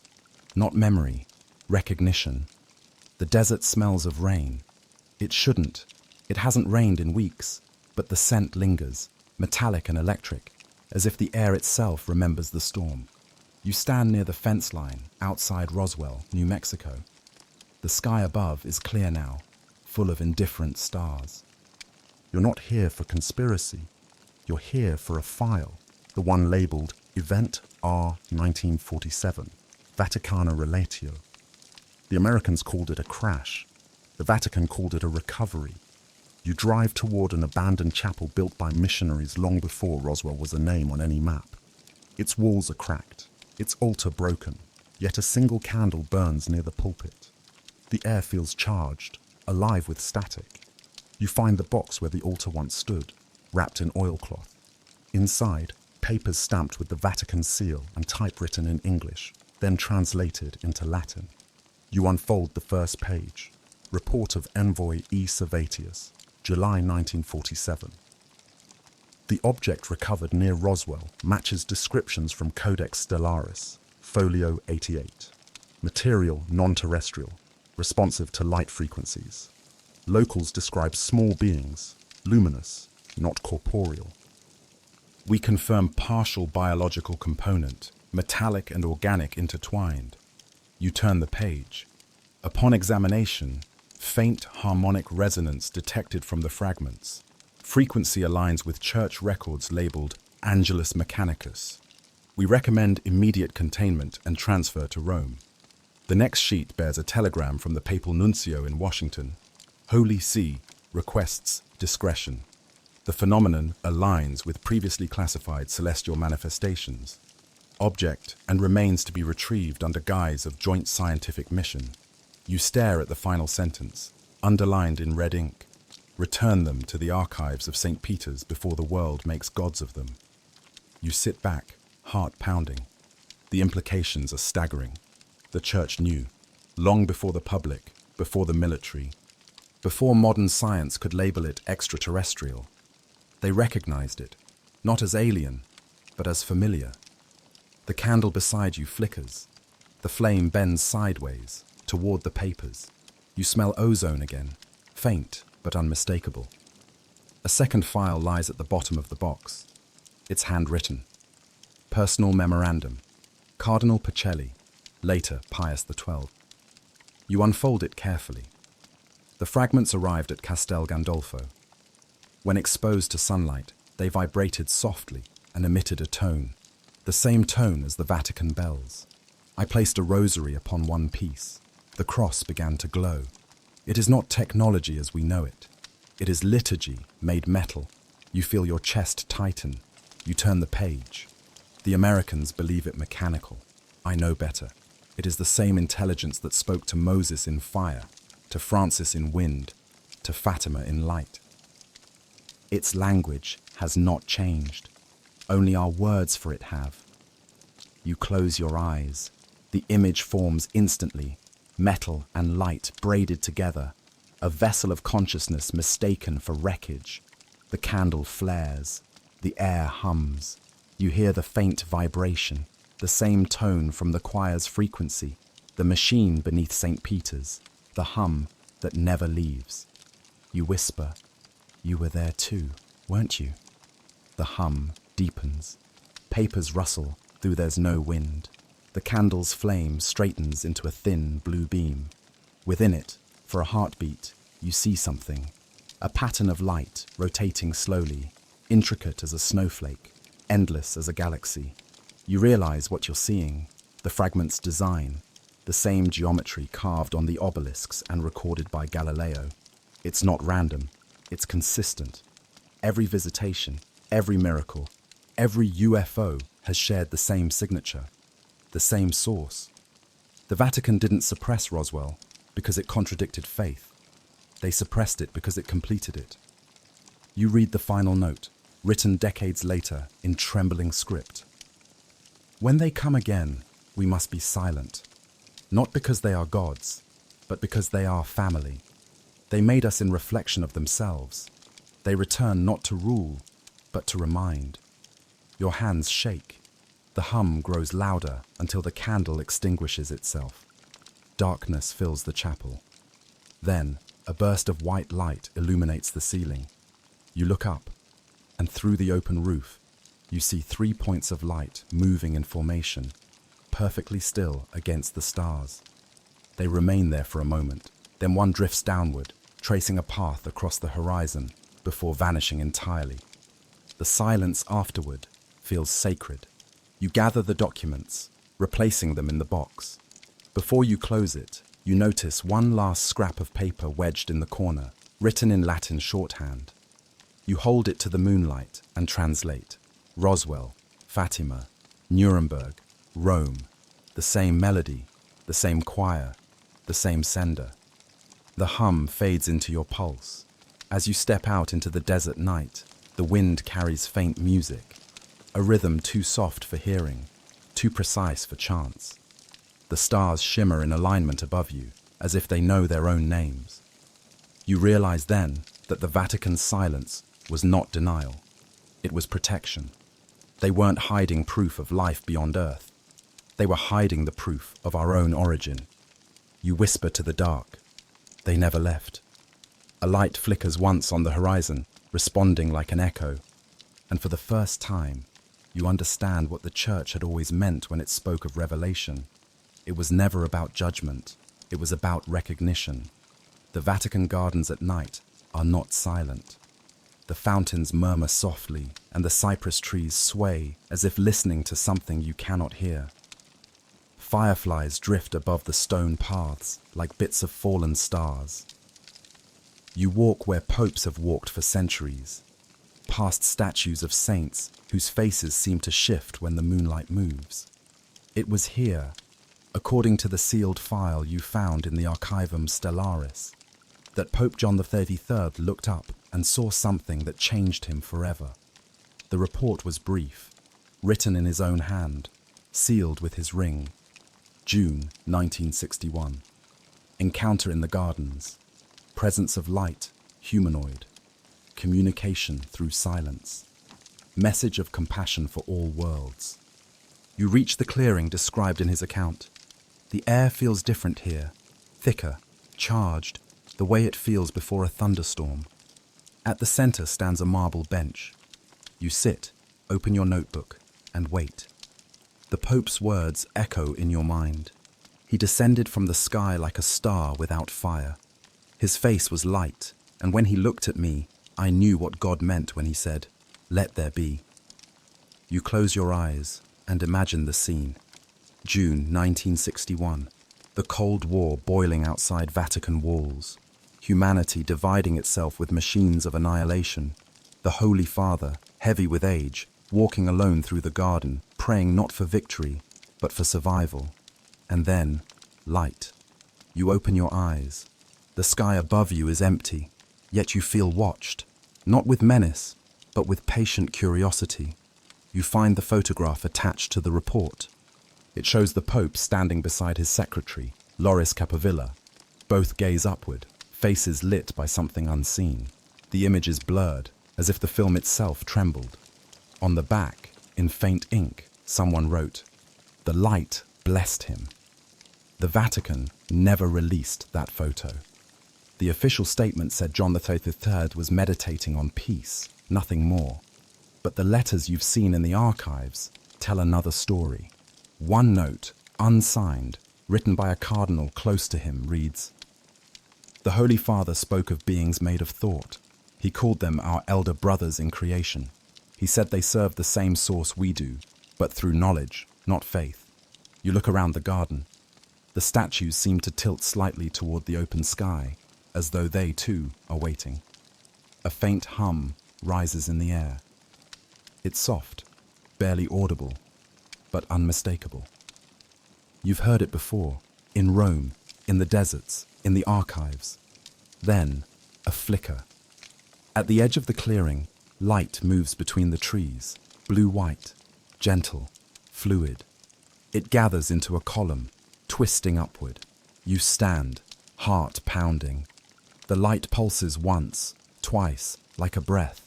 not memory, recognition. The desert smells of rain. It shouldn't. It hasn't rained in weeks, but the scent lingers, metallic and electric, as if the air itself remembers the storm. You stand near the fence line outside Roswell, New Mexico. The sky above is clear now, full of indifferent stars. You're not here for conspiracy. You're here for a file, the one labeled Event R 1947, Vaticana Relatio. The Americans called it a crash. The Vatican called it a recovery. You drive toward an abandoned chapel built by missionaries long before Roswell was a name on any map. Its walls are cracked, its altar broken, yet a single candle burns near the pulpit. The air feels charged, alive with static. You find the box where the altar once stood, wrapped in oilcloth. Inside, papers stamped with the Vatican seal and typewritten in English, then translated into Latin. You unfold the first page. Report of Envoy E. Servatius, July 1947. The object recovered near Roswell matches descriptions from Codex Stellaris, Folio 88. Material non-terrestrial, responsive to light frequencies. Locals describe small beings, luminous, not corporeal. We confirm partial biological component, metallic and organic intertwined. You turn the page. Upon examination, faint harmonic resonance detected from the fragments. Frequency aligns with church records labeled Angelus Mechanicus. We recommend immediate containment and transfer to Rome. The next sheet bears a telegram from the papal nuncio in Washington. Holy See requests discretion. The phenomenon aligns with previously classified celestial manifestations. Object and remains to be retrieved under guise of joint scientific mission. You stare at the final sentence, underlined in red ink. Return them to the archives of St. Peter's before the world makes gods of them. You sit back, heart pounding. The implications are staggering. The church knew, long before the public, before the military, before modern science could label it extraterrestrial. They recognized it, not as alien, but as familiar. The candle beside you flickers. The flame bends sideways, toward the papers. You smell ozone again, faint but unmistakable. A second file lies at the bottom of the box. It's handwritten. Personal memorandum. Cardinal Pacelli, later Pius XII. You unfold it carefully. The fragments arrived at Castel Gandolfo. When exposed to sunlight, they vibrated softly and emitted a tone, the same tone as the Vatican bells. I placed a rosary upon one piece. The cross began to glow. It is not technology as we know it. It is liturgy made metal. You feel your chest tighten. You turn the page. The Americans believe it mechanical. I know better. It is the same intelligence that spoke to Moses in fire, to Francis in wind, to Fatima in light. Its language has not changed. Only our words for it have. You close your eyes. The image forms instantly, metal and light braided together, a vessel of consciousness mistaken for wreckage. The candle flares, the air hums. You hear the faint vibration, the same tone from the choir's frequency, the machine beneath St. Peter's, the hum that never leaves. You whisper, "You were there too, weren't you?" The hum deepens. Papers rustle though there's no wind. The candle's flame straightens into a thin blue beam. Within it, for a heartbeat, you see something. A pattern of light rotating slowly, intricate as a snowflake, endless as a galaxy. You realize what you're seeing, the fragment's design, the same geometry carved on the obelisks and recorded by Galileo. It's not random, it's consistent. Every visitation, every miracle, every UFO has shared the same signature, the same source. The Vatican didn't suppress Roswell because it contradicted faith. They suppressed it because it completed it. You read the final note, written decades later in trembling script. When they come again, we must be silent. Not because they are gods, but because they are family. They made us in reflection of themselves. They return not to rule, but to remind. Your hands shake. The hum grows louder until the candle extinguishes itself. Darkness fills the chapel. Then, a burst of white light illuminates the ceiling. You look up, and through the open roof, you see 3 points of light moving in formation, perfectly still against the stars. They remain there for a moment, then one drifts downward, tracing a path across the horizon before vanishing entirely. The silence afterward feels sacred. You gather the documents, replacing them in the box. Before you close it, you notice one last scrap of paper wedged in the corner, written in Latin shorthand. You hold it to the moonlight and translate. Roswell, Fatima, Nuremberg, Rome. The same melody, the same choir, the same sender. The hum fades into your pulse. As you step out into the desert night, the wind carries faint music, a rhythm too soft for hearing, too precise for chance. The stars shimmer in alignment above you, as if they know their own names. You realize then that the Vatican's silence was not denial. It was protection. They weren't hiding proof of life beyond Earth. They were hiding the proof of our own origin. You whisper to the dark. They never left. A light flickers once on the horizon, responding like an echo. And for the first time, you understand what the Church had always meant when it spoke of revelation. It was never about judgment. It was about recognition. The Vatican gardens at night are not silent. The fountains murmur softly, and the cypress trees sway as if listening to something you cannot hear. Fireflies drift above the stone paths like bits of fallen stars. You walk where popes have walked for centuries, past statues of saints whose faces seem to shift when the moonlight moves. It was here, according to the sealed file you found in the Archivum Stellaris, that Pope John XXIII looked up and saw something that changed him forever. The report was brief, written in his own hand, sealed with his ring. June 1961. Encounter in the gardens. Presence of light, humanoid. Communication through silence. Message of compassion for all worlds. You reach the clearing described in his account. The air feels different here, thicker, charged, the way it feels before a thunderstorm. At the center stands a marble bench. You sit, open your notebook, and wait. The Pope's words echo in your mind. He descended from the sky like a star without fire. His face was light, and when he looked at me, I knew what God meant when he said, "Let there be." You close your eyes and imagine the scene. June 1961. The Cold War boiling outside Vatican walls. Humanity dividing itself with machines of annihilation. The Holy Father, heavy with age, walking alone through the garden, praying not for victory, but for survival. And then, light. You open your eyes. The sky above you is empty, yet you feel watched, not with menace, but with patient curiosity. You find the photograph attached to the report. It shows the Pope standing beside his secretary, Loris Capovilla. Both gaze upward, faces lit by something unseen. The image is blurred, as if the film itself trembled. On the back, in faint ink, someone wrote, "The light blessed him." The Vatican never released that photo. The official statement said John XXIII was meditating on peace, nothing more. But the letters you've seen in the archives tell another story. One note, unsigned, written by a cardinal close to him, reads, "The Holy Father spoke of beings made of thought. He called them our elder brothers in creation. He said they serve the same source we do, but through knowledge, not faith." You look around the garden. The statues seem to tilt slightly toward the open sky, as though they too are waiting. A faint hum rises in the air. It's soft, barely audible, but unmistakable. You've heard it before, in Rome, in the deserts, in the archives. Then, a flicker. At the edge of the clearing, light moves between the trees, blue-white, gentle, fluid. It gathers into a column, twisting upward. You stand, heart pounding. The light pulses once, twice, like a breath.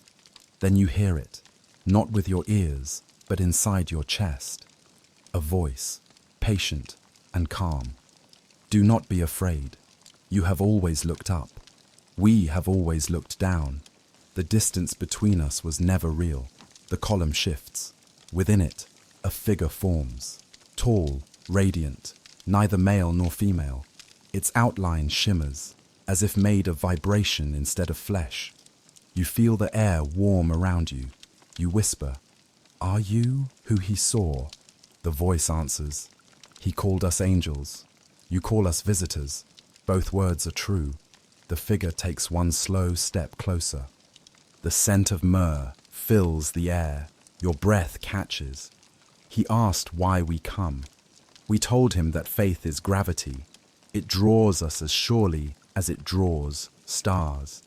Then you hear it, not with your ears, but inside your chest. A voice, patient and calm. "Do not be afraid. You have always looked up. We have always looked down. The distance between us was never real." The column shifts. Within it, a figure forms. Tall, radiant, neither male nor female. Its outline shimmers, as if made of vibration instead of flesh. You feel the air warm around you. You whisper, "Are you who he saw?" The voice answers, "He called us angels. You call us visitors." Both words are true. The figure takes one slow step closer. The scent of myrrh fills the air. Your breath catches. He asked why we come. We told him that faith is gravity. It draws us as surely as it draws stars.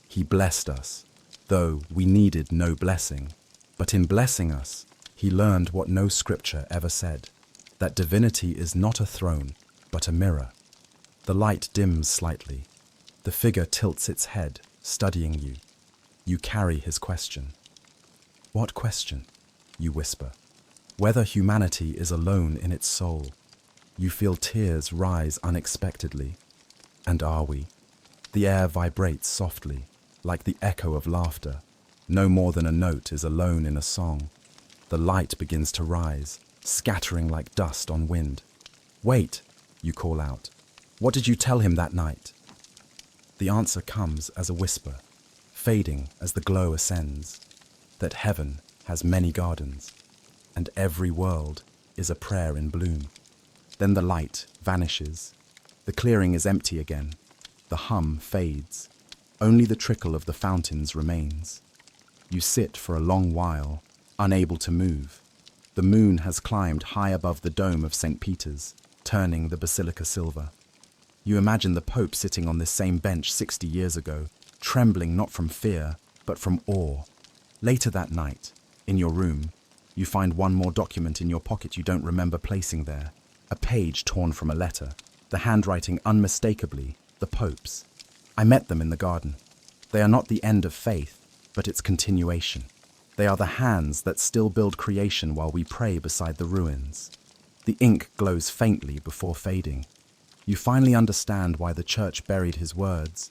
He blessed us, though we needed no blessing. But in blessing us, he learned what no scripture ever said, that divinity is not a throne, but a mirror. The light dims slightly. The figure tilts its head, studying you. You carry his question. "What question?" you whisper. "Whether humanity is alone in its soul." You feel tears rise unexpectedly. And are we? The air vibrates softly, like the echo of laughter. No more than a note is alone in a song. The light begins to rise, scattering like dust on wind. "Wait," you call out. "What did you tell him that night?" The answer comes as a whisper, fading as the glow ascends, that heaven has many gardens, and every world is a prayer in bloom. Then the light vanishes. The clearing is empty again. The hum fades. Only the trickle of the fountains remains. You sit for a long while, unable to move. The moon has climbed high above the dome of St. Peter's, turning the basilica silver. You imagine the Pope sitting on this same bench 60 years ago, trembling not from fear, but from awe. Later that night, in your room, you find one more document in your pocket you don't remember placing there. A page torn from a letter, the handwriting unmistakably the Pope's. "I met them in the garden. They are not the end of faith, but its continuation. They are the hands that still build creation while we pray beside the ruins." The ink glows faintly before fading. You finally understand why the church buried his words.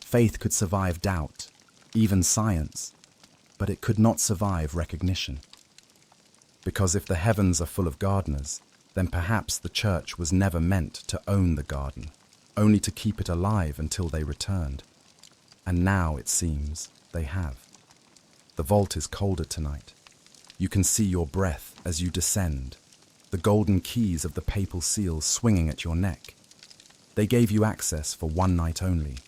Faith could survive doubt, even science, but it could not survive recognition. Because if the heavens are full of gardeners, then perhaps the church was never meant to own the garden, only to keep it alive until they returned. And now, it seems, they have. The vault is colder tonight. You can see your breath as you descend, the golden keys of the papal seal swinging at your neck. They gave you access for one night only.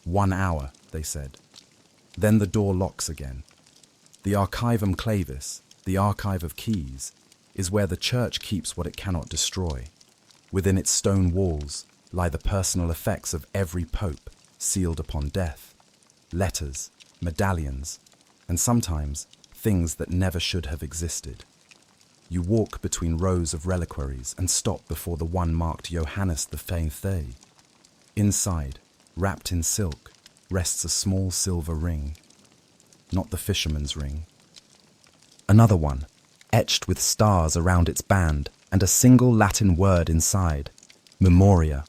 1 hour, they said. Then the door locks again. The Archivum Clavis, the archive of keys, is where the church keeps what it cannot destroy. Within its stone walls lie the personal effects of every pope sealed upon death, letters, medallions, and sometimes things that never should have existed. You walk between rows of reliquaries and stop before the one marked Johannes the Faithful. Inside, wrapped in silk, rests a small silver ring. Not the fisherman's ring. Another one, etched with stars around its band and a single Latin word inside, Memoria.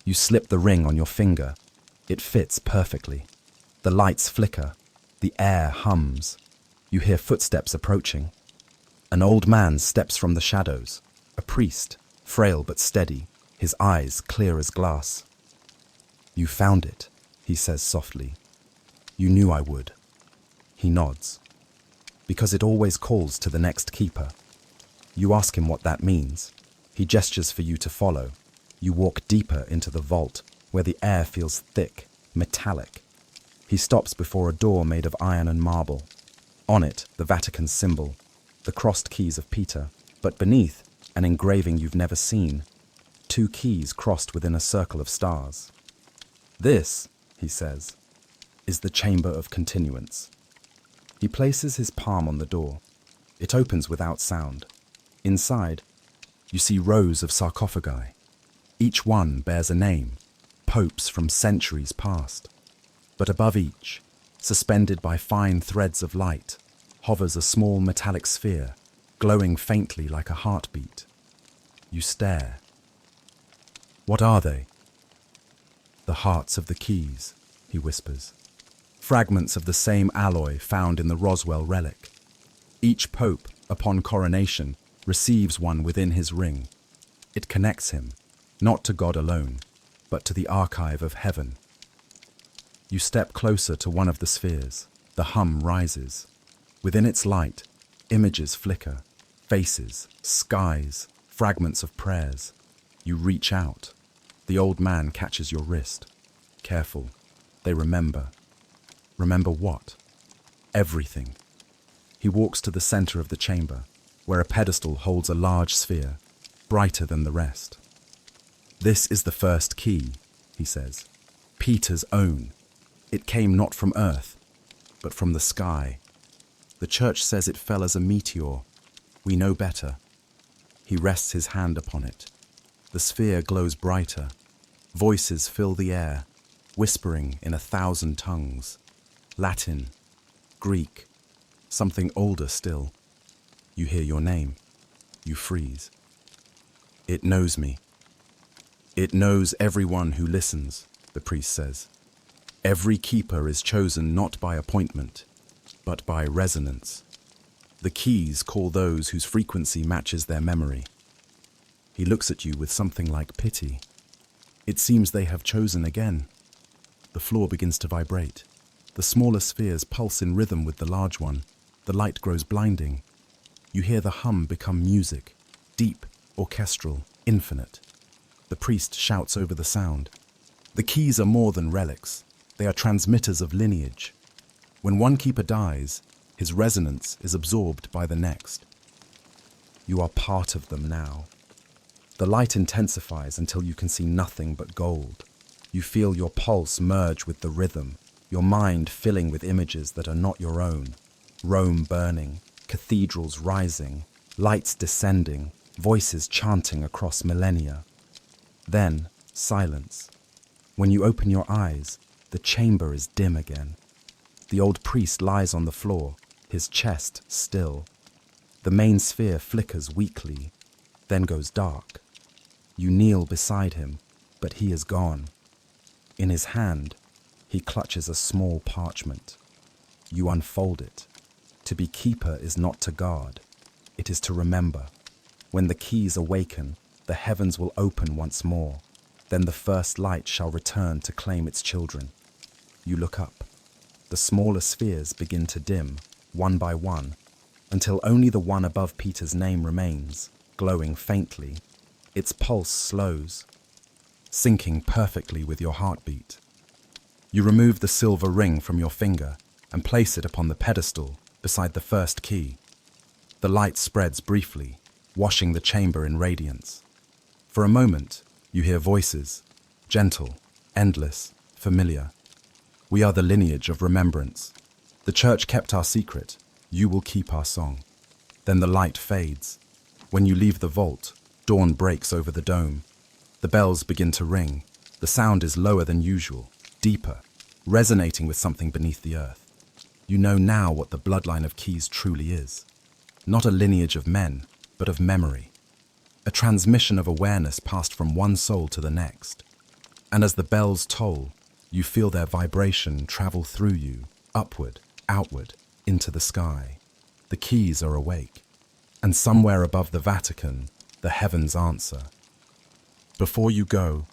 You slip the ring on your finger. It fits perfectly. The lights flicker. The air hums. You hear footsteps approaching. An old man steps from the shadows, a priest, frail but steady, his eyes clear as glass. "You found it," he says softly. "You knew I would." He nods. Because it always calls to the next keeper. You ask him what that means. He gestures for you to follow. You walk deeper into the vault, where the air feels thick, metallic. He stops before a door made of iron and marble. On it, the Vatican's symbol, the crossed keys of Peter, but beneath, an engraving you've never seen. 2 keys crossed within a circle of stars. "This," he says, "is the chamber of continuance." He places his palm on the door. It opens without sound. Inside, you see rows of sarcophagi. Each one bears a name, popes from centuries past. But above each, suspended by fine threads of light, hovers a small metallic sphere, glowing faintly like a heartbeat. You stare. What are they? "The hearts of the keys," he whispers. Fragments of the same alloy found in the Roswell relic. Each pope, upon coronation, receives one within his ring. It connects him, not to God alone, but to the archive of heaven. You step closer to one of the spheres. The hum rises. Within its light, images flicker, faces, skies, fragments of prayers. You reach out. The old man catches your wrist. Careful. They remember. Remember what? Everything. He walks to the center of the chamber, where a pedestal holds a large sphere, brighter than the rest. "This is the first key," he says. "Peter's own. It came not from earth, but from the sky. The church says it fell as a meteor. We know better." He rests his hand upon it. The sphere glows brighter. Voices fill the air, whispering in 1,000 tongues. Latin, Greek, something older still. You hear your name. You freeze. "It knows me. It knows everyone who listens," the priest says. "Every keeper is chosen not by appointment, but by resonance. The keys call those whose frequency matches their memory." He looks at you with something like pity. It seems they have chosen again. The floor begins to vibrate. The smaller spheres pulse in rhythm with the large one. The light grows blinding. You hear the hum become music, deep, orchestral, infinite. The priest shouts over the sound. The keys are more than relics. They are transmitters of lineage. When one keeper dies, his resonance is absorbed by the next. You are part of them now. The light intensifies until you can see nothing but gold. You feel your pulse merge with the rhythm, your mind filling with images that are not your own. Rome burning, cathedrals rising, lights descending, voices chanting across millennia. Then, silence. When you open your eyes, the chamber is dim again. The old priest lies on the floor, his chest still. The main sphere flickers weakly, then goes dark. You kneel beside him, but he is gone. In his hand, he clutches a small parchment. You unfold it. To be keeper is not to guard. It is to remember. When the keys awaken, the heavens will open once more. Then the first light shall return to claim its children. You look up. The smaller spheres begin to dim, one by one, until only the one above Peter's name remains, glowing faintly. Its pulse slows, syncing perfectly with your heartbeat. You remove the silver ring from your finger and place it upon the pedestal beside the first key. The light spreads briefly. washing the chamber in radiance. For a moment, you hear voices, gentle, endless, familiar. We are the lineage of remembrance. The church kept our secret, you will keep our song. Then the light fades. When you leave the vault, dawn breaks over the dome. The bells begin to ring. The sound is lower than usual, deeper, resonating with something beneath the earth. You know now what the bloodline of keys truly is. Not a lineage of men, but of memory. A transmission of awareness passed from one soul to the next. And as the bells toll, you feel their vibration travel through you, upward, outward, into the sky. The keys are awake. And somewhere above the Vatican, the heavens answer. Before you go,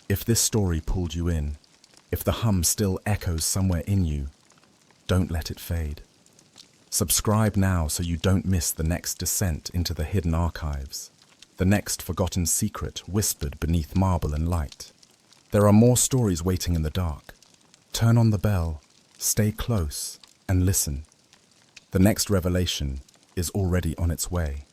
if this story pulled you in, if the hum still echoes somewhere in you, don't let it fade. Subscribe now so you don't miss the next descent into the hidden archives, the next forgotten secret whispered beneath marble and light. There are more stories waiting in the dark. Turn on the bell, stay close, and listen. The next revelation is already on its way.